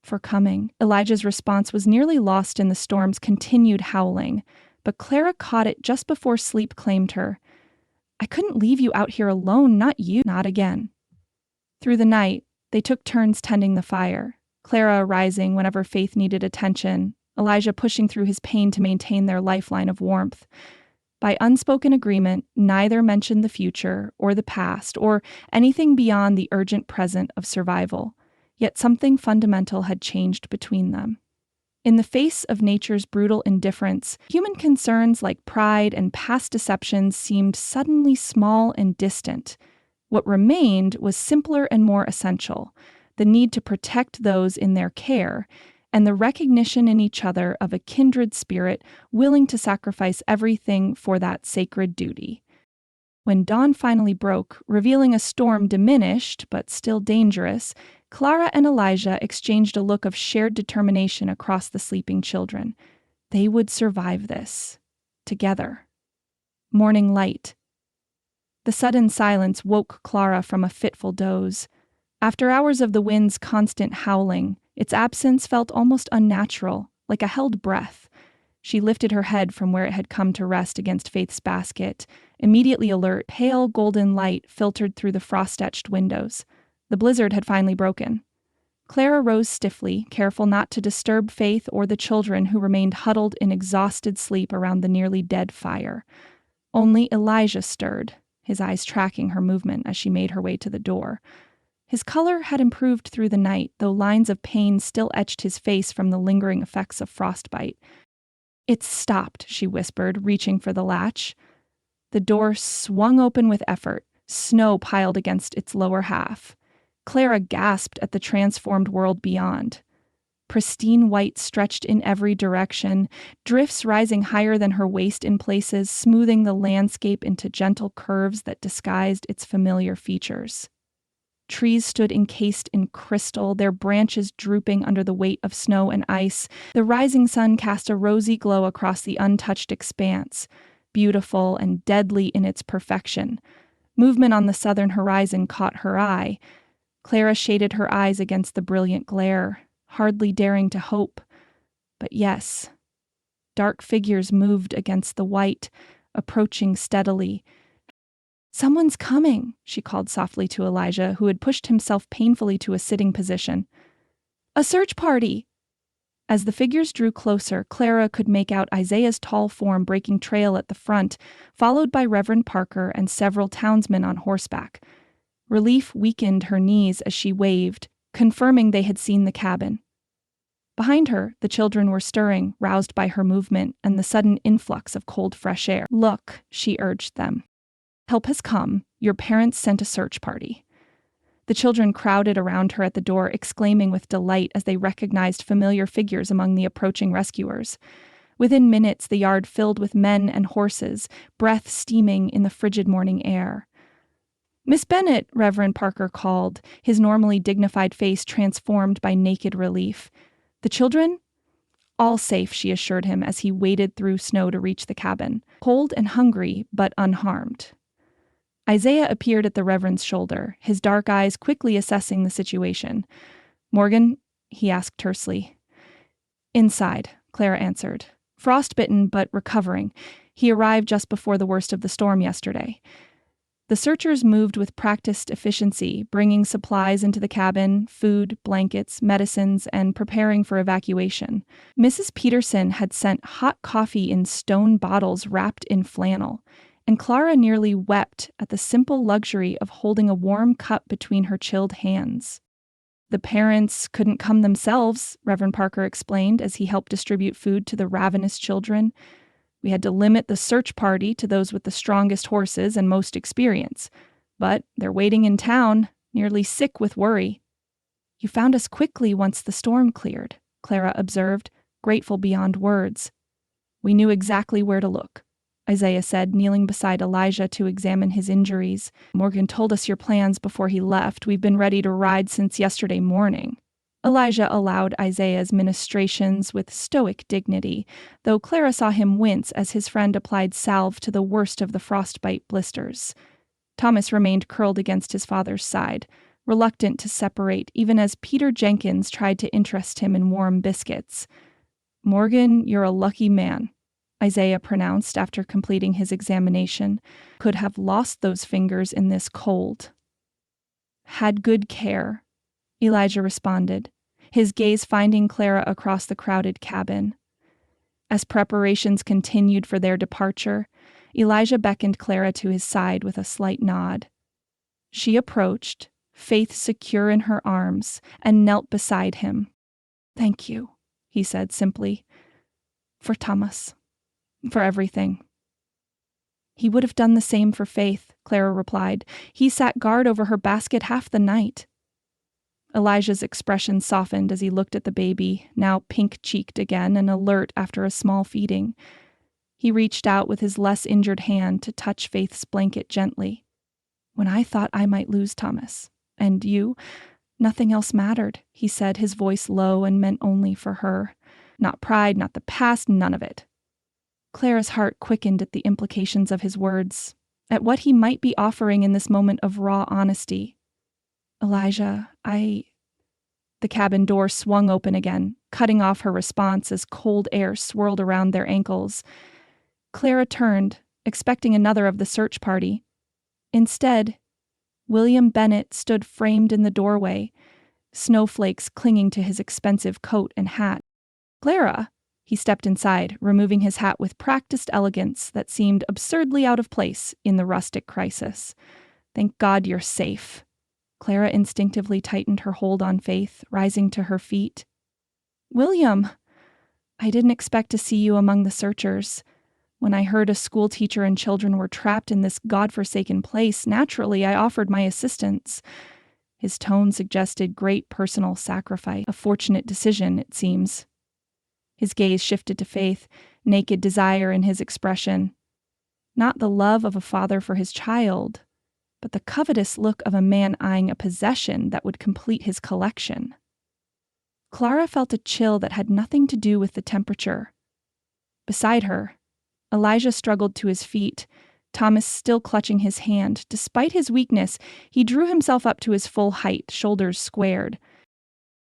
Speaker 1: "For coming." Elijah's response was nearly lost in the storm's continued howling, but Clara caught it just before sleep claimed her. "I couldn't leave you out here alone, not you." Not again. Through the night, they took turns tending the fire, Clara rising whenever Faith needed attention, Elijah pushing through his pain to maintain their lifeline of warmth. By unspoken agreement, neither mentioned the future or the past or anything beyond the urgent present of survival, yet something fundamental had changed between them. In the face of nature's brutal indifference, human concerns like pride and past deceptions seemed suddenly small and distant. What remained was simpler and more essential: the need to protect those in their care, and the recognition in each other of a kindred spirit willing to sacrifice everything for that sacred duty. When dawn finally broke, revealing a storm diminished but still dangerous, Clara and Elijah exchanged a look of shared determination across the sleeping children. They would survive this. Together. Morning light. The sudden silence woke Clara from a fitful doze. After hours of the wind's constant howling, its absence felt almost unnatural, like a held breath. She lifted her head from where it had come to rest against Faith's basket. Immediately alert, pale golden light filtered through the frost-etched windows. The blizzard had finally broken. Clara rose stiffly, careful not to disturb Faith or the children who remained huddled in exhausted sleep around the nearly dead fire. Only Elijah stirred, his eyes tracking her movement as she made her way to the door. His color had improved through the night, though lines of pain still etched his face from the lingering effects of frostbite. "It's stopped," she whispered, reaching for the latch. The door swung open with effort, snow piled against its lower half. Clara gasped at the transformed world beyond. Pristine white stretched in every direction, drifts rising higher than her waist in places, smoothing the landscape into gentle curves that disguised its familiar features. Trees stood encased in crystal, their branches drooping under the weight of snow and ice. The rising sun cast a rosy glow across the untouched expanse, beautiful and deadly in its perfection. Movement on the southern horizon caught her eye. Clara shaded her eyes against the brilliant glare, hardly daring to hope. But yes, dark figures moved against the white, approaching steadily. "Someone's coming," she called softly to Elijah, who had pushed himself painfully to a sitting position. "A search party!" As the figures drew closer, Clara could make out Isaiah's tall form breaking trail at the front, followed by Reverend Parker and several townsmen on horseback. Relief weakened her knees as she waved, confirming they had seen the cabin. Behind her, the children were stirring, roused by her movement and the sudden influx of cold, fresh air. "Look," she urged them. "Help has come. Your parents sent a search party." The children crowded around her at the door, exclaiming with delight as they recognized familiar figures among the approaching rescuers. Within minutes, the yard filled with men and horses, breath steaming in the frigid morning air. "Miss Bennett," Reverend Parker called, his normally dignified face transformed by naked relief. "The children?" "All safe," she assured him as he waded through snow to reach the cabin. Cold and hungry, but unharmed. Isaiah appeared at the Reverend's shoulder, his dark eyes quickly assessing the situation. "Morgan?" he asked tersely. "Inside," Clara answered. "Frostbitten, but recovering. He arrived just before the worst of the storm yesterday." The searchers moved with practiced efficiency, bringing supplies into the cabin, food, blankets, medicines, and preparing for evacuation. Mrs. Peterson had sent hot coffee in stone bottles wrapped in flannel, and Clara nearly wept at the simple luxury of holding a warm cup between her chilled hands. "The parents couldn't come themselves," Reverend Parker explained as he helped distribute food to the ravenous children. "We had to limit the search party to those with the strongest horses and most experience. But they're waiting in town, nearly sick with worry." "You found us quickly once the storm cleared," Clara observed, grateful beyond words. "We knew exactly where to look," Isaiah said, kneeling beside Elijah to examine his injuries. "Morgan told us your plans before he left. We've been ready to ride since yesterday morning." Elijah allowed Isaiah's ministrations with stoic dignity, though Clara saw him wince as his friend applied salve to the worst of the frostbite blisters. Thomas remained curled against his father's side, reluctant to separate even as Peter Jenkins tried to interest him in warm biscuits. "Morgan, you're a lucky man," Isaiah pronounced after completing his examination. Could have lost those fingers in this cold. Had good care, Elijah responded, his gaze finding Clara across the crowded cabin. As preparations continued for their departure, Elijah beckoned Clara to his side with a slight nod. She approached, faith secure in her arms, and knelt beside him. "Thank you," he said simply. "For Thomas. For everything." "He would have done the same for Faith," Clara replied. "He sat guard over her basket half the night." Elijah's expression softened as he looked at the baby, now pink-cheeked again and alert after a small feeding. He reached out with his less injured hand to touch Faith's blanket gently. "When I thought I might lose Thomas, and you, nothing else mattered," he said, his voice low and meant only for her. Not pride, not the past, none of it. Clara's heart quickened at the implications of his words, at what he might be offering in this moment of raw honesty. "Elijah, The cabin door swung open again, cutting off her response as cold air swirled around their ankles. Clara turned, expecting another of the search party. Instead, William Bennett stood framed in the doorway, snowflakes clinging to his expensive coat and hat. "Clara!" He stepped inside, removing his hat with practiced elegance that seemed absurdly out of place in the rustic crisis. "Thank God you're safe." Clara instinctively tightened her hold on Faith, rising to her feet. "William! I didn't expect to see you among the searchers. When I heard a school teacher and children were trapped in this godforsaken place, naturally I offered my assistance." His tone suggested great personal sacrifice, a fortunate decision, it seems. His gaze shifted to Faith, naked desire in his expression. Not the love of a father for his child, but the covetous look of a man eyeing a possession that would complete his collection. Clara felt a chill that had nothing to do with the temperature. Beside her, Elijah struggled to his feet, Thomas still clutching his hand. Despite his weakness, he drew himself up to his full height, shoulders squared.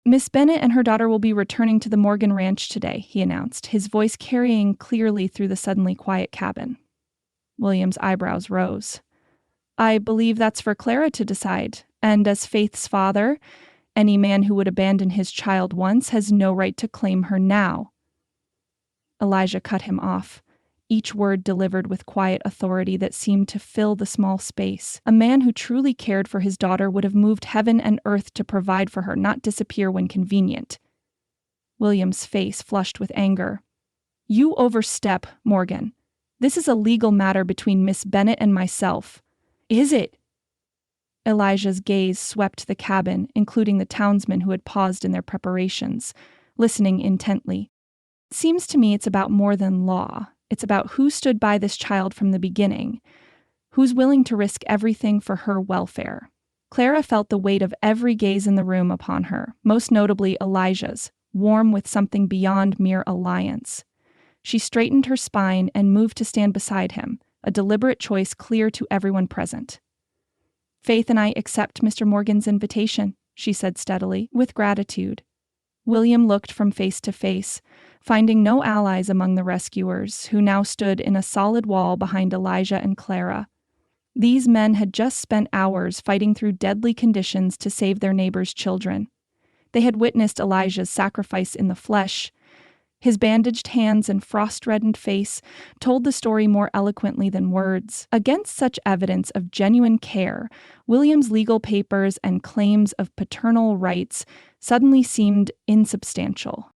Speaker 1: "Miss Bennett and her daughter will be returning to the Morgan Ranch today," he announced, his voice carrying clearly through the suddenly quiet cabin. William's eyebrows rose. "I believe that's for Clara to decide, and as Faith's father, any man who would abandon his child once has no right to claim her now." Elijah cut him off, each word delivered with quiet authority that seemed to fill the small space. A man who truly cared for his daughter would have moved heaven and earth to provide for her, not disappear when convenient. William's face flushed with anger. "You overstep, Morgan. This is a legal matter between Miss Bennett and myself." "Is it?" Elijah's gaze swept the cabin, including the townsmen who had paused in their preparations, listening intently. "Seems to me it's about more than law. It's about who stood by this child from the beginning, who's willing to risk everything for her welfare." Clara felt the weight of every gaze in the room upon her, most notably Elijah's, warm with something beyond mere alliance. She straightened her spine and moved to stand beside him, a deliberate choice clear to everyone present. "Faith and I accept Mr. Morgan's invitation," she said steadily, with gratitude. William looked from face to face, finding no allies among the rescuers, who now stood in a solid wall behind Elijah and Clara. These men had just spent hours fighting through deadly conditions to save their neighbors' children. They had witnessed Elijah's sacrifice in the flesh. His bandaged hands and frost-reddened face told the story more eloquently than words. Against such evidence of genuine care, William's legal papers and claims of paternal rights suddenly seemed insubstantial.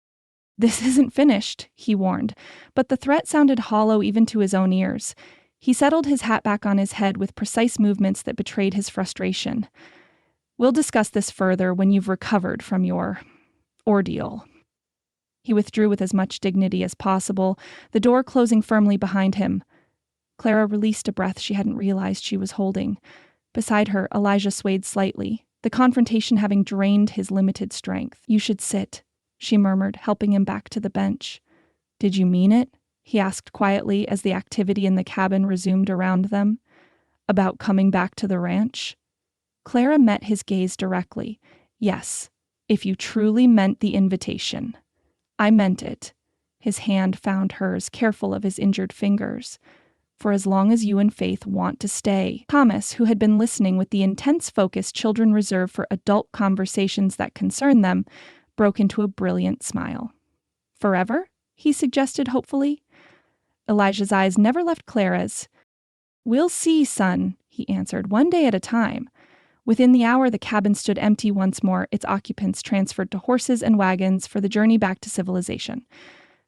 Speaker 1: "This isn't finished," he warned, but the threat sounded hollow even to his own ears. He settled his hat back on his head with precise movements that betrayed his frustration. "We'll discuss this further when you've recovered from your ordeal." He withdrew with as much dignity as possible, the door closing firmly behind him. Clara released a breath she hadn't realized she was holding. Beside her, Elijah swayed slightly, the confrontation having drained his limited strength. "You should sit," she murmured, helping him back to the bench. "Did you mean it?" he asked quietly as the activity in the cabin resumed around them. "About coming back to the ranch?" Clara met his gaze directly. "Yes, if you truly meant the invitation." "I meant it." His hand found hers, careful of his injured fingers. "For as long as you and Faith want to stay." Thomas, who had been listening with the intense focus children reserve for adult conversations that concern them, broke into a brilliant smile. "Forever?" he suggested hopefully. Elijah's eyes never left Clara's. "We'll see, son," he answered, "one day at a time." Within the hour, the cabin stood empty once more, its occupants transferred to horses and wagons for the journey back to civilization.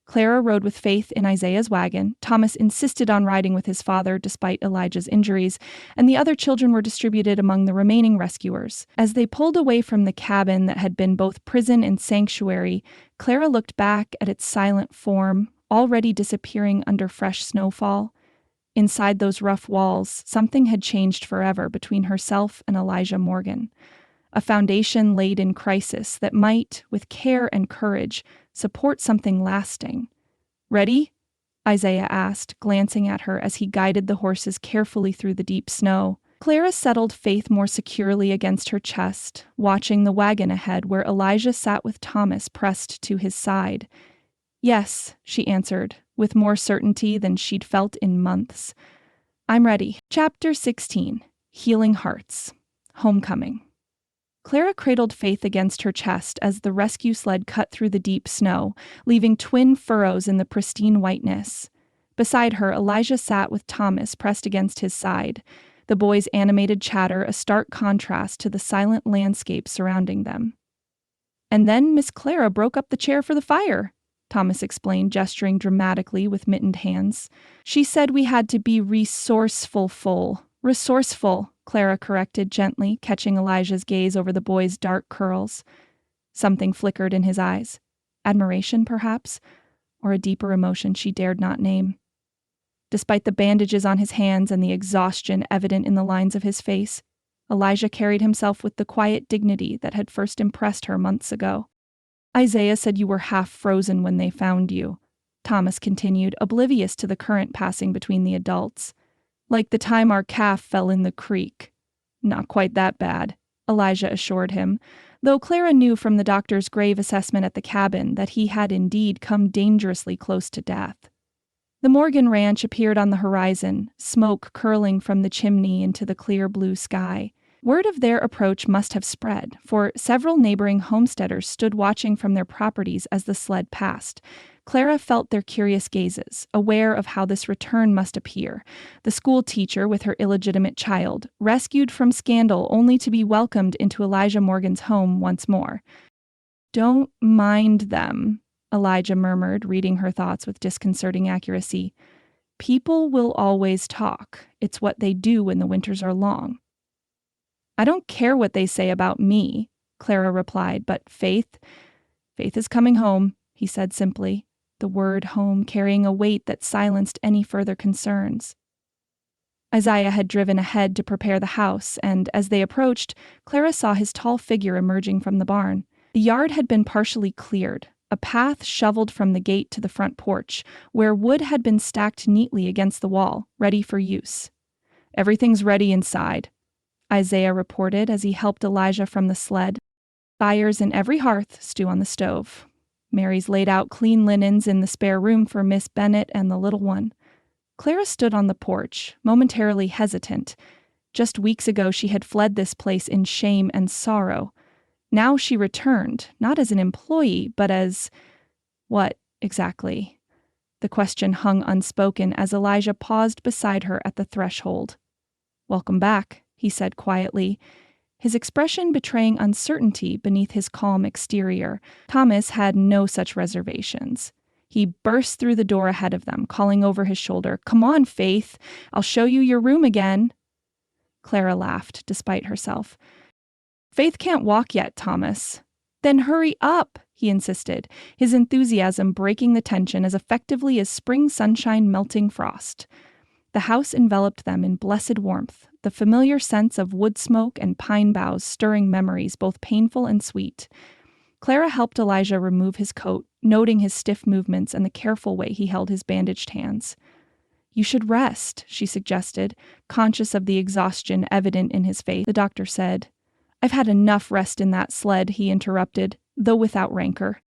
Speaker 1: Clara rode with Faith in Isaiah's wagon. Thomas insisted on riding with his father despite Elijah's injuries, and the other children were distributed among the remaining rescuers. As they pulled away from the cabin that had been both prison and sanctuary, Clara looked back at its silent form, already disappearing under fresh snowfall. Inside those rough walls, something had changed forever between herself and Elijah Morgan. A foundation laid in crisis that might, with care and courage, support something lasting. "Ready?" Isaiah asked, glancing at her as he guided the horses carefully through the deep snow. Clara settled Faith more securely against her chest, watching the wagon ahead where Elijah sat with Thomas pressed to his side. "Yes," she answered, with more certainty than she'd felt in months. "I'm ready." Chapter 16. Healing Hearts. Homecoming. Clara cradled Faith against her chest as the rescue sled cut through the deep snow, leaving twin furrows in the pristine whiteness. Beside her, Elijah sat with Thomas pressed against his side, the boys' animated chatter a stark contrast to the silent landscape surrounding them. "And then Miss Clara broke up the chair for the fire," Thomas explained, gesturing dramatically with mittened hands. "She said we had to be resourceful," Clara corrected gently, catching Elijah's gaze over the boy's dark curls. Something flickered in his eyes. Admiration, perhaps, or a deeper emotion she dared not name. Despite the bandages on his hands and the exhaustion evident in the lines of his face, Elijah carried himself with the quiet dignity that had first impressed her months ago. "Isaiah said you were half frozen when they found you," Thomas continued, oblivious to the current passing between the adults. "Like the time our calf fell in the creek." "Not quite that bad," Elijah assured him, though Clara knew from the doctor's grave assessment at the cabin that he had indeed come dangerously close to death. The Morgan Ranch appeared on the horizon, smoke curling from the chimney into the clear blue sky. Word of their approach must have spread, for several neighboring homesteaders stood watching from their properties as the sled passed. Clara felt their curious gazes, aware of how this return must appear. The school teacher with her illegitimate child, rescued from scandal only to be welcomed into Elijah Morgan's home once more. "Don't mind them," Elijah murmured, reading her thoughts with disconcerting accuracy. "People will always talk. It's what they do when the winters are long." "I don't care what they say about me," Clara replied, "but Faith is coming home," he said simply, the word home carrying a weight that silenced any further concerns. Isaiah had driven ahead to prepare the house, and as they approached, Clara saw his tall figure emerging from the barn. The yard had been partially cleared, a path shoveled from the gate to the front porch, where wood had been stacked neatly against the wall, ready for use. "Everything's ready inside," Isaiah reported as he helped Elijah from the sled. "Fires in every hearth, stew on the stove. Mary's laid out clean linens in the spare room for Miss Bennett and the little one." Clara stood on the porch, momentarily hesitant. Just weeks ago she had fled this place in shame and sorrow. Now she returned, not as an employee, but as... what, exactly? The question hung unspoken as Elijah paused beside her at the threshold. "Welcome back," he said quietly, his expression betraying uncertainty beneath his calm exterior. Thomas had no such reservations. He burst through the door ahead of them, calling over his shoulder, "Come on, Faith, I'll show you your room again." Clara laughed, despite herself. "Faith can't walk yet, Thomas." "Then hurry up," he insisted, his enthusiasm breaking the tension as effectively as spring sunshine melting frost. The house enveloped them in blessed warmth, the familiar sense of wood smoke and pine boughs stirring memories both painful and sweet. Clara helped Elijah remove his coat, noting his stiff movements and the careful way he held his bandaged hands. "You should rest," she suggested, conscious of the exhaustion evident in his face. The doctor said. "I've had enough rest in that sled," he interrupted, though without rancor.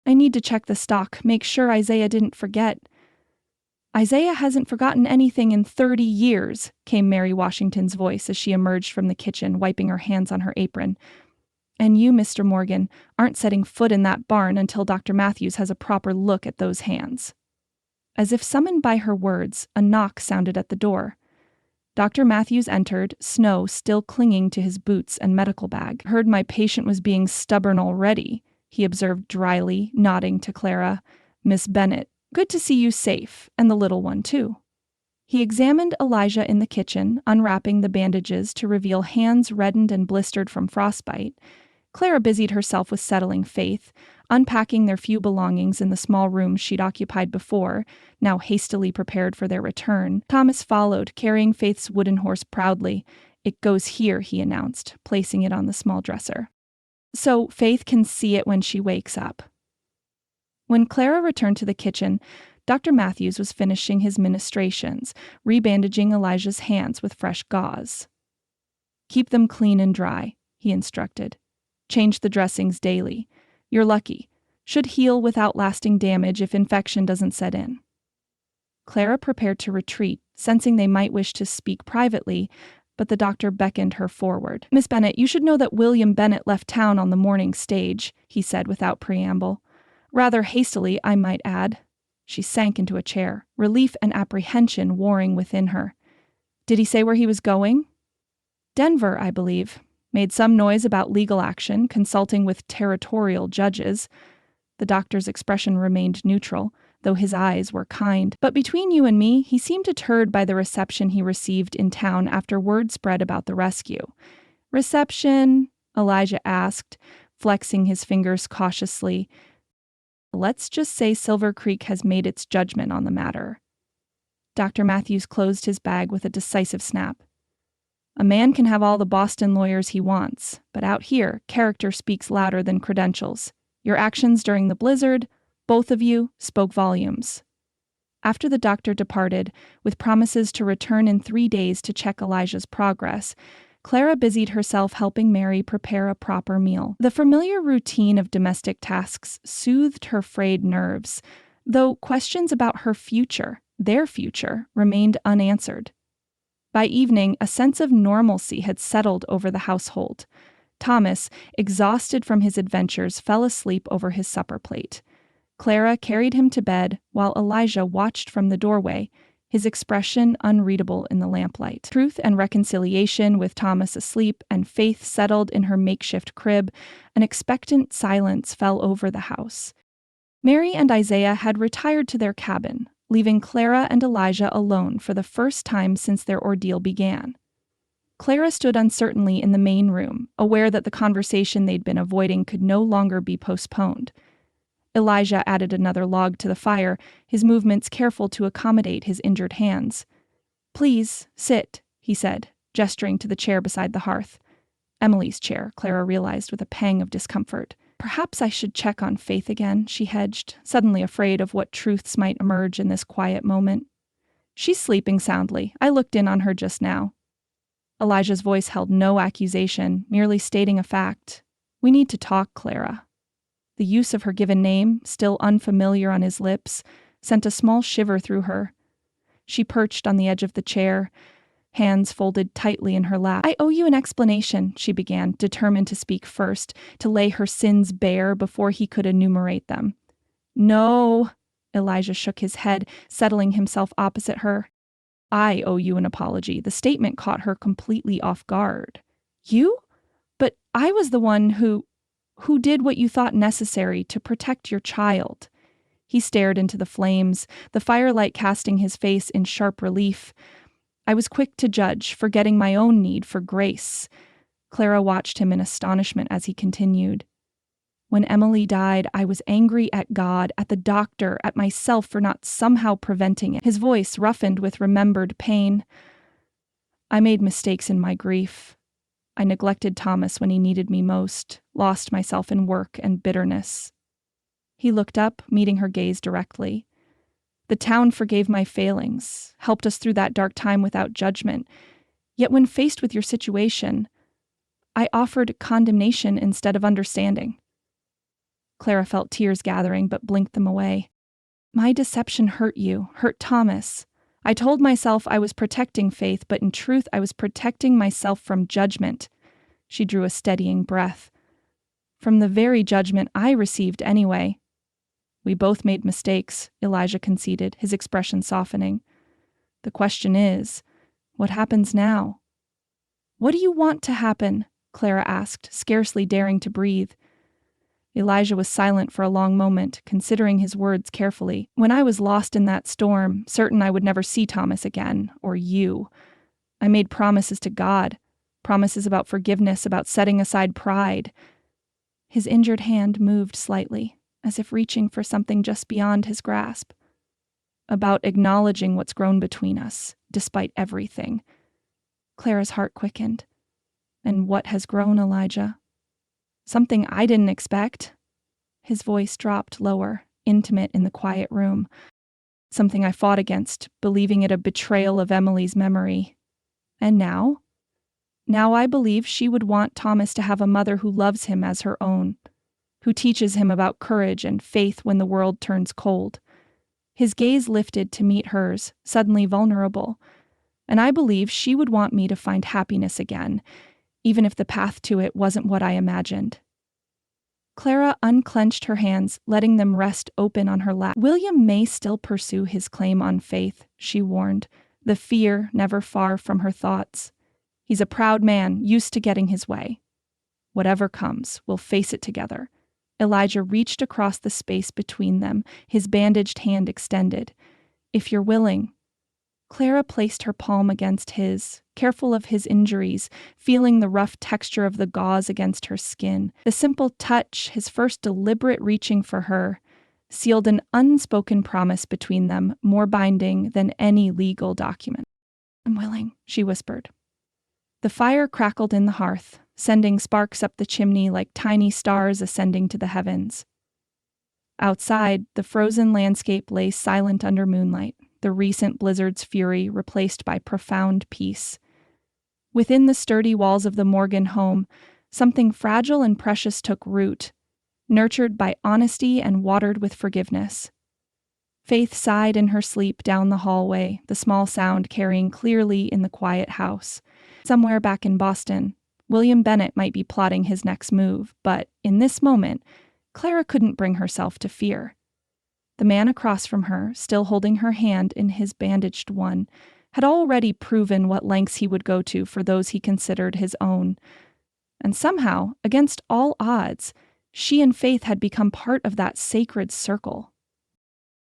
Speaker 1: I need to check the stock, make sure Isaiah didn't forget. Isaiah hasn't forgotten anything in 30 years, came Mary Washington's voice as she emerged from the kitchen, wiping her hands on her apron. And you, Mr. Morgan, aren't setting foot in that barn until Dr. Matthews has a proper look at those hands. As if summoned by her words, a knock sounded at the door. Dr. Matthews entered, snow still clinging to his boots and medical bag. Heard my patient was being stubborn already, he observed dryly, nodding to Clara. Miss Bennet, good to see you safe, and the little one, too. He examined Elijah in the kitchen, unwrapping the bandages to reveal hands reddened and blistered from frostbite. Clara busied herself with settling Faith, unpacking their few belongings in the small room she'd occupied before, now hastily prepared for their return. Thomas followed, carrying Faith's wooden horse proudly. It goes here, he announced, placing it on the small dresser. So Faith can see it when she wakes up. When Clara returned to the kitchen, Dr. Matthews was finishing his ministrations, rebandaging Elijah's hands with fresh gauze. Keep them clean and dry, he instructed. Change the dressings daily. You're lucky. Should heal without lasting damage if infection doesn't set in. Clara prepared to retreat, sensing they might wish to speak privately, but the doctor beckoned her forward. Miss Bennet, you should know that William Bennet left town on the morning stage, he said without preamble. Rather hastily, I might add. She sank into a chair, relief and apprehension warring within her. Did he say where he was going? Denver, I believe. Made some noise about legal action, consulting with territorial judges. The doctor's expression remained neutral, though his eyes were kind. But between you and me, he seemed deterred by the reception he received in town after word spread about the rescue. Reception? Elijah asked, flexing his fingers cautiously. Let's just say Silver Creek has made its judgment on the matter. Dr. Matthews closed his bag with a decisive snap. A man can have all the Boston lawyers he wants, but out here, character speaks louder than credentials. Your actions during the blizzard, both of you, spoke volumes. After the doctor departed, with promises to return in 3 days to check Elijah's progress, Clara busied herself helping Mary prepare a proper meal. The familiar routine of domestic tasks soothed her frayed nerves, though questions about her future, their future, remained unanswered. By evening, a sense of normalcy had settled over the household. Thomas, exhausted from his adventures, fell asleep over his supper plate. Clara carried him to bed while Elijah watched from the doorway, his expression unreadable in the lamplight. Truth and reconciliation with Thomas asleep and Faith settled in her makeshift crib, an expectant silence fell over the house. Mary and Isaiah had retired to their cabin, leaving Clara and Elijah alone for the first time since their ordeal began. Clara stood uncertainly in the main room, aware that the conversation they'd been avoiding could no longer be postponed. Elijah added another log to the fire, his movements careful to accommodate his injured hands. Please, sit, he said, gesturing to the chair beside the hearth. Emily's chair, Clara realized with a pang of discomfort. Perhaps I should check on Faith again, she hedged, suddenly afraid of what truths might emerge in this quiet moment. She's sleeping soundly. I looked in on her just now. Elijah's voice held no accusation, merely stating a fact. We need to talk, Clara. The use of her given name, still unfamiliar on his lips, sent a small shiver through her. She perched on the edge of the chair, hands folded tightly in her lap. I owe you an explanation, she began, determined to speak first, to lay her sins bare before he could enumerate them. No, Elijah shook his head, settling himself opposite her. I owe you an apology. The statement caught her completely off guard. You? But I was the one who did what you thought necessary to protect your child. He stared into the flames, the firelight casting his face in sharp relief. I was quick to judge, forgetting my own need for grace. Clara watched him in astonishment as he continued. When Emily died, I was angry at God, at the doctor, at myself for not somehow preventing it. His voice roughened with remembered pain. I made mistakes in my grief. I neglected Thomas when he needed me most, lost myself in work and bitterness. He looked up, meeting her gaze directly. The town forgave my failings, helped us through that dark time without judgment. Yet when faced with your situation, I offered condemnation instead of understanding. Clara felt tears gathering but blinked them away. My deception hurt you, hurt Thomas. I told myself I was protecting Faith, but in truth I was protecting myself from judgment. She drew a steadying breath. From the very judgment I received anyway. We both made mistakes, Elijah conceded, his expression softening. The question is, what happens now? What do you want to happen? Clara asked, scarcely daring to breathe. Elijah was silent for a long moment, considering his words carefully. When I was lost in that storm, certain I would never see Thomas again, or you, I made promises to God, promises about forgiveness, about setting aside pride. His injured hand moved slightly, as if reaching for something just beyond his grasp. About acknowledging what's grown between us, despite everything. Clara's heart quickened. And what has grown, Elijah? Something I didn't expect. His voice dropped lower, intimate in the quiet room. Something I fought against, believing it a betrayal of Emily's memory. And now? Now I believe she would want Thomas to have a mother who loves him as her own, who teaches him about courage and faith when the world turns cold. His gaze lifted to meet hers, suddenly vulnerable. And I believe she would want me to find happiness again, even if the path to it wasn't what I imagined. Clara unclenched her hands, letting them rest open on her lap. William may still pursue his claim on Faith, she warned, the fear never far from her thoughts. He's a proud man, used to getting his way. Whatever comes, we'll face it together. Elijah reached across the space between them, his bandaged hand extended. If you're willing. Clara placed her palm against his, careful of his injuries, feeling the rough texture of the gauze against her skin. The simple touch, his first deliberate reaching for her, sealed an unspoken promise between them, more binding than any legal document. I'm willing, she whispered. The fire crackled in the hearth, sending sparks up the chimney like tiny stars ascending to the heavens. Outside, the frozen landscape lay silent under moonlight, the recent blizzard's fury replaced by profound peace. Within the sturdy walls of the Morgan home, something fragile and precious took root, nurtured by honesty and watered with forgiveness. Faith sighed in her sleep down the hallway, the small sound carrying clearly in the quiet house. Somewhere back in Boston, William Bennett might be plotting his next move, but in this moment, Clara couldn't bring herself to fear. The man across from her, still holding her hand in his bandaged one, had already proven what lengths he would go to for those he considered his own. And somehow, against all odds, she and Faith had become part of that sacred circle.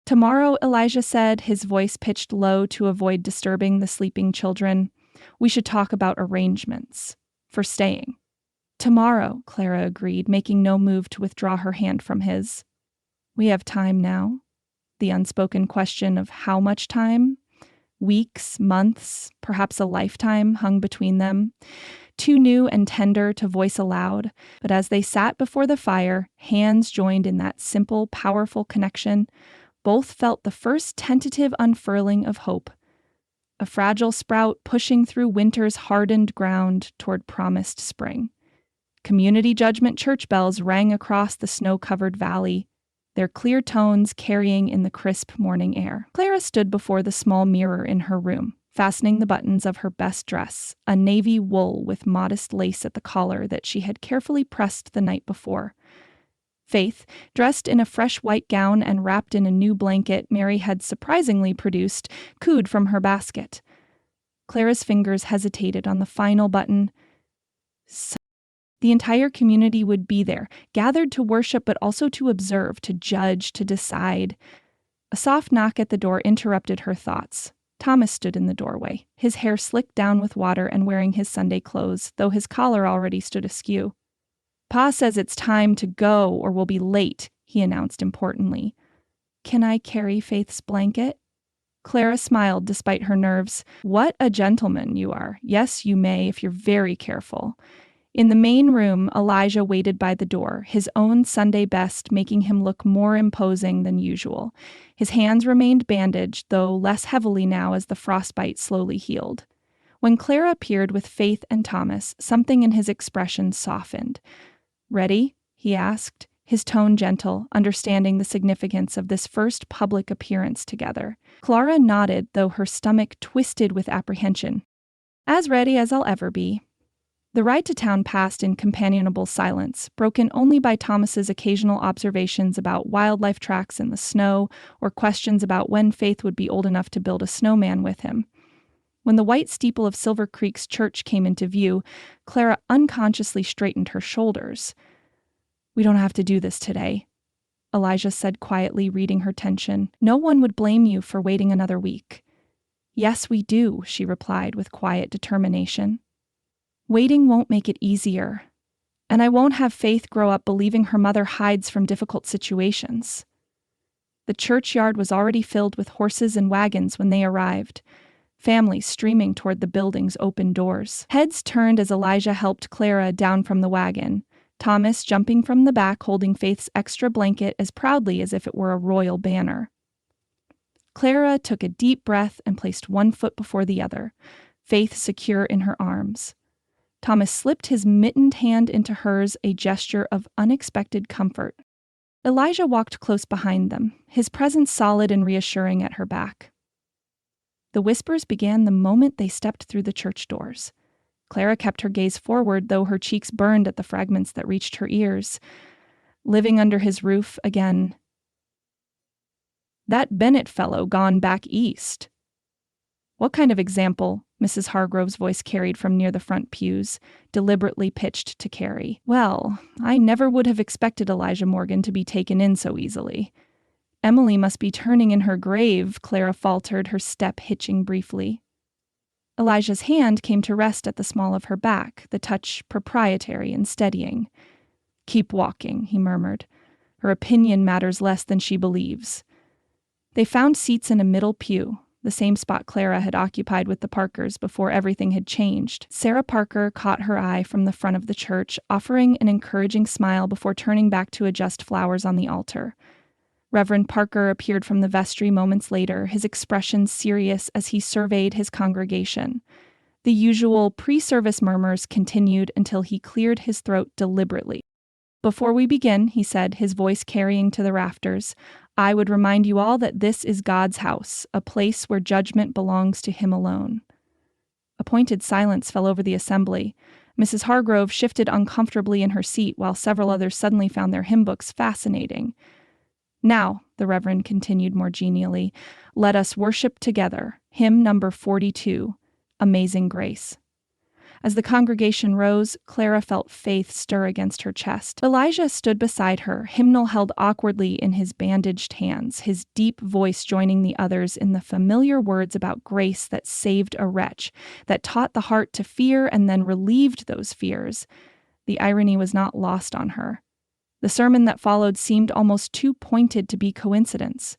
Speaker 1: Tomorrow, Elijah said, his voice pitched low to avoid disturbing the sleeping children, we should talk about arrangements for staying. Tomorrow, Clara agreed, making no move to withdraw her hand from his. We have time now. The unspoken question of how much time? Weeks, months, perhaps a lifetime hung between them. Too new and tender to voice aloud, but as they sat before the fire, hands joined in that simple, powerful connection, both felt the first tentative unfurling of hope. A fragile sprout pushing through winter's hardened ground toward promised spring. Community Judgment church bells rang across the snow-covered valley, their clear tones carrying in the crisp morning air. Clara stood before the small mirror in her room, fastening the buttons of her best dress, a navy wool with modest lace at the collar that she had carefully pressed the night before. Faith, dressed in a fresh white gown and wrapped in a new blanket Mary had surprisingly produced, cooed from her basket. Clara's fingers hesitated on the final button. The entire community would be there, gathered to worship but also to observe, to judge, to decide. A soft knock at the door interrupted her thoughts. Thomas stood in the doorway, his hair slicked down with water and wearing his Sunday clothes, though his collar already stood askew. Pa says it's time to go or we'll be late, he announced importantly. Can I carry Faith's blanket? Clara smiled despite her nerves. What a gentleman you are. Yes, you may if you're very careful. In the main room, Elijah waited by the door, his own Sunday best making him look more imposing than usual. His hands remained bandaged, though less heavily now as the frostbite slowly healed. When Clara appeared with Faith and Thomas, something in his expression softened. Ready? He asked, his tone gentle, understanding the significance of this first public appearance together. Clara nodded, though her stomach twisted with apprehension. As ready as I'll ever be. The ride to town passed in companionable silence, broken only by Thomas's occasional observations about wildlife tracks in the snow or questions about when Faith would be old enough to build a snowman with him. When the white steeple of Silver Creek's church came into view, Clara unconsciously straightened her shoulders. "We don't have to do this today," Elijah said quietly, reading her tension. "No one would blame you for waiting another week." "Yes, we do," she replied with quiet determination. "Waiting won't make it easier. And I won't have Faith grow up believing her mother hides from difficult situations." The churchyard was already filled with horses and wagons when they arrived, families streaming toward the building's open doors. Heads turned as Elijah helped Clara down from the wagon, Thomas jumping from the back holding Faith's extra blanket as proudly as if it were a royal banner. Clara took a deep breath and placed one foot before the other, Faith secure in her arms. Thomas slipped his mittened hand into hers, a gesture of unexpected comfort. Elijah walked close behind them, his presence solid and reassuring at her back. The whispers began the moment they stepped through the church doors. Clara kept her gaze forward, though her cheeks burned at the fragments that reached her ears. Living under his roof again. "That Bennett fellow gone back east." "What kind of example?" Mrs. Hargrove's voice carried from near the front pews, deliberately pitched to Carrie. "Well, I never would have expected Elijah Morgan to be taken in so easily." "Emily must be turning in her grave," Clara faltered, her step hitching briefly. Elijah's hand came to rest at the small of her back, the touch proprietary and steadying. "Keep walking," he murmured. "Her opinion matters less than she believes." They found seats in a middle pew, the same spot Clara had occupied with the Parkers before everything had changed. Sarah Parker caught her eye from the front of the church, offering an encouraging smile before turning back to adjust flowers on the altar. Reverend Parker appeared from the vestry moments later, his expression serious as he surveyed his congregation. The usual pre-service murmurs continued until he cleared his throat deliberately. "Before we begin," he said, his voice carrying to the rafters, "I would remind you all that this is God's house, a place where judgment belongs to Him alone." A pointed silence fell over the assembly. Mrs. Hargrove shifted uncomfortably in her seat, while several others suddenly found their hymn books fascinating. "Now," the Reverend continued more genially, "let us worship together. Hymn number 42, Amazing Grace." As the congregation rose, Clara felt faith stir against her chest. Elijah stood beside her, hymnal held awkwardly in his bandaged hands, his deep voice joining the others in the familiar words about grace that saved a wretch, that taught the heart to fear and then relieved those fears. The irony was not lost on her. The sermon that followed seemed almost too pointed to be coincidence.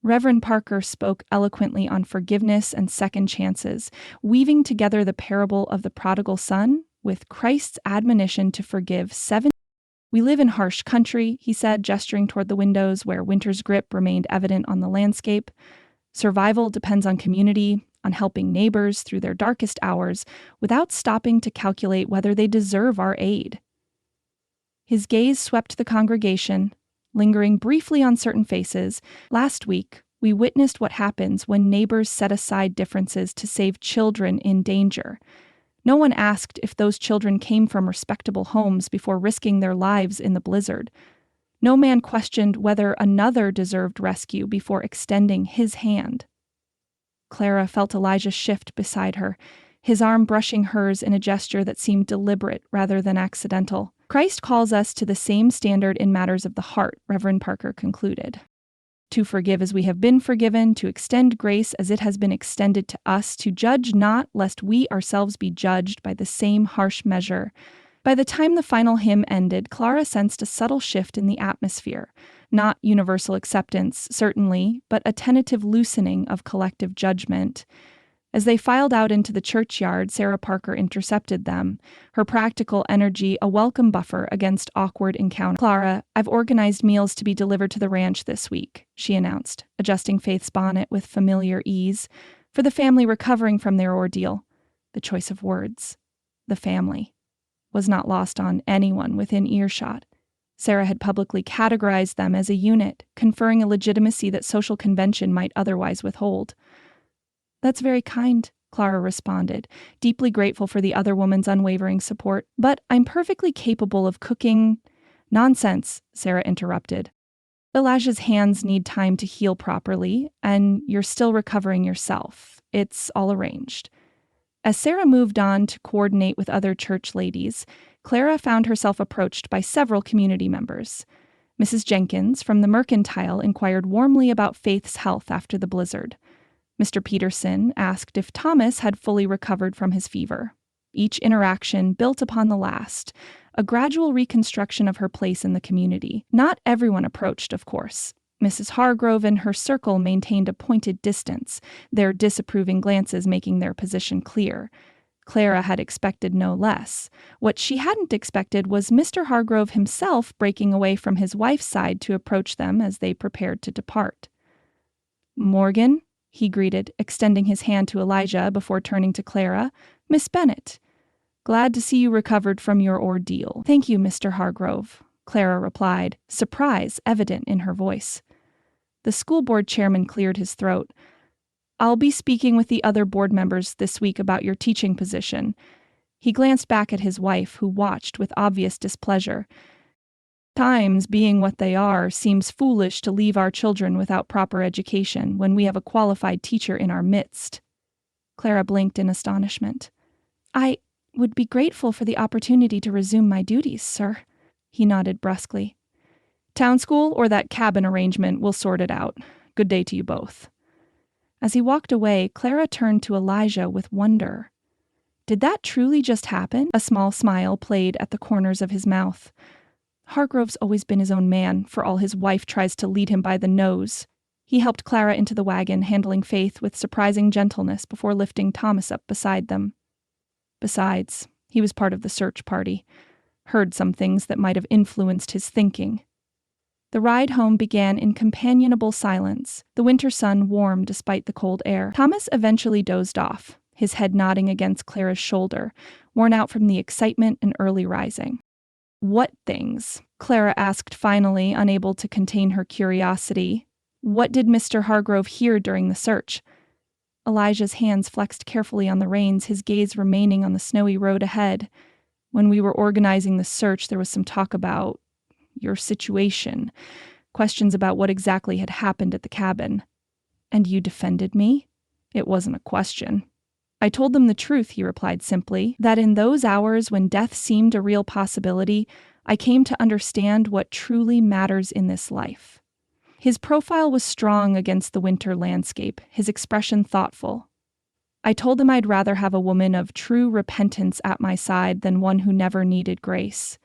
Speaker 1: Reverend Parker spoke eloquently on forgiveness and second chances, weaving together the parable of the prodigal son with Christ's admonition to forgive 7. "We live in harsh country," he said, gesturing toward the windows where winter's grip remained evident on the landscape. "Survival depends on community, on helping neighbors through their darkest hours without stopping to calculate whether they deserve our aid." His gaze swept the congregation, lingering briefly on certain faces. "Last week, we witnessed what happens when neighbors set aside differences to save children in danger. No one asked if those children came from respectable homes before risking their lives in the blizzard. No man questioned whether another deserved rescue before extending his hand." Clara felt Elijah shift beside her, his arm brushing hers in a gesture that seemed deliberate rather than accidental. "Christ calls us to the same standard in matters of the heart," Reverend Parker concluded. "To forgive as we have been forgiven, to extend grace as it has been extended to us, to judge not, lest we ourselves be judged by the same harsh measure." By the time the final hymn ended, Clara sensed a subtle shift in the atmosphere. Not universal acceptance, certainly, but a tentative loosening of collective judgment. As they filed out into the churchyard, Sarah Parker intercepted them, her practical energy a welcome buffer against awkward encounter. "Clara, I've organized meals to be delivered to the ranch this week," she announced, adjusting Faith's bonnet with familiar ease, "for the family recovering from their ordeal." The choice of words, "the family," was not lost on anyone within earshot. Sarah had publicly categorized them as a unit, conferring a legitimacy that social convention might otherwise withhold. "That's very kind," Clara responded, deeply grateful for the other woman's unwavering support. "But I'm perfectly capable of cooking—" "Nonsense," Sarah interrupted. "Elijah's hands need time to heal properly, and you're still recovering yourself. It's all arranged." As Sarah moved on to coordinate with other church ladies, Clara found herself approached by several community members. Mrs. Jenkins from the Mercantile inquired warmly about Faith's health after the blizzard. Mr. Peterson asked if Thomas had fully recovered from his fever. Each interaction built upon the last, a gradual reconstruction of her place in the community. Not everyone approached, of course. Mrs. Hargrove and her circle maintained a pointed distance, their disapproving glances making their position clear. Clara had expected no less. What she hadn't expected was Mr. Hargrove himself breaking away from his wife's side to approach them as they prepared to depart. "Morgan," he greeted, extending his hand to Elijah before turning to Clara. "Miss Bennet. Glad to see you recovered from your ordeal." "Thank you, Mr. Hargrove," Clara replied, surprise evident in her voice. The school board chairman cleared his throat. "I'll be speaking with the other board members this week about your teaching position." He glanced back at his wife, who watched with obvious displeasure. "Times, being what they are, seems foolish to leave our children without proper education when we have a qualified teacher in our midst." Clara blinked in astonishment. "I would be grateful for the opportunity to resume my duties, sir." He nodded brusquely. "Town school or that cabin arrangement, we'll sort it out. Good day to you both." As he walked away, Clara turned to Elijah with wonder. Did that truly just happen? A small smile played at the corners of his mouth. Hargrove's always been his own man, for all his wife tries to lead him by the nose. He helped Clara into the wagon, handling Faith with surprising gentleness before lifting Thomas up beside them. Besides, he was part of the search party. Heard some things that might have influenced his thinking. The ride home began in companionable silence. The winter sun warmed despite the cold air. Thomas eventually dozed off, his head nodding against Clara's shoulder, worn out from the excitement and early rising. "What things?" Clara asked finally, unable to contain her curiosity. "What did Mr. Hargrove hear during the search?" Elijah's hands flexed carefully on the reins, his gaze remaining on the snowy road ahead. "When we were organizing the search, there was some talk about your situation, questions about what exactly had happened at the cabin." "And you defended me?" "It wasn't a question. I told them the truth," he replied simply, "that in those hours when death seemed a real possibility, I came to understand what truly matters in this life." His profile was strong against the winter landscape, his expression thoughtful. "I told them I'd rather have a woman of true repentance at my side than one who never needed grace."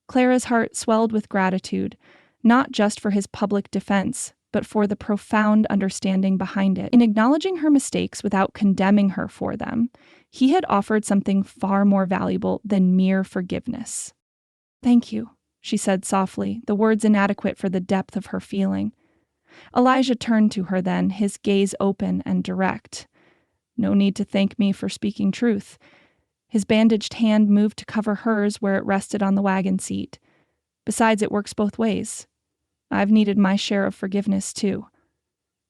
Speaker 1: Clara's heart swelled with gratitude, not just for his public defense, but for the profound understanding behind it. In acknowledging her mistakes without condemning her for them, he had offered something far more valuable than mere forgiveness. "Thank you," she said softly, the words inadequate for the depth of her feeling. Elijah turned to her then, his gaze open and direct. "No need to thank me for speaking truth." His bandaged hand moved to cover hers where it rested on the wagon seat. "Besides, it works both ways. I've needed my share of forgiveness, too."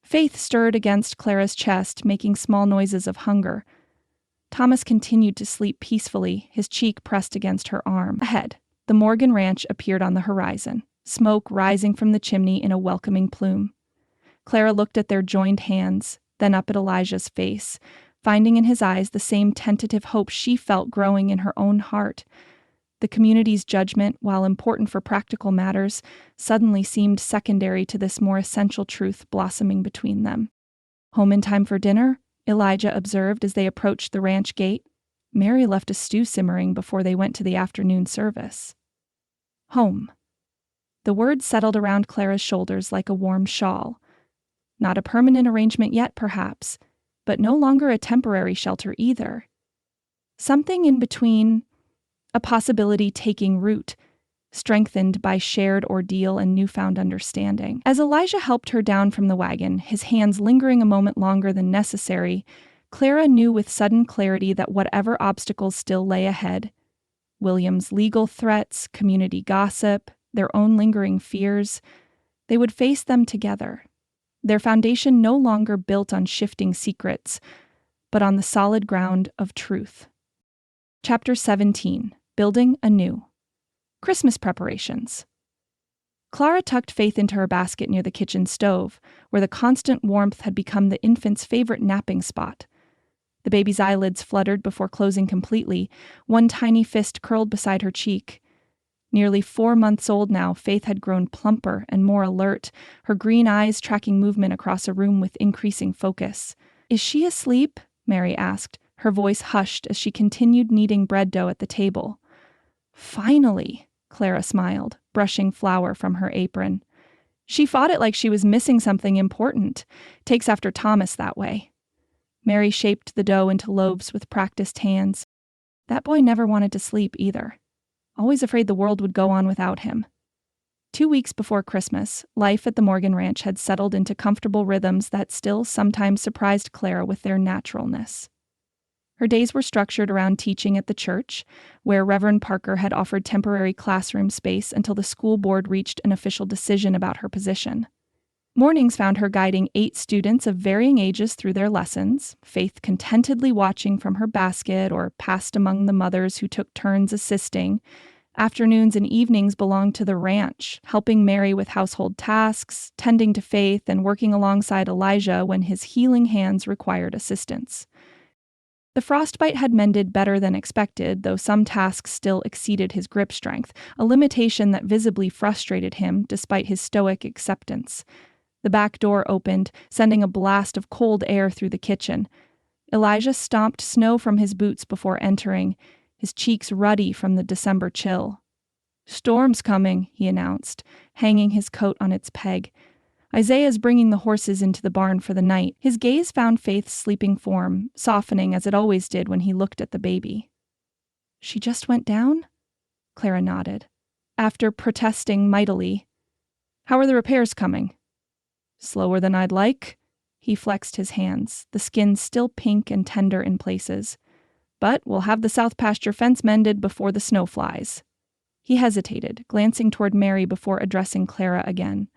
Speaker 1: Faith stirred against Clara's chest, making small noises of hunger. Thomas continued to sleep peacefully, his cheek pressed against her arm. Ahead, the Morgan Ranch appeared on the horizon, smoke rising from the chimney in a welcoming plume. Clara looked at their joined hands, then up at Elijah's face, finding in his eyes the same tentative hope she felt growing in her own heart. The community's judgment, while important for practical matters, suddenly seemed secondary to this more essential truth blossoming between them. "Home in time for dinner?" Elijah observed as they approached the ranch gate. Mary left a stew simmering before they went to the afternoon service. "Home." The words settled around Clara's shoulders like a warm shawl. Not a permanent arrangement yet, perhaps, but no longer a temporary shelter either. Something in between, a possibility taking root, strengthened by shared ordeal and newfound understanding. As Elijah helped her down from the wagon, his hands lingering a moment longer than necessary, Clara knew with sudden clarity that whatever obstacles still lay ahead, William's legal threats, community gossip, their own lingering fears, they would face them together. Their foundation no longer built on shifting secrets, but on the solid ground of truth. Chapter 17. Building Anew. Christmas Preparations. Clara tucked Faith into her basket near the kitchen stove, where the constant warmth had become the infant's favorite napping spot. The baby's eyelids fluttered before closing completely, one tiny fist curled beside her cheek. Nearly 4 months old now, Faith had grown plumper and more alert, her green eyes tracking movement across a room with increasing focus. "Is she asleep?" Mary asked, her voice hushed as she continued kneading bread dough at the table. "Finally," Clara smiled, brushing flour from her apron. She fought it like she was missing something important. Takes after Thomas that way. Mary shaped the dough into loaves with practiced hands. That boy never wanted to sleep either. Always afraid the world would go on without him. 2 weeks before Christmas, life at the Morgan Ranch had settled into comfortable rhythms that still sometimes surprised Clara with their naturalness. Her days were structured around teaching at the church, where Reverend Parker had offered temporary classroom space until the school board reached an official decision about her position. Mornings found her guiding 8 students of varying ages through their lessons, Faith contentedly watching from her basket or passed among the mothers who took turns assisting. Afternoons and evenings belonged to the ranch, helping Mary with household tasks, tending to Faith, and working alongside Elijah when his healing hands required assistance. The frostbite had mended better than expected, though some tasks still exceeded his grip strength, a limitation that visibly frustrated him despite his stoic acceptance. The back door opened, sending a blast of cold air through the kitchen. Elijah stomped snow from his boots before entering, his cheeks ruddy from the December chill. "Storm's coming," he announced, hanging his coat on its peg. "Isaiah's bringing the horses into the barn for the night." His gaze found Faith's sleeping form, softening as it always did when he looked at the baby. "She just went down?" Clara nodded. After protesting mightily, "How are the repairs coming?" "Slower than I'd like." He flexed his hands, the skin still pink and tender in places. "But we'll have the south pasture fence mended before the snow flies." He hesitated, glancing toward Mary before addressing Clara again.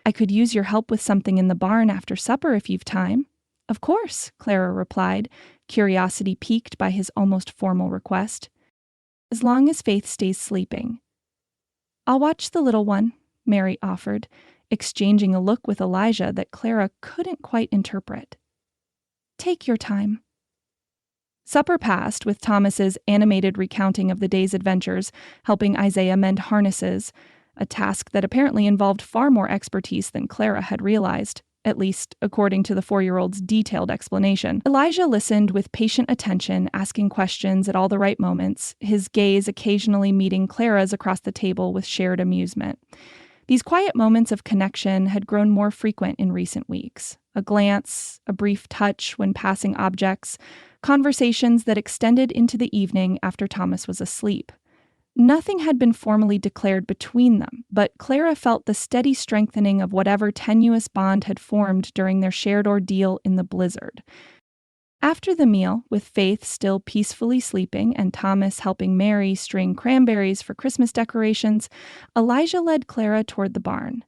Speaker 1: "I could use your help with something in the barn after supper if you've time." "Of course," Clara replied, curiosity piqued by his almost formal request. "As long as Faith stays sleeping." "I'll watch the little one," Mary offered, exchanging a look with Elijah that Clara couldn't quite interpret. "Take your time." Supper passed with Thomas's animated recounting of the day's adventures, helping Isaiah mend harnesses, a task that apparently involved far more expertise than Clara had realized, at least according to the 4-year-old's detailed explanation. Elijah listened with patient attention, asking questions at all the right moments, his gaze occasionally meeting Clara's across the table with shared amusement. These quiet moments of connection had grown more frequent in recent weeks. A glance, a brief touch when passing objects, conversations that extended into the evening after Thomas was asleep. Nothing had been formally declared between them, but Clara felt the steady strengthening of whatever tenuous bond had formed during their shared ordeal in the blizzard. After the meal, with Faith still peacefully sleeping and Thomas helping Mary string cranberries for Christmas decorations, Elijah led Clara toward the barn.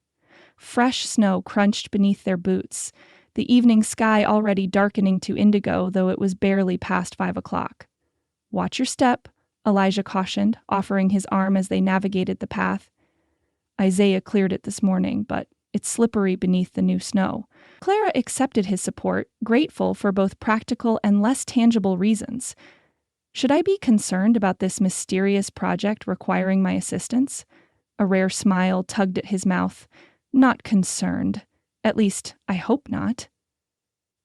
Speaker 1: Fresh snow crunched beneath their boots, the evening sky already darkening to indigo, though it was barely past 5 o'clock. "Watch your step," Elijah cautioned, offering his arm as they navigated the path. "Isaiah cleared it this morning, but it's slippery beneath the new snow." Clara accepted his support, grateful for both practical and less tangible reasons. "Should I be concerned about this mysterious project requiring my assistance?" A rare smile tugged at his mouth. "Not concerned. At least, I hope not."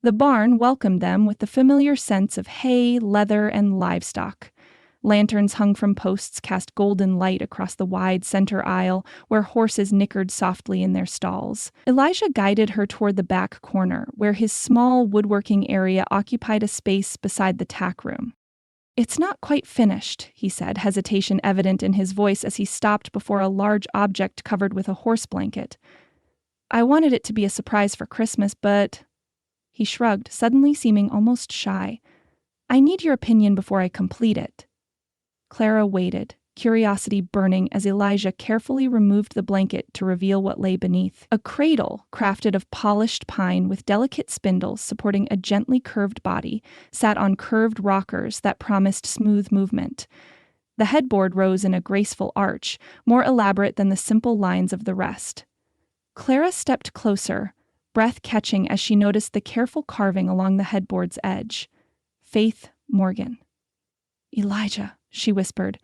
Speaker 1: The barn welcomed them with the familiar sense of hay, leather, and livestock. Lanterns hung from posts cast golden light across the wide center aisle where horses nickered softly in their stalls. Elijah guided her toward the back corner, where his small woodworking area occupied a space beside the tack room. "It's not quite finished," he said, hesitation evident in his voice as he stopped before a large object covered with a horse blanket. "I wanted it to be a surprise for Christmas, but..." He shrugged, suddenly seeming almost shy. "I need your opinion before I complete it." Clara waited, curiosity burning as Elijah carefully removed the blanket to reveal what lay beneath. A cradle, crafted of polished pine with delicate spindles supporting a gently curved body, sat on curved rockers that promised smooth movement. The headboard rose in a graceful arch, more elaborate than the simple lines of the rest. Clara stepped closer, breath catching as she noticed the careful carving along the headboard's edge. Faith Morgan. Elijah, she whispered,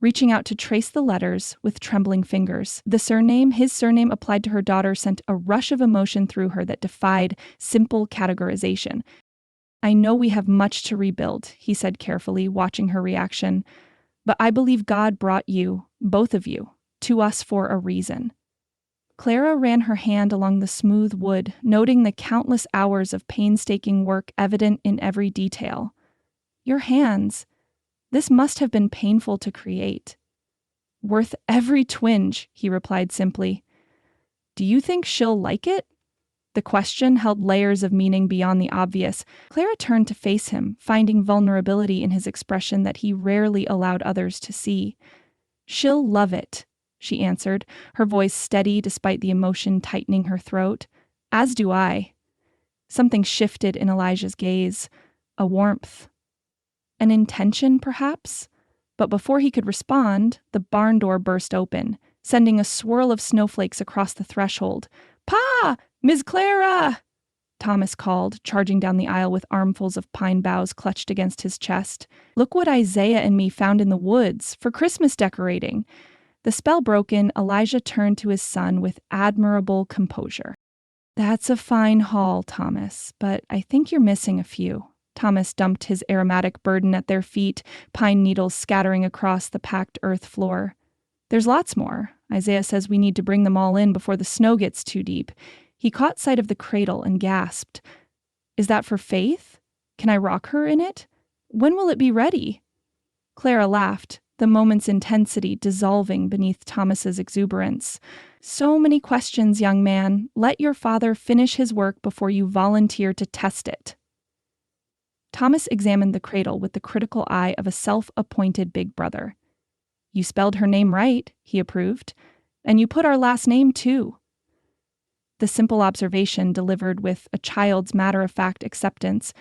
Speaker 1: reaching out to trace the letters with trembling fingers. The surname, his surname applied to her daughter, sent a rush of emotion through her that defied simple categorization. I know we have much to rebuild, he said carefully, watching her reaction, but I believe God brought you, both of you, to us for a reason. Clara ran her hand along the smooth wood, noting the countless hours of painstaking work evident in every detail. Your hands. This must have been painful to create. Worth every twinge, he replied simply. Do you think she'll like it? The question held layers of meaning beyond the obvious. Clara turned to face him, finding vulnerability in his expression that he rarely allowed others to see. She'll love it, she answered, her voice steady despite the emotion tightening her throat. As do I. Something shifted in Elijah's gaze. A warmth. An intention, perhaps? But before he could respond, the barn door burst open, sending a swirl of snowflakes across the threshold. Pa! Miss Clara! Thomas called, charging down the aisle with armfuls of pine boughs clutched against his chest. Look what Isaiah and me found in the woods for Christmas decorating. The spell broken, Elijah turned to his son with admirable composure. That's a fine haul, Thomas, but I think you're missing a few. Thomas dumped his aromatic burden at their feet, pine needles scattering across the packed earth floor. There's lots more. Isaiah says we need to bring them all in before the snow gets too deep. He caught sight of the cradle and gasped. Is that for Faith? Can I rock her in it? When will it be ready? Clara laughed, the moment's intensity dissolving beneath Thomas's exuberance. So many questions, young man. Let your father finish his work before you volunteer to test it. Thomas examined the cradle with the critical eye of a self-appointed big brother. You spelled her name right, he approved. And you put our last name, too. The simple observation, delivered with a child's matter-of-fact acceptance,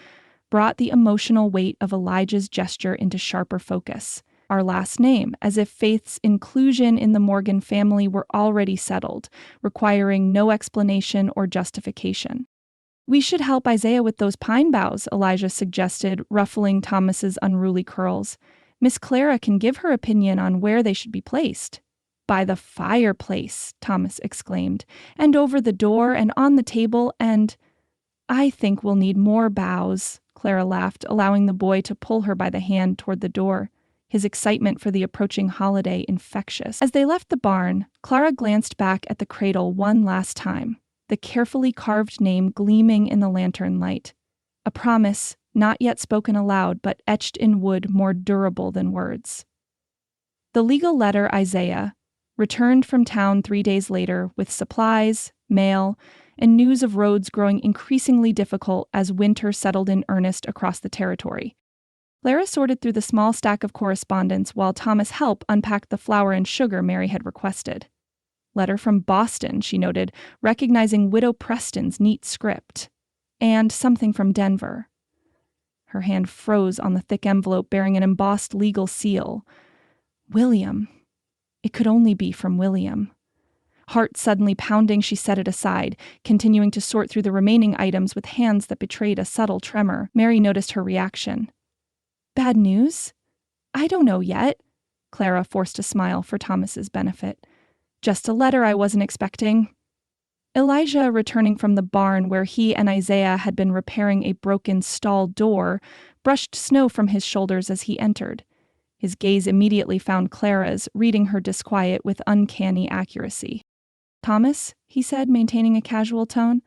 Speaker 1: brought the emotional weight of Elijah's gesture into sharper focus. Our last name, as if Faith's inclusion in the Morgan family were already settled, requiring no explanation or justification. We should help Isaiah with those pine boughs, Elijah suggested, ruffling Thomas's unruly curls. Miss Clara can give her opinion on where they should be placed. By the fireplace, Thomas exclaimed, and over the door and on the table and... I think we'll need more boughs, Clara laughed, allowing the boy to pull her by the hand toward the door, his excitement for the approaching holiday infectious. As they left the barn, Clara glanced back at the cradle one last time, the carefully carved name gleaming in the lantern light. A promise, not yet spoken aloud, but etched in wood more durable than words. The legal letter Isaiah returned from town 3 days later with supplies, mail, and news of roads growing increasingly difficult as winter settled in earnest across the territory. Clara sorted through the small stack of correspondence while Thomas helped unpack the flour and sugar Mary had requested. Letter from Boston, she noted, recognizing Widow Preston's neat script. And something from Denver. Her hand froze on the thick envelope bearing an embossed legal seal. William. It could only be from William. Heart suddenly pounding, she set it aside, continuing to sort through the remaining items with hands that betrayed a subtle tremor. Mary noticed her reaction. Bad news? I don't know yet. Clara forced a smile for Thomas's benefit. Just a letter I wasn't expecting. Elijah, returning from the barn where he and Isaiah had been repairing a broken stall door, brushed snow from his shoulders as he entered. His gaze immediately found Clara's, reading her disquiet with uncanny accuracy. Thomas, he said, maintaining a casual tone.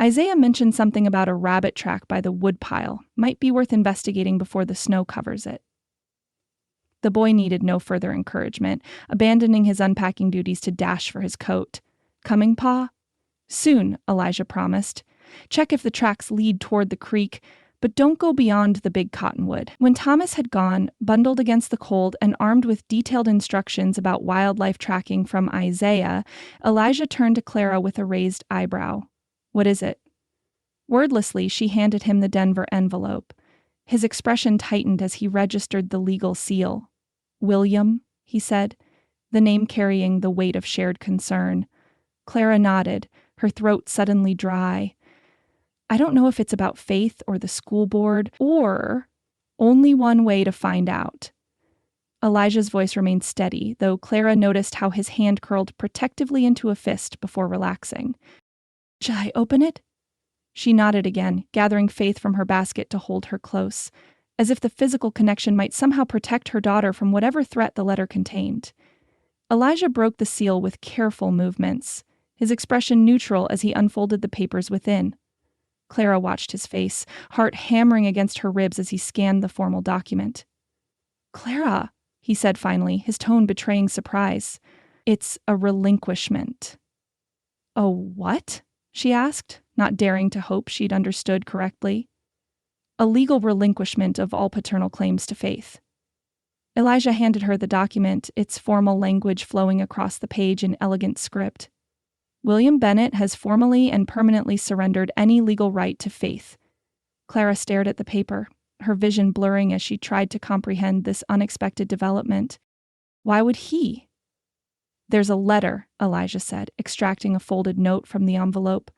Speaker 1: Isaiah mentioned something about a rabbit track by the woodpile. Might be worth investigating before the snow covers it. The boy needed no further encouragement, abandoning his unpacking duties to dash for his coat. Coming, Pa? Soon, Elijah promised. Check if the tracks lead toward the creek, but don't go beyond the big cottonwood. When Thomas had gone, bundled against the cold and armed with detailed instructions about wildlife tracking from Isaiah, Elijah turned to Clara with a raised eyebrow. "What is it?" Wordlessly, she handed him the Denver envelope. His expression tightened as he registered the legal seal. "William," he said, the name carrying the weight of shared concern. Clara nodded, her throat suddenly dry. "I don't know if it's about Faith or the school board, or only one way to find out." Elijah's voice remained steady, though Clara noticed how his hand curled protectively into a fist before relaxing. "Shall I open it?" She nodded again, gathering Faith from her basket to hold her close, as if the physical connection might somehow protect her daughter from whatever threat the letter contained. Elijah broke the seal with careful movements, his expression neutral as he unfolded the papers within. Clara watched his face, heart hammering against her ribs as he scanned the formal document. "Clara," he said finally, his tone betraying surprise. "It's a relinquishment." "A what?" she asked, not daring to hope she'd understood correctly. "A legal relinquishment of all paternal claims to Faith." Elijah handed her the document, its formal language flowing across the page in elegant script. "William Bennett has formally and permanently surrendered any legal right to Faith." Clara stared at the paper, her vision blurring as she tried to comprehend this unexpected development. Why would he? "There's a letter," Elijah said, extracting a folded note from the envelope.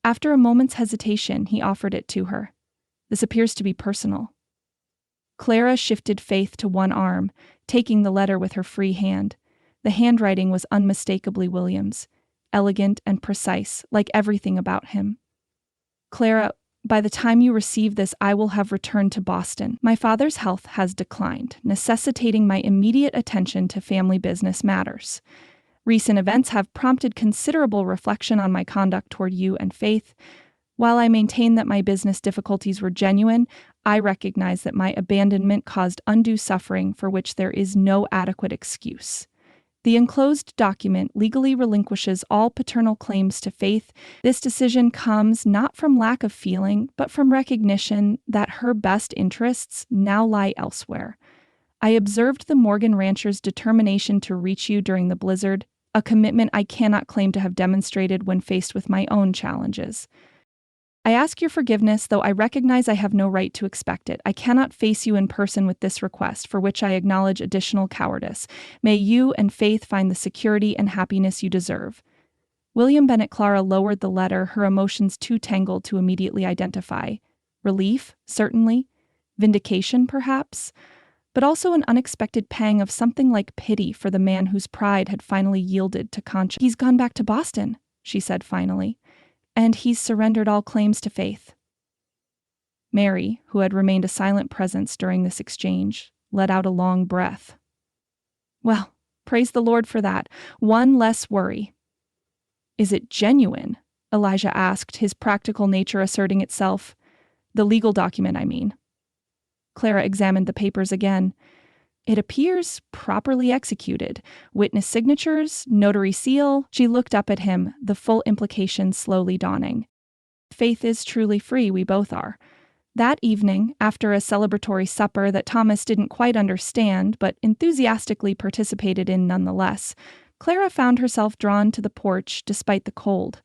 Speaker 1: After a moment's hesitation, he offered it to her. "This appears to be personal." Clara shifted Faith to one arm, taking the letter with her free hand. The handwriting was unmistakably William's, elegant and precise, like everything about him. "Clara, by the time you receive this, I will have returned to Boston. My father's health has declined, necessitating my immediate attention to family business matters. Recent events have prompted considerable reflection on my conduct toward you and Faith. While I maintain that my business difficulties were genuine, I recognize that my abandonment caused undue suffering for which there is no adequate excuse. The enclosed document legally relinquishes all paternal claims to Faith. This decision comes not from lack of feeling, but from recognition that her best interests now lie elsewhere. I observed the Morgan ranchers' determination to reach you during the blizzard, a commitment I cannot claim to have demonstrated when faced with my own challenges. I ask your forgiveness, though I recognize I have no right to expect it. I cannot face you in person with this request, for which I acknowledge additional cowardice. May you and Faith find the security and happiness you deserve." William Bennett Clara lowered the letter, her emotions too tangled to immediately identify. Relief, certainly. Vindication, perhaps. But also an unexpected pang of something like pity for the man whose pride had finally yielded to conscience. "He's gone back to Boston," she said finally. "And he's surrendered all claims to Faith." Mary, who had remained a silent presence during this exchange, let out a long breath. "Well, praise the Lord for that. One less worry." "Is it genuine?" Elijah asked, his practical nature asserting itself. "The legal document, I mean." Clara examined the papers again. "It appears properly executed. Witness signatures, notary seal." She looked up at him, the full implication slowly dawning. "Faith is truly free, we both are." That evening, after a celebratory supper that Thomas didn't quite understand, but enthusiastically participated in nonetheless, Clara found herself drawn to the porch despite the cold.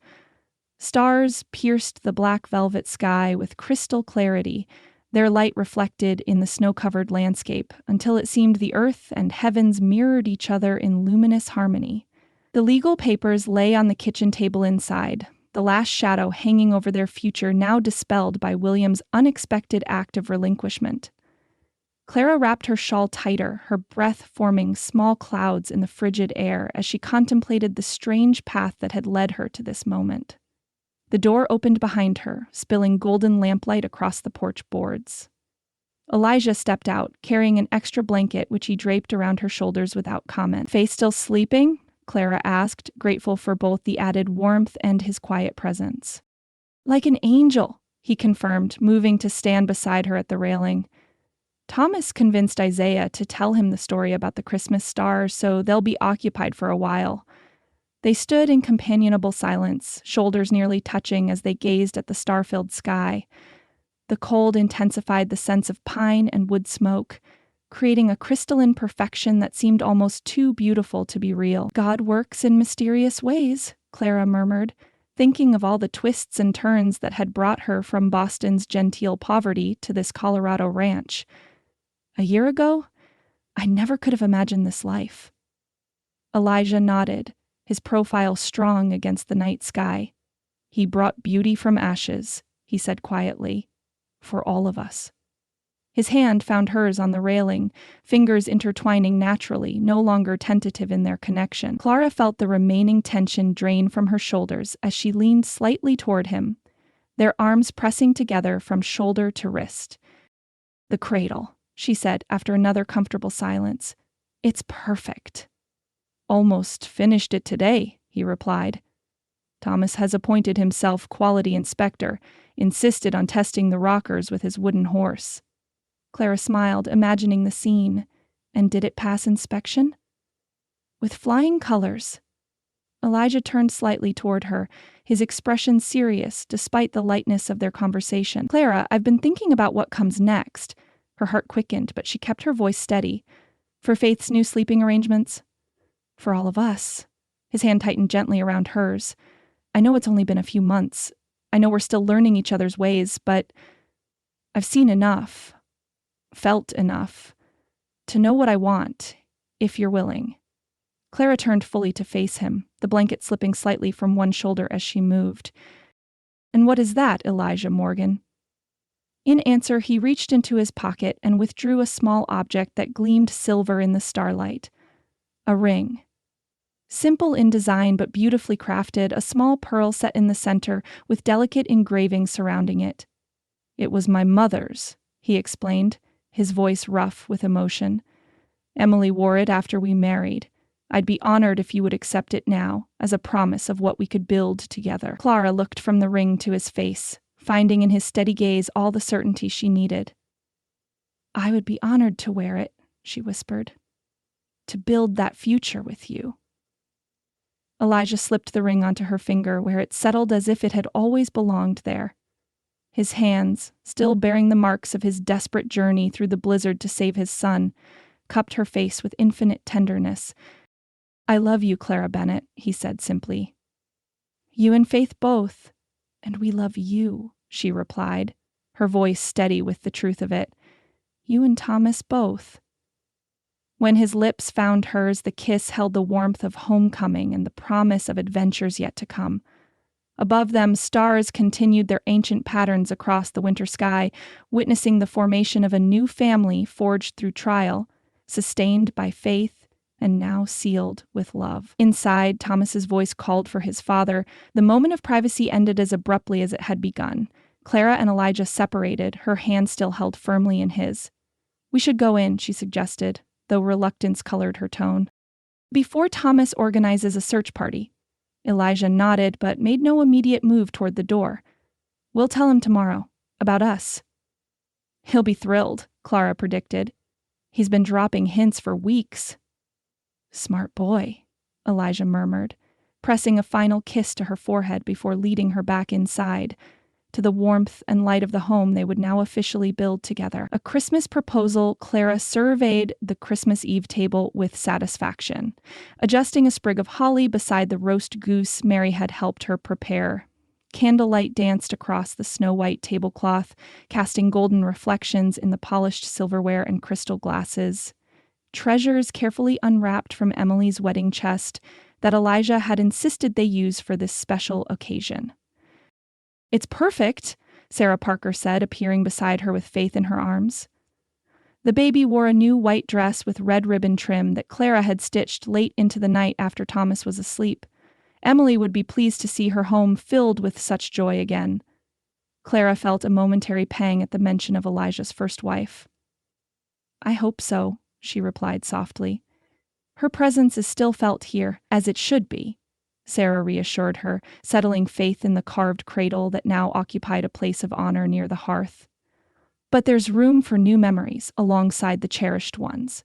Speaker 1: Stars pierced the black velvet sky with crystal clarity, their light reflected in the snow-covered landscape, until it seemed the earth and heavens mirrored each other in luminous harmony. The legal papers lay on the kitchen table inside, the last shadow hanging over their future now dispelled by William's unexpected act of relinquishment. Clara wrapped her shawl tighter, her breath forming small clouds in the frigid air as she contemplated the strange path that had led her to this moment. The door opened behind her, spilling golden lamplight across the porch boards. Elijah stepped out, carrying an extra blanket which he draped around her shoulders without comment. "Faith still sleeping?" Clara asked, grateful for both the added warmth and his quiet presence. "Like an angel," he confirmed, moving to stand beside her at the railing. Thomas convinced Isaiah to tell him the story about the Christmas star, so they'll be occupied for a while. They stood in companionable silence, shoulders nearly touching as they gazed at the star-filled sky. The cold intensified the sense of pine and wood smoke, creating a crystalline perfection that seemed almost too beautiful to be real. God works in mysterious ways, Clara murmured, thinking of all the twists and turns that had brought her from Boston's genteel poverty to this Colorado ranch. A year ago, I never could have imagined this life. Elijah nodded, his profile strong against the night sky. He brought beauty from ashes, he said quietly, for all of us. His hand found hers on the railing, fingers intertwining naturally, no longer tentative in their connection. Clara felt the remaining tension drain from her shoulders as she leaned slightly toward him, their arms pressing together from shoulder to wrist. "The cradle," she said after another comfortable silence. "It's perfect." "Almost finished it today," he replied. "Thomas has appointed himself quality inspector, insisted on testing the rockers with his wooden horse." Clara smiled, imagining the scene. And did it pass inspection? With flying colors. Elijah turned slightly toward her, his expression serious despite the lightness of their conversation. "Clara, I've been thinking about what comes next." Her heart quickened, but she kept her voice steady. "For Faith's new sleeping arrangements?" "For all of us." His hand tightened gently around hers. "I know it's only been a few months. I know we're still learning each other's ways, but I've seen enough. Felt enough to know what I want, if you're willing." Clara turned fully to face him, the blanket slipping slightly from one shoulder as she moved. "And what is that, Elijah Morgan?" In answer, he reached into his pocket and withdrew a small object that gleamed silver in the starlight. A ring. Simple in design but beautifully crafted, a small pearl set in the center with delicate engraving surrounding it. "It was my mother's," he explained, his voice rough with emotion. "Emily wore it after we married. I'd be honored if you would accept it now, as a promise of what we could build together." Clara looked from the ring to his face, finding in his steady gaze all the certainty she needed. "I would be honored to wear it," she whispered. "To build that future with you." Elijah slipped the ring onto her finger, where it settled as if it had always belonged there. His hands, still bearing the marks of his desperate journey through the blizzard to save his son, cupped her face with infinite tenderness. "I love you, Clara Bennett," he said simply. "You and Faith both. And we love you," she replied, her voice steady with the truth of it. "You and Thomas both." When his lips found hers, the kiss held the warmth of homecoming and the promise of adventures yet to come. Above them, stars continued their ancient patterns across the winter sky, witnessing the formation of a new family forged through trial, sustained by faith, and now sealed with love. Inside, Thomas's voice called for his father. The moment of privacy ended as abruptly as it had begun. Clara and Elijah separated, her hand still held firmly in his. "We should go in," she suggested, though reluctance colored her tone. "Before Thomas organizes a search party." Elijah nodded, but made no immediate move toward the door. "We'll tell him tomorrow. About us." "He'll be thrilled," Clara predicted. "He's been dropping hints for weeks." "Smart boy," Elijah murmured, pressing a final kiss to her forehead before leading her back inside, to the warmth and light of the home they would now officially build together. A Christmas proposal. Clara surveyed the Christmas Eve table with satisfaction, adjusting a sprig of holly beside the roast goose Mary had helped her prepare. Candlelight danced across the snow-white tablecloth, casting golden reflections in the polished silverware and crystal glasses. Treasures carefully unwrapped from Emily's wedding chest that Elijah had insisted they use for this special occasion. "It's perfect," Sarah Parker said, appearing beside her with Faith in her arms. The baby wore a new white dress with red ribbon trim that Clara had stitched late into the night after Thomas was asleep. Emily would be pleased to see her home filled with such joy again. Clara felt a momentary pang at the mention of Elijah's first wife. "I hope so," she replied softly. "Her presence is still felt here, as it should be," Sarah reassured her, settling Faith in the carved cradle that now occupied a place of honor near the hearth. "But there's room for new memories alongside the cherished ones."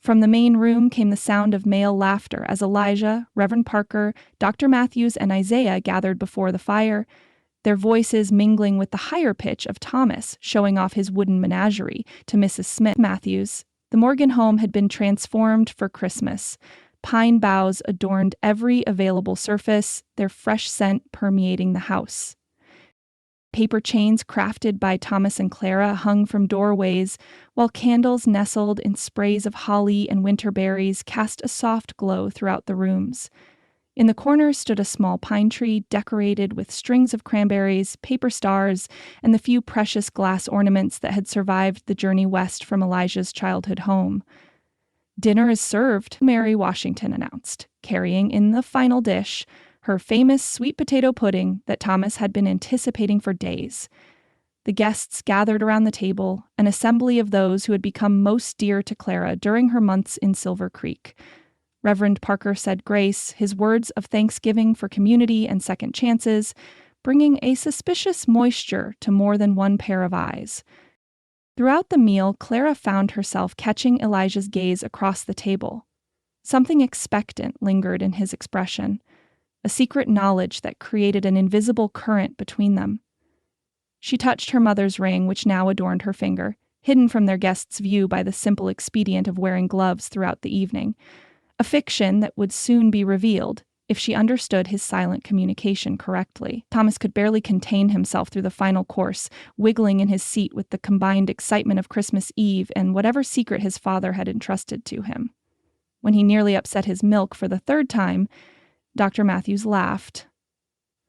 Speaker 1: From the main room came the sound of male laughter as Elijah, Reverend Parker, Dr. Matthews, and Isaiah gathered before the fire, their voices mingling with the higher pitch of Thomas showing off his wooden menagerie to Mrs. Smith Matthews. The Morgan home had been transformed for Christmas. Pine boughs adorned every available surface, their fresh scent permeating the house. Paper chains crafted by Thomas and Clara hung from doorways, while candles nestled in sprays of holly and winter berries cast a soft glow throughout the rooms. In the corner stood a small pine tree decorated with strings of cranberries, paper stars, and the few precious glass ornaments that had survived the journey west from Elijah's childhood home. "Dinner is served," Mary Washington announced, carrying in the final dish her famous sweet potato pudding that Thomas had been anticipating for days. The guests gathered around the table, an assembly of those who had become most dear to Clara during her months in Silver Creek. Reverend Parker said grace, his words of thanksgiving for community and second chances, bringing a suspicious moisture to more than one pair of eyes. Throughout the meal, Clara found herself catching Elijah's gaze across the table. Something expectant lingered in his expression, a secret knowledge that created an invisible current between them. She touched her mother's ring, which now adorned her finger, hidden from their guests' view by the simple expedient of wearing gloves throughout the evening. A fiction that would soon be revealed if she understood his silent communication correctly. Thomas could barely contain himself through the final course, wiggling in his seat with the combined excitement of Christmas Eve and whatever secret his father had entrusted to him. When he nearly upset his milk for the third time, Dr. Matthews laughed.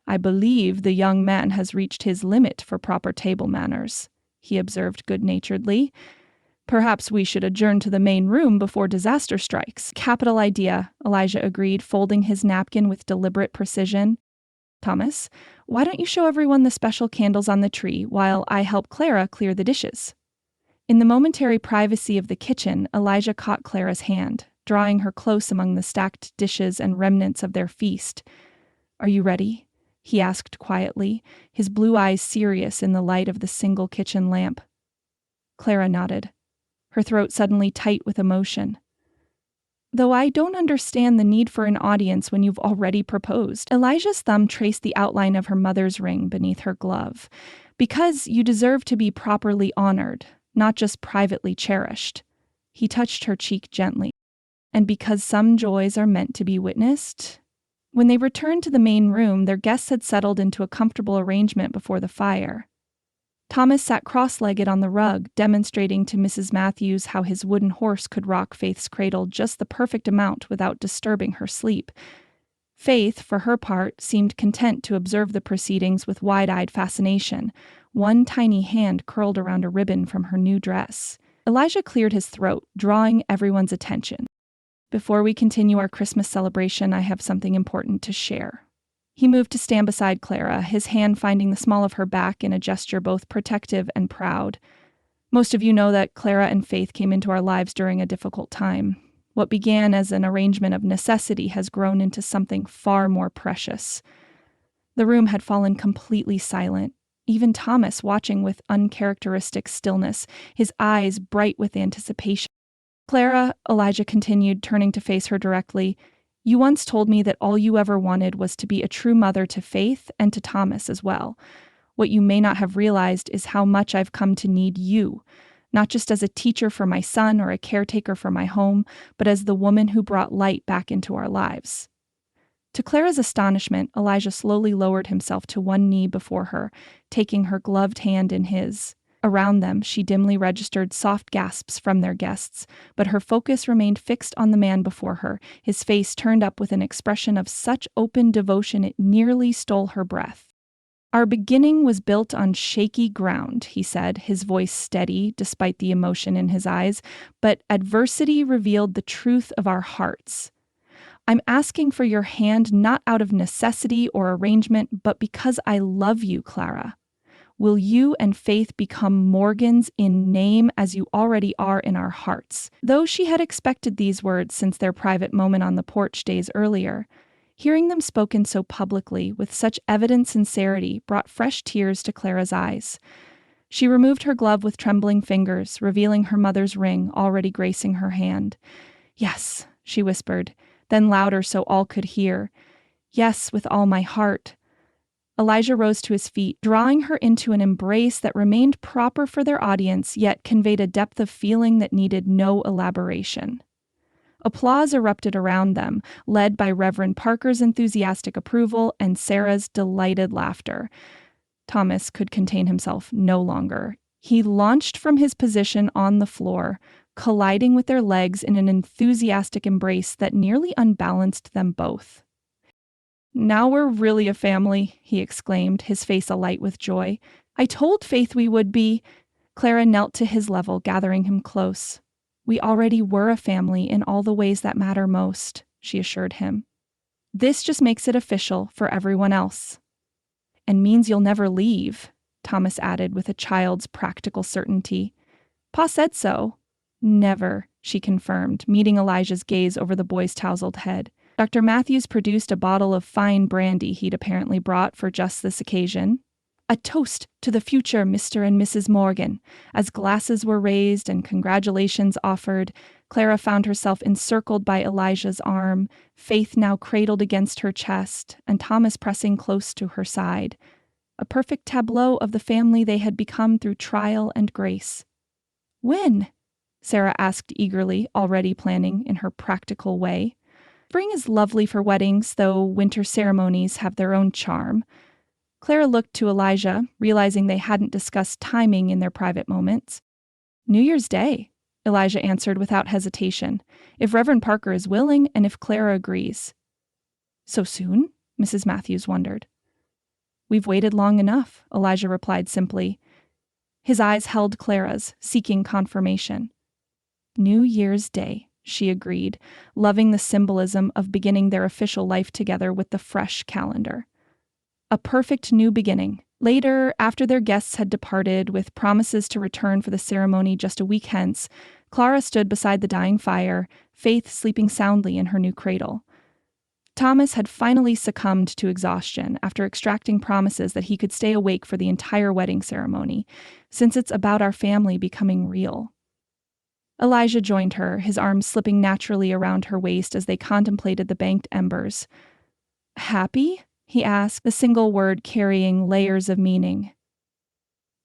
Speaker 1: "I believe the young man has reached his limit for proper table manners," he observed good-naturedly. "Perhaps we should adjourn to the main room before disaster strikes." "Capital idea," Elijah agreed, folding his napkin with deliberate precision. "Thomas, why don't you show everyone the special candles on the tree while I help Clara clear the dishes?" In the momentary privacy of the kitchen, Elijah caught Clara's hand, drawing her close among the stacked dishes and remnants of their feast. "Are you ready?" he asked quietly, his blue eyes serious in the light of the single kitchen lamp. Clara nodded, her throat suddenly tight with emotion. "Though I don't understand the need for an audience when you've already proposed." Elijah's thumb traced the outline of her mother's ring beneath her glove. "Because you deserve to be properly honored, not just privately cherished." He touched her cheek gently. "And because some joys are meant to be witnessed." When they returned to the main room, their guests had settled into a comfortable arrangement before the fire. Thomas sat cross-legged on the rug, demonstrating to Mrs. Matthews how his wooden horse could rock Faith's cradle just the perfect amount without disturbing her sleep. Faith, for her part, seemed content to observe the proceedings with wide-eyed fascination, one tiny hand curled around a ribbon from her new dress. Elijah cleared his throat, drawing everyone's attention. "Before we continue our Christmas celebration, I have something important to share." He moved to stand beside Clara, his hand finding the small of her back in a gesture both protective and proud. "Most of you know that Clara and Faith came into our lives during a difficult time. What began as an arrangement of necessity has grown into something far more precious." The room had fallen completely silent, even Thomas watching with uncharacteristic stillness, his eyes bright with anticipation. "Clara," Elijah continued, turning to face her directly, "you once told me that all you ever wanted was to be a true mother to Faith and to Thomas as well. What you may not have realized is how much I've come to need you, not just as a teacher for my son or a caretaker for my home, but as the woman who brought light back into our lives." To Clara's astonishment, Elijah slowly lowered himself to one knee before her, taking her gloved hand in his. Around them, she dimly registered soft gasps from their guests, but her focus remained fixed on the man before her, his face turned up with an expression of such open devotion it nearly stole her breath. "Our beginning was built on shaky ground," he said, his voice steady despite the emotion in his eyes, "but adversity revealed the truth of our hearts. I'm asking for your hand not out of necessity or arrangement, but because I love you, Clara. Will you and Faith become Morgans in name as you already are in our hearts?" Though she had expected these words since their private moment on the porch days earlier, hearing them spoken so publicly with such evident sincerity brought fresh tears to Clara's eyes. She removed her glove with trembling fingers, revealing her mother's ring already gracing her hand. "Yes," she whispered, then louder so all could hear. "Yes, with all my heart. Elijah rose to his feet, drawing her into an embrace that remained proper for their audience, yet conveyed a depth of feeling that needed no elaboration. Applause erupted around them, led by Reverend Parker's enthusiastic approval and Sarah's delighted laughter. Thomas could contain himself no longer. He launched from his position on the floor, colliding with their legs in an enthusiastic embrace that nearly unbalanced them both. "Now we're really a family," he exclaimed, his face alight with joy. "I told Faith we would be." Clara knelt to his level, gathering him close. "We already were a family in all the ways that matter most," she assured him. "This just makes it official for everyone else." "And means you'll never leave," Thomas added with a child's practical certainty. "Pa said so." "Never," she confirmed, meeting Elijah's gaze over the boy's tousled head. Dr. Matthews produced a bottle of fine brandy he'd apparently brought for just this occasion. "A toast to the future Mr. and Mrs. Morgan." As glasses were raised and congratulations offered, Clara found herself encircled by Elijah's arm, Faith now cradled against her chest, and Thomas pressing close to her side. A perfect tableau of the family they had become through trial and grace. "When?" Sarah asked eagerly, already planning in her practical way. "Spring is lovely for weddings, though winter ceremonies have their own charm." Clara looked to Elijah, realizing they hadn't discussed timing in their private moments. "New Year's Day," Elijah answered without hesitation, "if Reverend Parker is willing and if Clara agrees." "So soon?" Mrs. Matthews wondered. "We've waited long enough," Elijah replied simply. His eyes held Clara's, seeking confirmation. "New Year's Day," she agreed, loving the symbolism of beginning their official life together with the fresh calendar. A perfect new beginning. Later, after their guests had departed, with promises to return for the ceremony just a week hence, Clara stood beside the dying fire, Faith sleeping soundly in her new cradle. Thomas had finally succumbed to exhaustion after extracting promises that he could stay awake for the entire wedding ceremony, since it's about our family becoming real. Elijah joined her, his arms slipping naturally around her waist as they contemplated the banked embers. "Happy?" he asked, the single word carrying layers of meaning.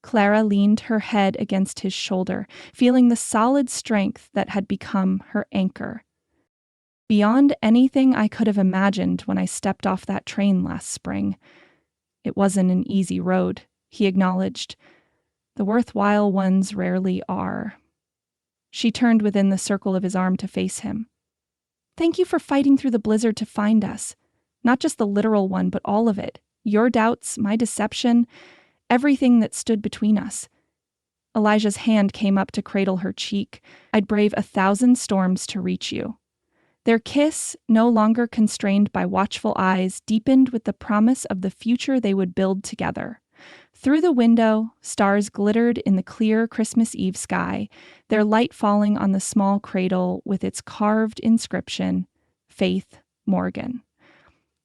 Speaker 1: Clara leaned her head against his shoulder, feeling the solid strength that had become her anchor. "Beyond anything I could have imagined when I stepped off that train last spring. It wasn't an easy road," he acknowledged. "The worthwhile ones rarely are." She turned within the circle of his arm to face him. "Thank you for fighting through the blizzard to find us. Not just the literal one, but all of it. Your doubts, my deception, everything that stood between us." Elijah's hand came up to cradle her cheek. "I'd brave 1,000 storms to reach you." Their kiss, no longer constrained by watchful eyes, deepened with the promise of the future they would build together. Through the window, stars glittered in the clear Christmas Eve sky, their light falling on the small cradle with its carved inscription, Faith Morgan.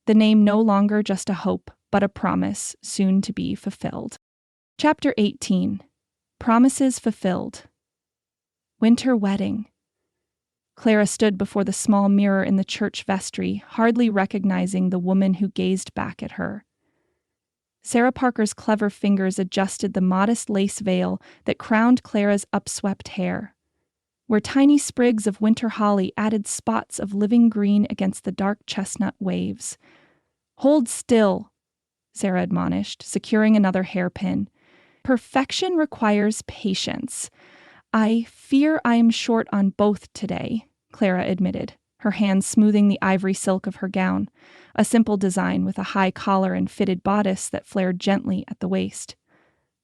Speaker 1: The name no longer just a hope, but a promise soon to be fulfilled. Chapter 18. Promises Fulfilled. Winter Wedding. Clara stood before the small mirror in the church vestry, hardly recognizing the woman who gazed back at her. Sarah Parker's clever fingers adjusted the modest lace veil that crowned Clara's upswept hair, where tiny sprigs of winter holly added spots of living green against the dark chestnut waves. "Hold still," Sarah admonished, securing another hairpin. "Perfection requires patience. I fear I am short on both today," Clara admitted, her hand smoothing the ivory silk of her gown, a simple design with a high collar and fitted bodice that flared gently at the waist.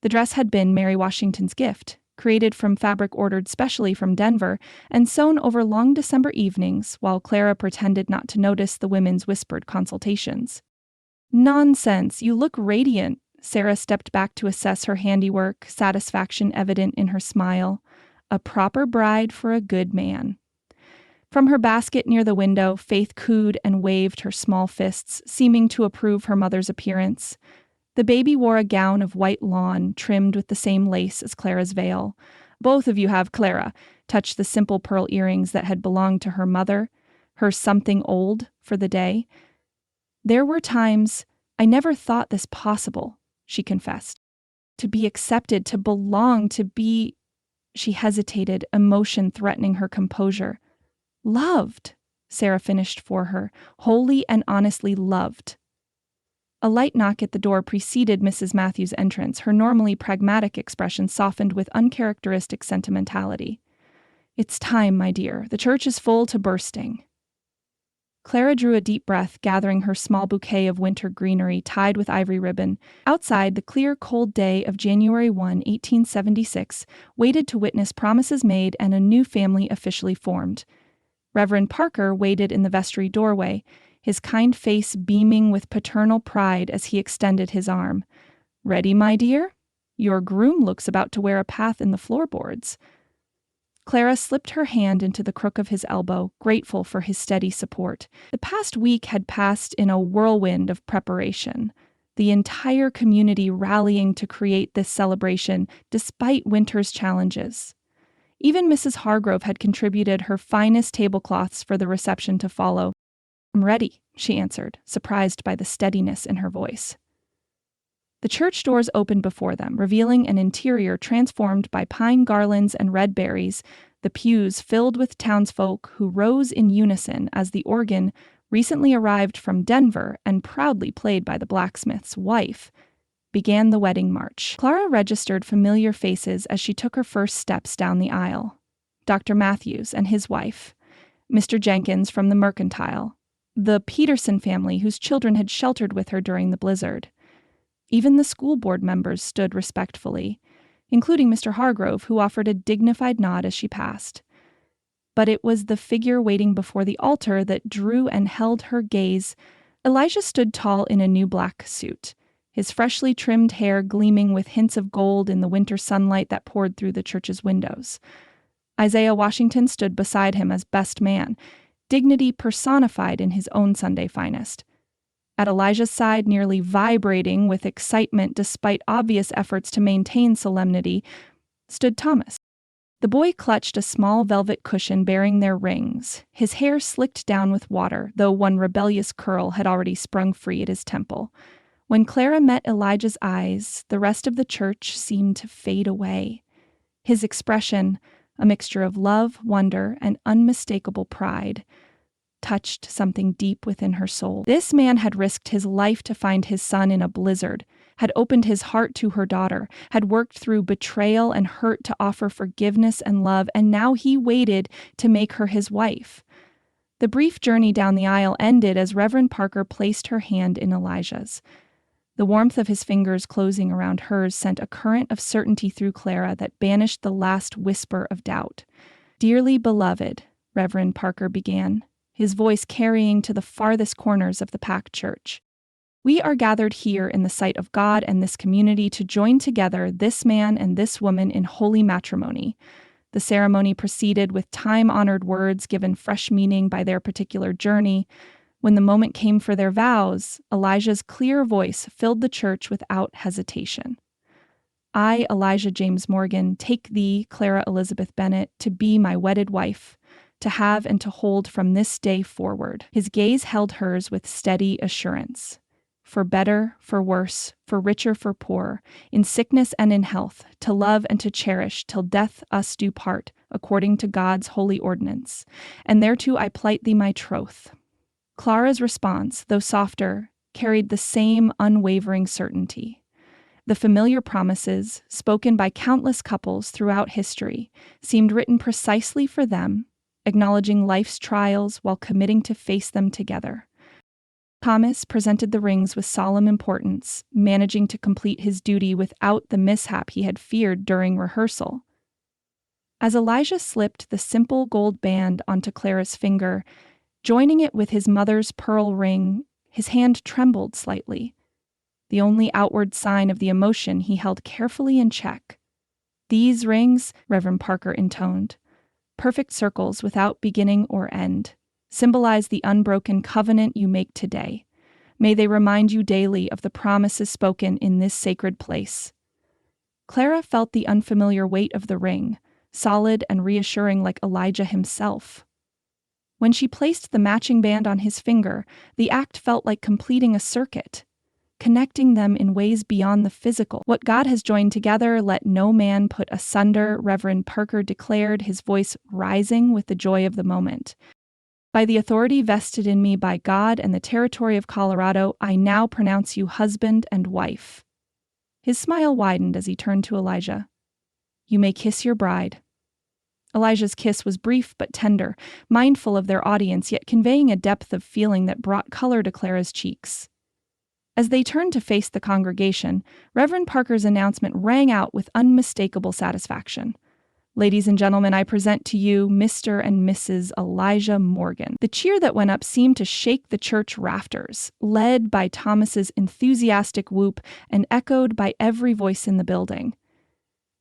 Speaker 1: The dress had been Mary Washington's gift, created from fabric ordered specially from Denver and sewn over long December evenings while Clara pretended not to notice the women's whispered consultations. "Nonsense, you look radiant." Sarah stepped back to assess her handiwork, satisfaction evident in her smile. "A proper bride for a good man." From her basket near the window, Faith cooed and waved her small fists, seeming to approve her mother's appearance. The baby wore a gown of white lawn, trimmed with the same lace as Clara's veil. "Both of you have," Clara touched the simple pearl earrings that had belonged to her mother, her something old for the day. There were times, I never thought this possible, she confessed. To be accepted, to belong, to be... She hesitated, emotion threatening her composure. Loved, Sarah finished for her, wholly and honestly loved. A light knock at the door preceded Mrs. Matthews' entrance, her normally pragmatic expression softened with uncharacteristic sentimentality. It's time, my dear. The church is full to bursting. Clara drew a deep breath, gathering her small bouquet of winter greenery tied with ivory ribbon. Outside, the clear, cold day of January 1, 1876, waited to witness promises made and a new family officially formed. Reverend Parker waited in the vestry doorway, his kind face beaming with paternal pride as he extended his arm. Ready, my dear? Your groom looks about to wear a path in the floorboards. Clara slipped her hand into the crook of his elbow, grateful for his steady support. The past week had passed in a whirlwind of preparation, the entire community rallying to create this celebration despite winter's challenges. Even Mrs. Hargrove had contributed her finest tablecloths for the reception to follow. I'm ready, she answered, surprised by the steadiness in her voice. The church doors opened before them, revealing an interior transformed by pine garlands and red berries, the pews filled with townsfolk who rose in unison as the organ, recently arrived from Denver and proudly played by the blacksmith's wife, began the wedding march. Clara registered familiar faces as she took her first steps down the aisle. Dr. Matthews and his wife, Mr. Jenkins from the Mercantile, the Peterson family whose children had sheltered with her during the blizzard. Even the school board members stood respectfully, including Mr. Hargrove, who offered a dignified nod as she passed. But it was the figure waiting before the altar that drew and held her gaze. Elijah stood tall in a new black suit, his freshly trimmed hair gleaming with hints of gold in the winter sunlight that poured through the church's windows. Isaiah Washington stood beside him as best man, dignity personified in his own Sunday finest. At Elijah's side, nearly vibrating with excitement despite obvious efforts to maintain solemnity, stood Thomas. The boy clutched a small velvet cushion bearing their rings, his hair slicked down with water, though one rebellious curl had already sprung free at his temple. When Clara met Elijah's eyes, the rest of the church seemed to fade away. His expression, a mixture of love, wonder, and unmistakable pride, touched something deep within her soul. This man had risked his life to find his son in a blizzard, had opened his heart to her daughter, had worked through betrayal and hurt to offer forgiveness and love, and now he waited to make her his wife. The brief journey down the aisle ended as Reverend Parker placed her hand in Elijah's. The warmth of his fingers closing around hers sent a current of certainty through Clara that banished the last whisper of doubt. Dearly beloved, Reverend Parker began, his voice carrying to the farthest corners of the packed church. We are gathered here in the sight of God and this community to join together this man and this woman in holy matrimony. The ceremony proceeded with time-honored words given fresh meaning by their particular journey. When the moment came for their vows, Elijah's clear voice filled the church without hesitation. I, Elijah James Morgan, take thee, Clara Elizabeth Bennett, to be my wedded wife, to have and to hold from this day forward. His gaze held hers with steady assurance. For better, for worse, for richer, for poorer, in sickness and in health, to love and to cherish till death us do part, according to God's holy ordinance. And thereto I plight thee my troth. Clara's response, though softer, carried the same unwavering certainty. The familiar promises, spoken by countless couples throughout history, seemed written precisely for them, acknowledging life's trials while committing to face them together. Thomas presented the rings with solemn importance, managing to complete his duty without the mishap he had feared during rehearsal. As Elijah slipped the simple gold band onto Clara's finger, joining it with his mother's pearl ring, his hand trembled slightly, the only outward sign of the emotion he held carefully in check. These rings, Reverend Parker intoned, perfect circles without beginning or end, symbolize the unbroken covenant you make today. May they remind you daily of the promises spoken in this sacred place. Clara felt the unfamiliar weight of the ring, solid and reassuring like Elijah himself. When she placed the matching band on his finger, the act felt like completing a circuit. connecting them in ways beyond the physical. "What God has joined together, let no man put asunder," Reverend Parker declared, his voice rising with the joy of the moment. "By the authority vested in me by God and the territory of Colorado, I now pronounce you husband and wife." His smile widened as he turned to Elijah. "You may kiss your bride." Elijah's kiss was brief but tender, mindful of their audience, yet conveying a depth of feeling that brought color to Clara's cheeks. As they turned to face the congregation, Reverend Parker's announcement rang out with unmistakable satisfaction. "Ladies and gentlemen, I present to you Mr. and Mrs. Elijah Morgan." The cheer that went up seemed to shake the church rafters, led by Thomas's enthusiastic whoop and echoed by every voice in the building.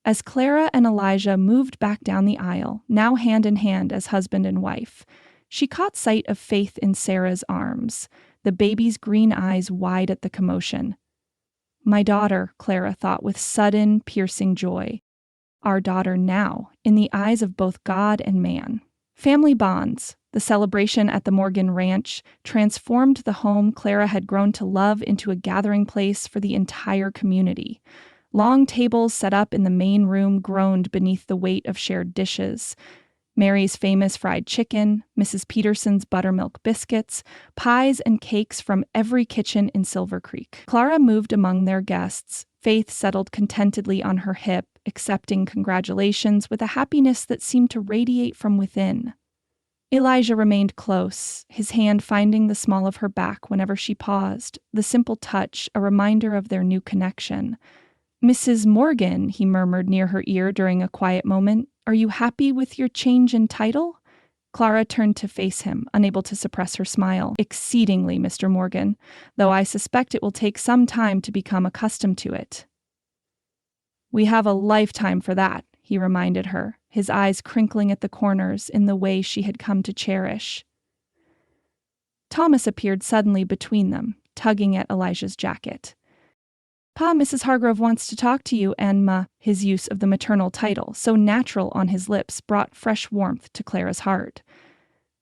Speaker 1: As Clara and Elijah moved back down the aisle, now hand in hand as husband and wife, she caught sight of Faith in Sarah's arms, the baby's green eyes wide at the commotion. "My daughter," Clara thought with sudden, piercing joy. Our daughter now, in the eyes of both God and man. Family bonds, the celebration at the Morgan Ranch, transformed the home Clara had grown to love into a gathering place for the entire community. Long tables set up in the main room groaned beneath the weight of shared dishes. Mary's famous fried chicken, Mrs. Peterson's buttermilk biscuits, pies and cakes from every kitchen in Silver Creek. Clara moved among their guests. Faith settled contentedly on her hip, accepting congratulations with a happiness that seemed to radiate from within. Elijah remained close, his hand finding the small of her back whenever she paused, the simple touch a reminder of their new connection. "Mrs. Morgan," he murmured near her ear during a quiet moment, "are you happy with your change in title?" Clara turned to face him, unable to suppress her smile. "Exceedingly, Mr. Morgan, though I suspect it will take some time to become accustomed to it." "We have a lifetime for that," he reminded her, his eyes crinkling at the corners in the way she had come to cherish. Thomas appeared suddenly between them, tugging at Elijah's jacket. "Pa, Mrs. Hargrove wants to talk to you, and his use of the maternal title, so natural on his lips, brought fresh warmth to Clara's heart.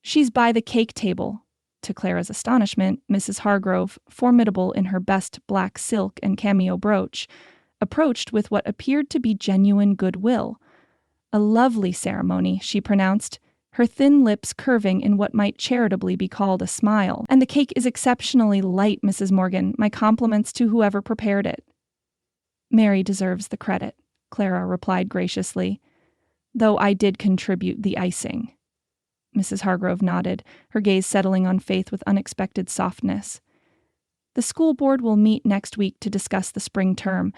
Speaker 1: "She's by the cake table." To Clara's astonishment, Mrs. Hargrove, formidable in her best black silk and cameo brooch, approached with what appeared to be genuine goodwill. "A lovely ceremony," she pronounced, her thin lips curving in what might charitably be called a smile. "And the cake is exceptionally light, Mrs. Morgan. My compliments to whoever prepared it." "Mary deserves the credit," Clara replied graciously, "though I did contribute the icing." Mrs. Hargrove nodded, her gaze settling on Faith with unexpected softness. "The school board will meet next week to discuss the spring term.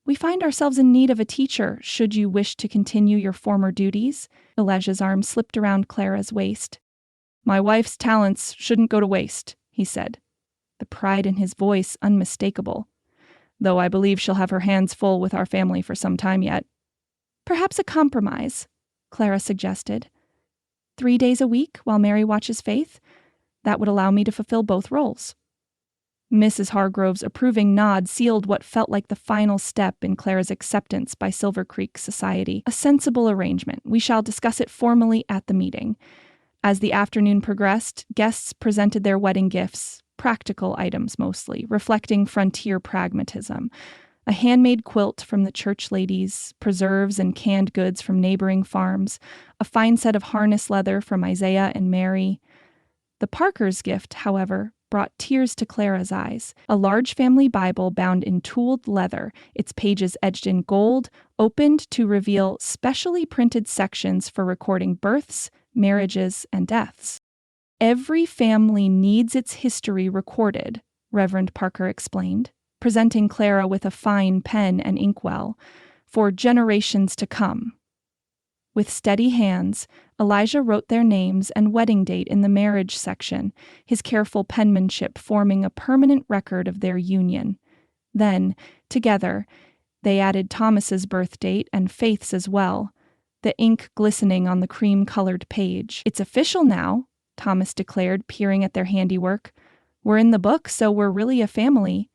Speaker 1: We find ourselves in need of a teacher, should you wish to continue your former duties." Elijah's arm slipped around Clara's waist. "My wife's talents shouldn't go to waste," he said, the pride in his voice unmistakable, "though I believe she'll have her hands full with our family for some time yet." "Perhaps a compromise," Clara suggested. 3 days a week while Mary watches Faith? That would allow me to fulfill both roles." Mrs. Hargrove's approving nod sealed what felt like the final step in Clara's acceptance by Silver Creek society. "A sensible arrangement. We shall discuss it formally at the meeting." As the afternoon progressed, guests presented their wedding gifts, practical items mostly, reflecting frontier pragmatism. A handmade quilt from the church ladies, preserves and canned goods from neighboring farms, a fine set of harness leather from Isaiah and Mary. The Parkers' gift, however, brought tears to Clara's eyes. A large family Bible bound in tooled leather, its pages edged in gold, opened to reveal specially printed sections for recording births, marriages, and deaths. "Every family needs its history recorded," Reverend Parker explained, presenting Clara with a fine pen and inkwell, "for generations to come." With steady hands, Elijah wrote their names and wedding date in the marriage section, his careful penmanship forming a permanent record of their union. Then, together, they added Thomas's birth date and Faith's as well, the ink glistening on the cream-colored page. "It's official now," Thomas declared, peering at their handiwork. "We're in the book, so we're really a family."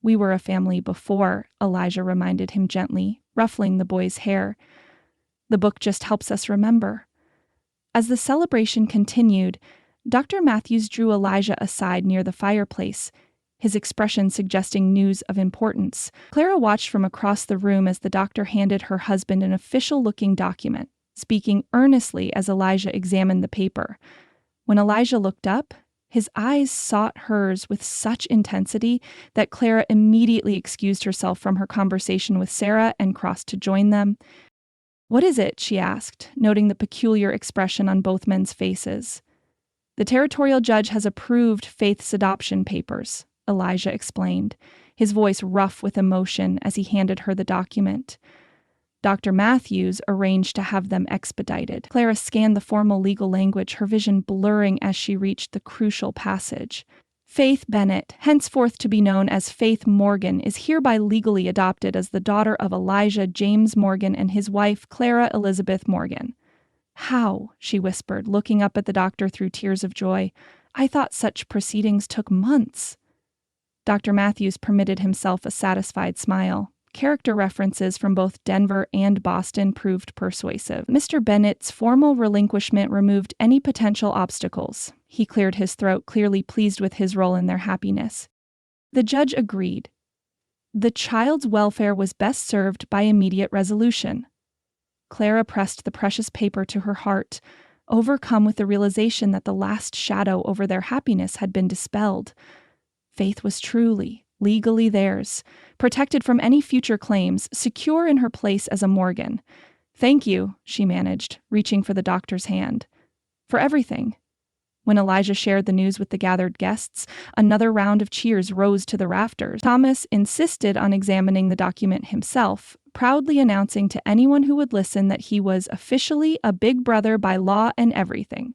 Speaker 1: "We were a family before," Elijah reminded him gently, ruffling the boy's hair. "The book just helps us remember." As the celebration continued, Dr. Matthews drew Elijah aside near the fireplace. his expression suggesting news of importance. Clara watched from across the room as the doctor handed her husband an official-looking document, speaking earnestly as Elijah examined the paper. When Elijah looked up, his eyes sought hers with such intensity that Clara immediately excused herself from her conversation with Sarah and crossed to join them. "What is it?" she asked, noting the peculiar expression on both men's faces. "The territorial judge has approved Faith's adoption papers," Elijah explained, his voice rough with emotion as he handed her the document. Dr. Matthews arranged to have them expedited. Clara scanned the formal legal language, her vision blurring as she reached the crucial passage. "Faith Bennett, henceforth to be known as Faith Morgan, is hereby legally adopted as the daughter of Elijah James Morgan and his wife, Clara Elizabeth Morgan." "How?" she whispered, looking up at the doctor through tears of joy. "I thought such proceedings took months." Dr. Matthews permitted himself a satisfied smile. Character references from both Denver and Boston proved persuasive. "Mr. Bennett's formal relinquishment removed any potential obstacles." He cleared his throat, clearly pleased with his role in their happiness. The judge agreed. The child's welfare was best served by immediate resolution. Clara pressed the precious paper to her heart, overcome with the realization that the last shadow over their happiness had been dispelled. Faith was truly, legally theirs, protected from any future claims, secure in her place as a Morgan. "Thank you," she managed, reaching for the doctor's hand. "For everything." When Elijah shared the news with the gathered guests, another round of cheers rose to the rafters. Thomas insisted on examining the document himself, proudly announcing to anyone who would listen that he was officially a big brother by law and everything.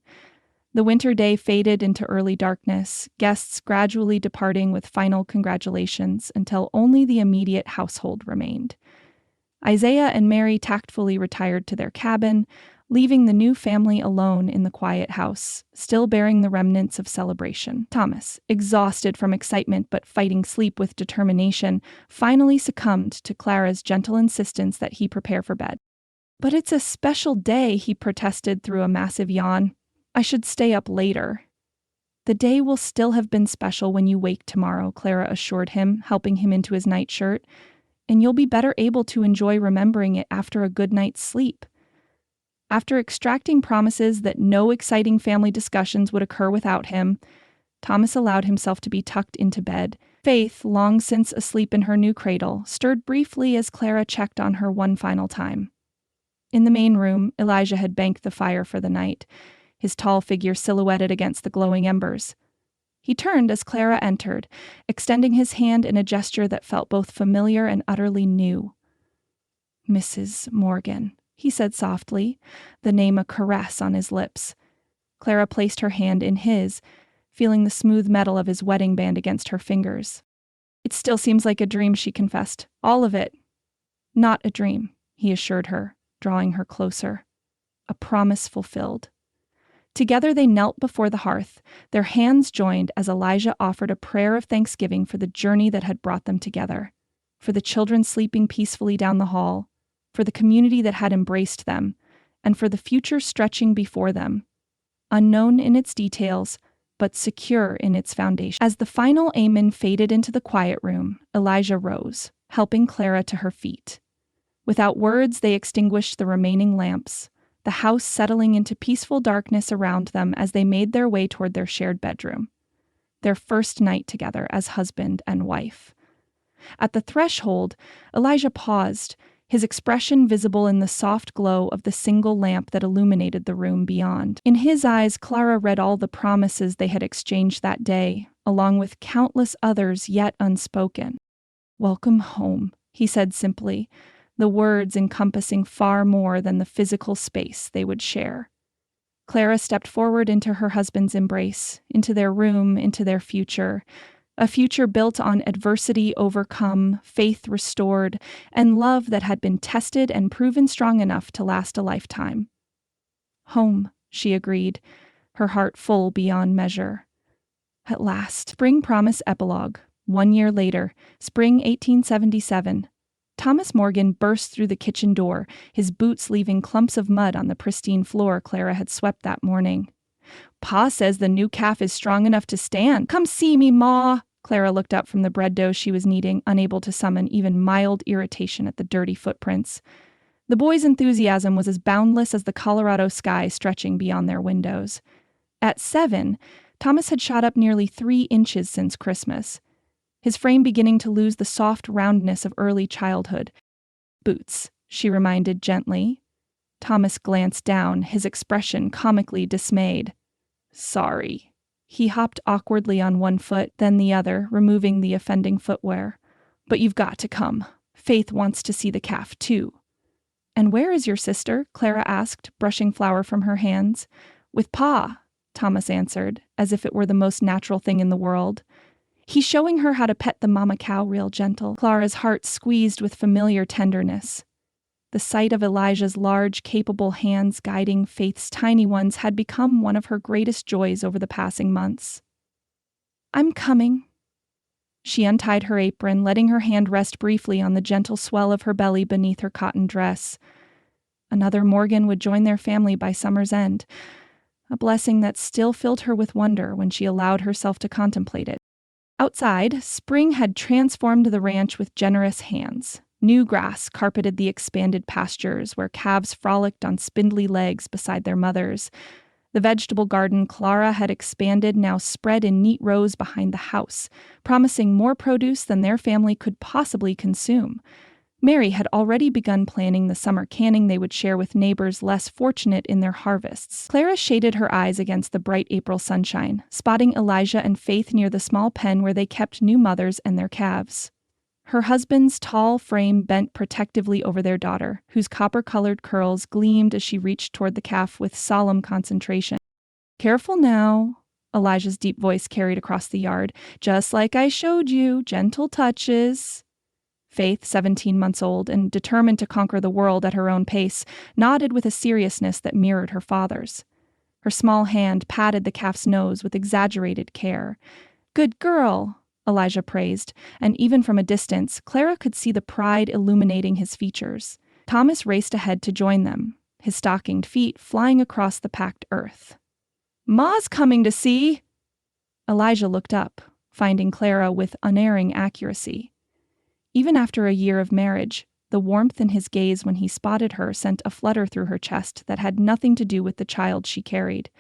Speaker 1: The winter day faded into early darkness, guests gradually departing with final congratulations until only the immediate household remained. Isaiah and Mary tactfully retired to their cabin, leaving the new family alone in the quiet house, still bearing the remnants of celebration. Thomas, exhausted from excitement but fighting sleep with determination, finally succumbed to Clara's gentle insistence that he prepare for bed. "But it's a special day," he protested through a massive yawn. "I should stay up later." "The day will still have been special when you wake tomorrow," Clara assured him, helping him into his nightshirt, "and you'll be better able to enjoy remembering it after a good night's sleep." After extracting promises that no exciting family discussions would occur without him, Thomas allowed himself to be tucked into bed. Faith, long since asleep in her new cradle, stirred briefly as Clara checked on her one final time. In the main room, Elijah had banked the fire for the night, his tall figure silhouetted against the glowing embers. He turned as Clara entered, extending his hand in a gesture that felt both familiar and utterly new. "Mrs. Morgan," he said softly, the name a caress on his lips. Clara placed her hand in his, feeling the smooth metal of his wedding band against her fingers. "It still seems like a dream," she confessed. "All of it." "Not a dream," he assured her, drawing her closer. "A promise fulfilled." Together they knelt before the hearth, their hands joined as Elijah offered a prayer of thanksgiving for the journey that had brought them together, for the children sleeping peacefully down the hall, for the community that had embraced them, and for the future stretching before them, unknown in its details, but secure in its foundation. As the final amen faded into the quiet room, Elijah rose, helping Clara to her feet. Without words, they extinguished the remaining lamps, the house settling into peaceful darkness around them as they made their way toward their shared bedroom, their first night together as husband and wife. At the threshold, Elijah paused, his expression visible in the soft glow of the single lamp that illuminated the room beyond. In his eyes, Clara read all the promises they had exchanged that day, along with countless others yet unspoken. "Welcome home," he said simply, the words encompassing far more than the physical space they would share. Clara stepped forward into her husband's embrace, into their room, into their future, a future built on adversity overcome, faith restored, and love that had been tested and proven strong enough to last a lifetime. "Home," she agreed, her heart full beyond measure. At last. Spring Promise Epilogue. 1 year later, spring 1877. Thomas Morgan burst through the kitchen door, his boots leaving clumps of mud on the pristine floor Clara had swept that morning. "Pa says the new calf is strong enough to stand. Come see me, Ma!" Clara looked up from the bread dough she was kneading, unable to summon even mild irritation at the dirty footprints. The boys' enthusiasm was as boundless as the Colorado sky stretching beyond their windows. At 7, Thomas had shot up nearly 3 inches since Christmas, his frame beginning to lose the soft roundness of early childhood. "Boots," she reminded gently. Thomas glanced down, his expression comically dismayed. "Sorry." He hopped awkwardly on one foot, then the other, removing the offending footwear. "But you've got to come. Faith wants to see the calf, too." "And where is your sister?" Clara asked, brushing flour from her hands. "With Pa," Thomas answered, as if it were the most natural thing in the world. "He's showing her how to pet the mama cow real gentle." Clara's heart squeezed with familiar tenderness. The sight of Elijah's large, capable hands guiding Faith's tiny ones had become one of her greatest joys over the passing months. "I'm coming." She untied her apron, letting her hand rest briefly on the gentle swell of her belly beneath her cotton dress. Another Morgan would join their family by summer's end, a blessing that still filled her with wonder when she allowed herself to contemplate it. Outside, spring had transformed the ranch with generous hands. New grass carpeted the expanded pastures where calves frolicked on spindly legs beside their mothers. The vegetable garden Clara had expanded now spread in neat rows behind the house, promising more produce than their family could possibly consume. Mary had already begun planning the summer canning they would share with neighbors less fortunate in their harvests. Clara shaded her eyes against the bright April sunshine, spotting Elijah and Faith near the small pen where they kept new mothers and their calves. Her husband's tall frame bent protectively over their daughter, whose copper-colored curls gleamed as she reached toward the calf with solemn concentration. "Careful now," Elijah's deep voice carried across the yard. "Just like I showed you, gentle touches." Faith, 17 months old and determined to conquer the world at her own pace, nodded with a seriousness that mirrored her father's. Her small hand patted the calf's nose with exaggerated care. "Good girl," Elijah praised, and even from a distance, Clara could see the pride illuminating his features. Thomas raced ahead to join them, his stockinged feet flying across the packed earth. "Ma's coming to see!" Elijah looked up, finding Clara with unerring accuracy. Even after a year of marriage, the warmth in his gaze when he spotted her sent a flutter through her chest that had nothing to do with the child she carried.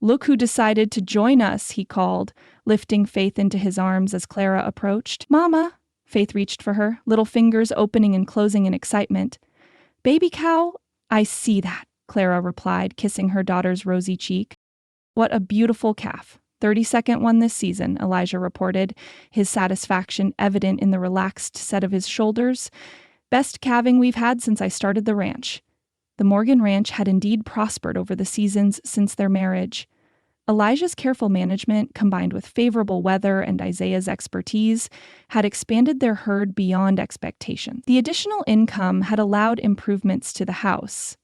Speaker 1: "Look who decided to join us," he called, lifting Faith into his arms as Clara approached. "Mama!" Faith reached for her, little fingers opening and closing in excitement. "Baby cow?" "I see that," Clara replied, kissing her daughter's rosy cheek. "What a beautiful calf. 32nd one this season," Elijah reported, his satisfaction evident in the relaxed set of his shoulders. "Best calving we've had since I started the ranch." The Morgan Ranch had indeed prospered over the seasons since their marriage. Elijah's careful management, combined with favorable weather and Isaiah's expertise, had expanded their herd beyond expectation. The additional income had allowed improvements to the house.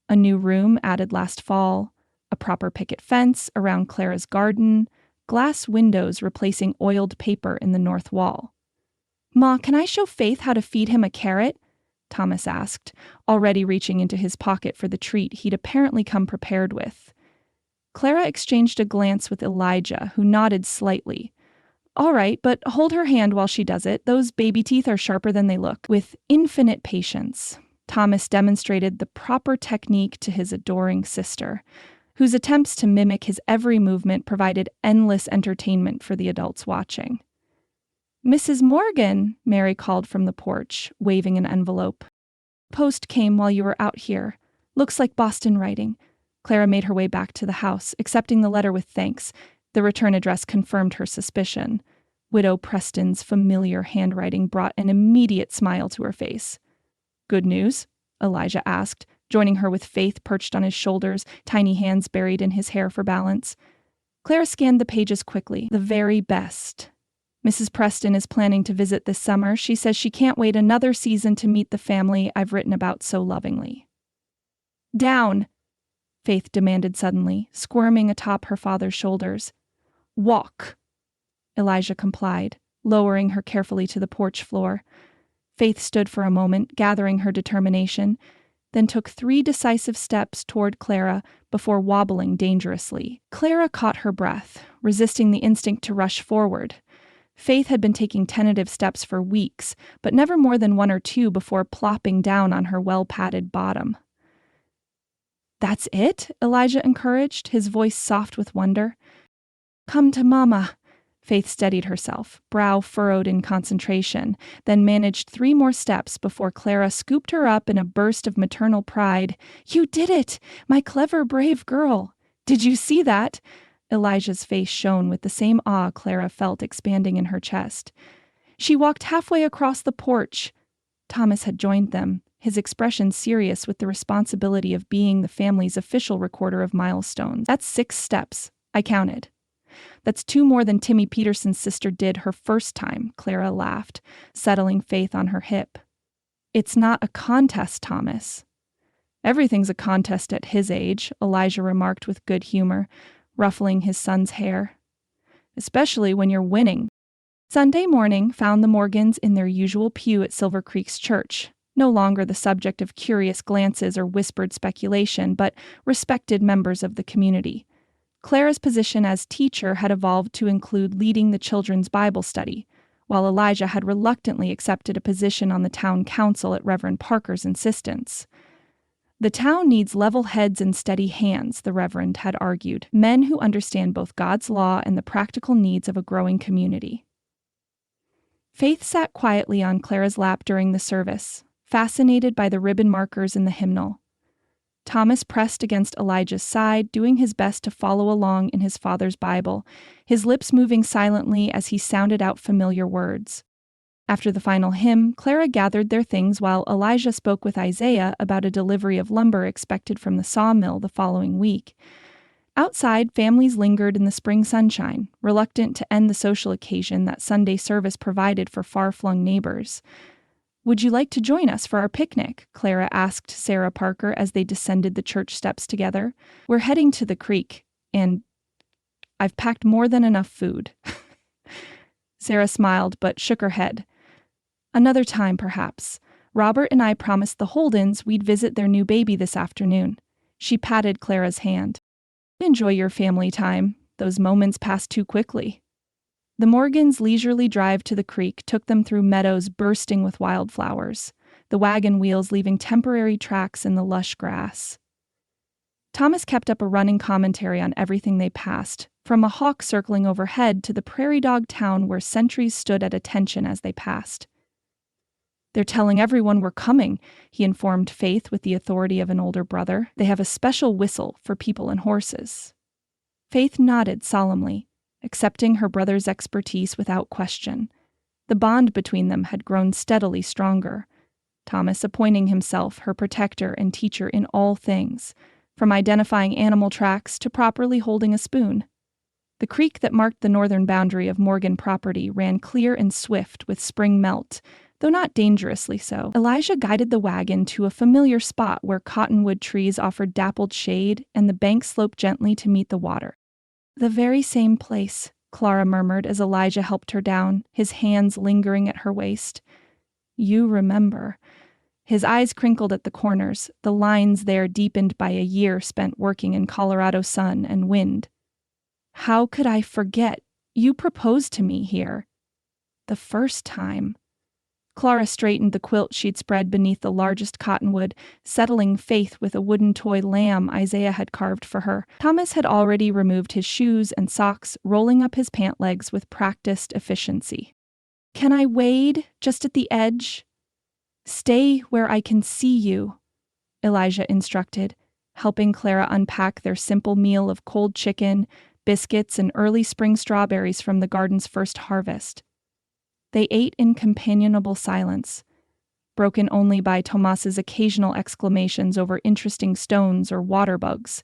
Speaker 1: A new room added last fall, a proper picket fence around Clara's garden, glass windows replacing oiled paper in the north wall. "Ma, can I show Faith how to feed him a carrot?" Thomas asked, already reaching into his pocket for the treat he'd apparently come prepared with. Clara exchanged a glance with Elijah, who nodded slightly. "All right, but hold her hand while she does it. Those baby teeth are sharper than they look." With infinite patience, Thomas demonstrated the proper technique to his adoring sister, whose attempts to mimic his every movement provided endless entertainment for the adults watching. "Mrs. Morgan," Mary called from the porch, waving an envelope. "Post came while you were out here. Looks like Boston writing." Clara made her way back to the house, accepting the letter with thanks. The return address confirmed her suspicion. Widow Preston's familiar handwriting brought an immediate smile to her face. "Good news?" Elijah asked, joining her with Faith perched on his shoulders, tiny hands buried in his hair for balance. Clara scanned the pages quickly. "The very best. Mrs. Preston is planning to visit this summer. She says she can't wait another season to meet the family I've written about so lovingly." "Down!" Faith demanded suddenly, squirming atop her father's shoulders. "Walk!" Elijah complied, lowering her carefully to the porch floor. Faith stood for a moment, gathering her determination, then took 3 decisive steps toward Clara before wobbling dangerously. Clara caught her breath, resisting the instinct to rush forward. Faith had been taking tentative steps for weeks, but never more than one or two before plopping down on her well-padded bottom. "That's it?" Elijah encouraged, his voice soft with wonder. "Come to Mama." Faith steadied herself, brow furrowed in concentration, then managed 3 more steps before Clara scooped her up in a burst of maternal pride. "You did it! My clever, brave girl! Did you see that?" Elijah's face shone with the same awe Clara felt expanding in her chest. "She walked halfway across the porch." Thomas had joined them, his expression serious with the responsibility of being the family's official recorder of milestones. "That's 6 steps. I counted." "That's 2 more than Timmy Peterson's sister did her first time," Clara laughed, settling Faith on her hip. "It's not a contest, Thomas." "Everything's a contest at his age," Elijah remarked with good humor, ruffling his son's hair. "Especially when you're winning." Sunday morning found the Morgans in their usual pew at Silver Creek's church, no longer the subject of curious glances or whispered speculation, but respected members of the community. Clara's position as teacher had evolved to include leading the children's Bible study, while Elijah had reluctantly accepted a position on the town council at Reverend Parker's insistence. "The town needs level heads and steady hands," the Reverend had argued, "men who understand both God's law and the practical needs of a growing community." Faith sat quietly on Clara's lap during the service, fascinated by the ribbon markers in the hymnal. Thomas pressed against Elijah's side, doing his best to follow along in his father's Bible, his lips moving silently as he sounded out familiar words. After the final hymn, Clara gathered their things while Elijah spoke with Isaiah about a delivery of lumber expected from the sawmill the following week. Outside, families lingered in the spring sunshine, reluctant to end the social occasion that Sunday service provided for far-flung neighbors. "Would you like to join us for our picnic?" Clara asked Sarah Parker as they descended the church steps together. "We're heading to the creek, and I've packed more than enough food." Sarah smiled but shook her head. "Another time, perhaps. Robert and I promised the Holdens we'd visit their new baby this afternoon." She patted Clara's hand. "Enjoy your family time. Those moments pass too quickly." The Morgans' leisurely drive to the creek took them through meadows bursting with wildflowers, the wagon wheels leaving temporary tracks in the lush grass. Thomas kept up a running commentary on everything they passed, from a hawk circling overhead to the prairie dog town where sentries stood at attention as they passed. "They're telling everyone we're coming," he informed Faith with the authority of an older brother. "They have a special whistle for people and horses." Faith nodded solemnly, accepting her brother's expertise without question. The bond between them had grown steadily stronger, Thomas appointing himself her protector and teacher in all things, from identifying animal tracks to properly holding a spoon. The creek that marked the northern boundary of Morgan property ran clear and swift with spring melt, though not dangerously so. Elijah guided the wagon to a familiar spot where cottonwood trees offered dappled shade and the bank sloped gently to meet the water. "The very same place," Clara murmured as Elijah helped her down, his hands lingering at her waist. "You remember." His eyes crinkled at the corners, the lines there deepened by a year spent working in Colorado sun and wind. "How could I forget? You proposed to me here." "The first time." Clara straightened the quilt she'd spread beneath the largest cottonwood, settling Faith with a wooden toy lamb Isaiah had carved for her. Thomas had already removed his shoes and socks, rolling up his pant legs with practiced efficiency. "Can I wade, just at the edge?" "Stay where I can see you," Elijah instructed, helping Clara unpack their simple meal of cold chicken, biscuits, and early spring strawberries from the garden's first harvest. They ate in companionable silence, broken only by Tomas's occasional exclamations over interesting stones or water bugs,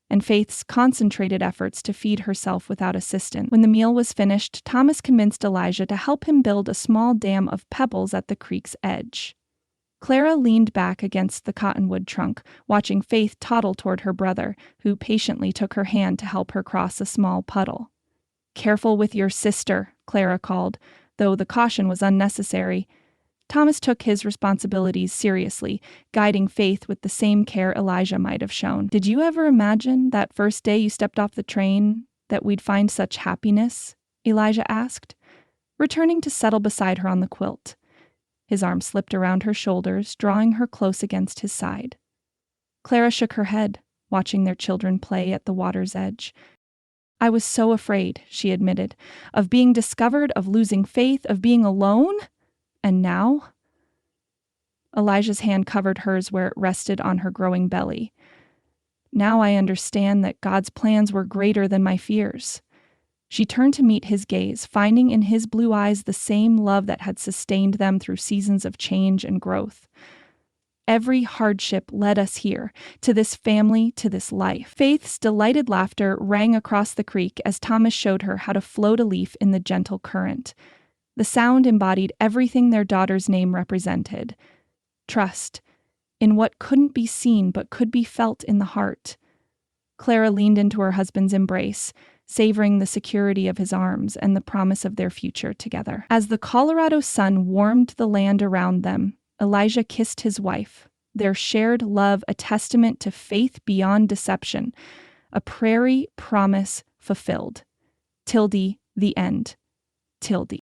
Speaker 1: and Faith's concentrated efforts to feed herself without assistance. When the meal was finished, Thomas convinced Elijah to help him build a small dam of pebbles at the creek's edge. Clara leaned back against the cottonwood trunk, watching Faith toddle toward her brother, who patiently took her hand to help her cross a small puddle. "Careful with your sister," Clara called, though the caution was unnecessary. Thomas took his responsibilities seriously, guiding Faith with the same care Elijah might have shown. "Did you ever imagine, that first day you stepped off the train, that we'd find such happiness?" Elijah asked. returning to settle beside her on the quilt. His arm slipped around her shoulders, drawing her close against his side. Clara shook her head, watching their children play at the water's edge. I was so afraid, she admitted, of being discovered, of losing faith, of being alone. And now? Elijah's hand covered hers where it rested on her growing belly. Now I understand that God's plans were greater than my fears. She turned to meet his gaze, finding in his blue eyes the same love that had sustained them through seasons of change and growth. Every hardship led us here, to this family, to this life. Faith's delighted laughter rang across the creek as Thomas showed her how to float a leaf in the gentle current. The sound embodied everything their daughter's name represented. Trust, in what couldn't be seen but could be felt in the heart. Clara leaned into her husband's embrace, savoring the security of his arms and the promise of their future together. As the Colorado sun warmed the land around them, Elijah kissed his wife, their shared love a testament to faith beyond deception, a prairie promise fulfilled. Tilde, the end. Tilde.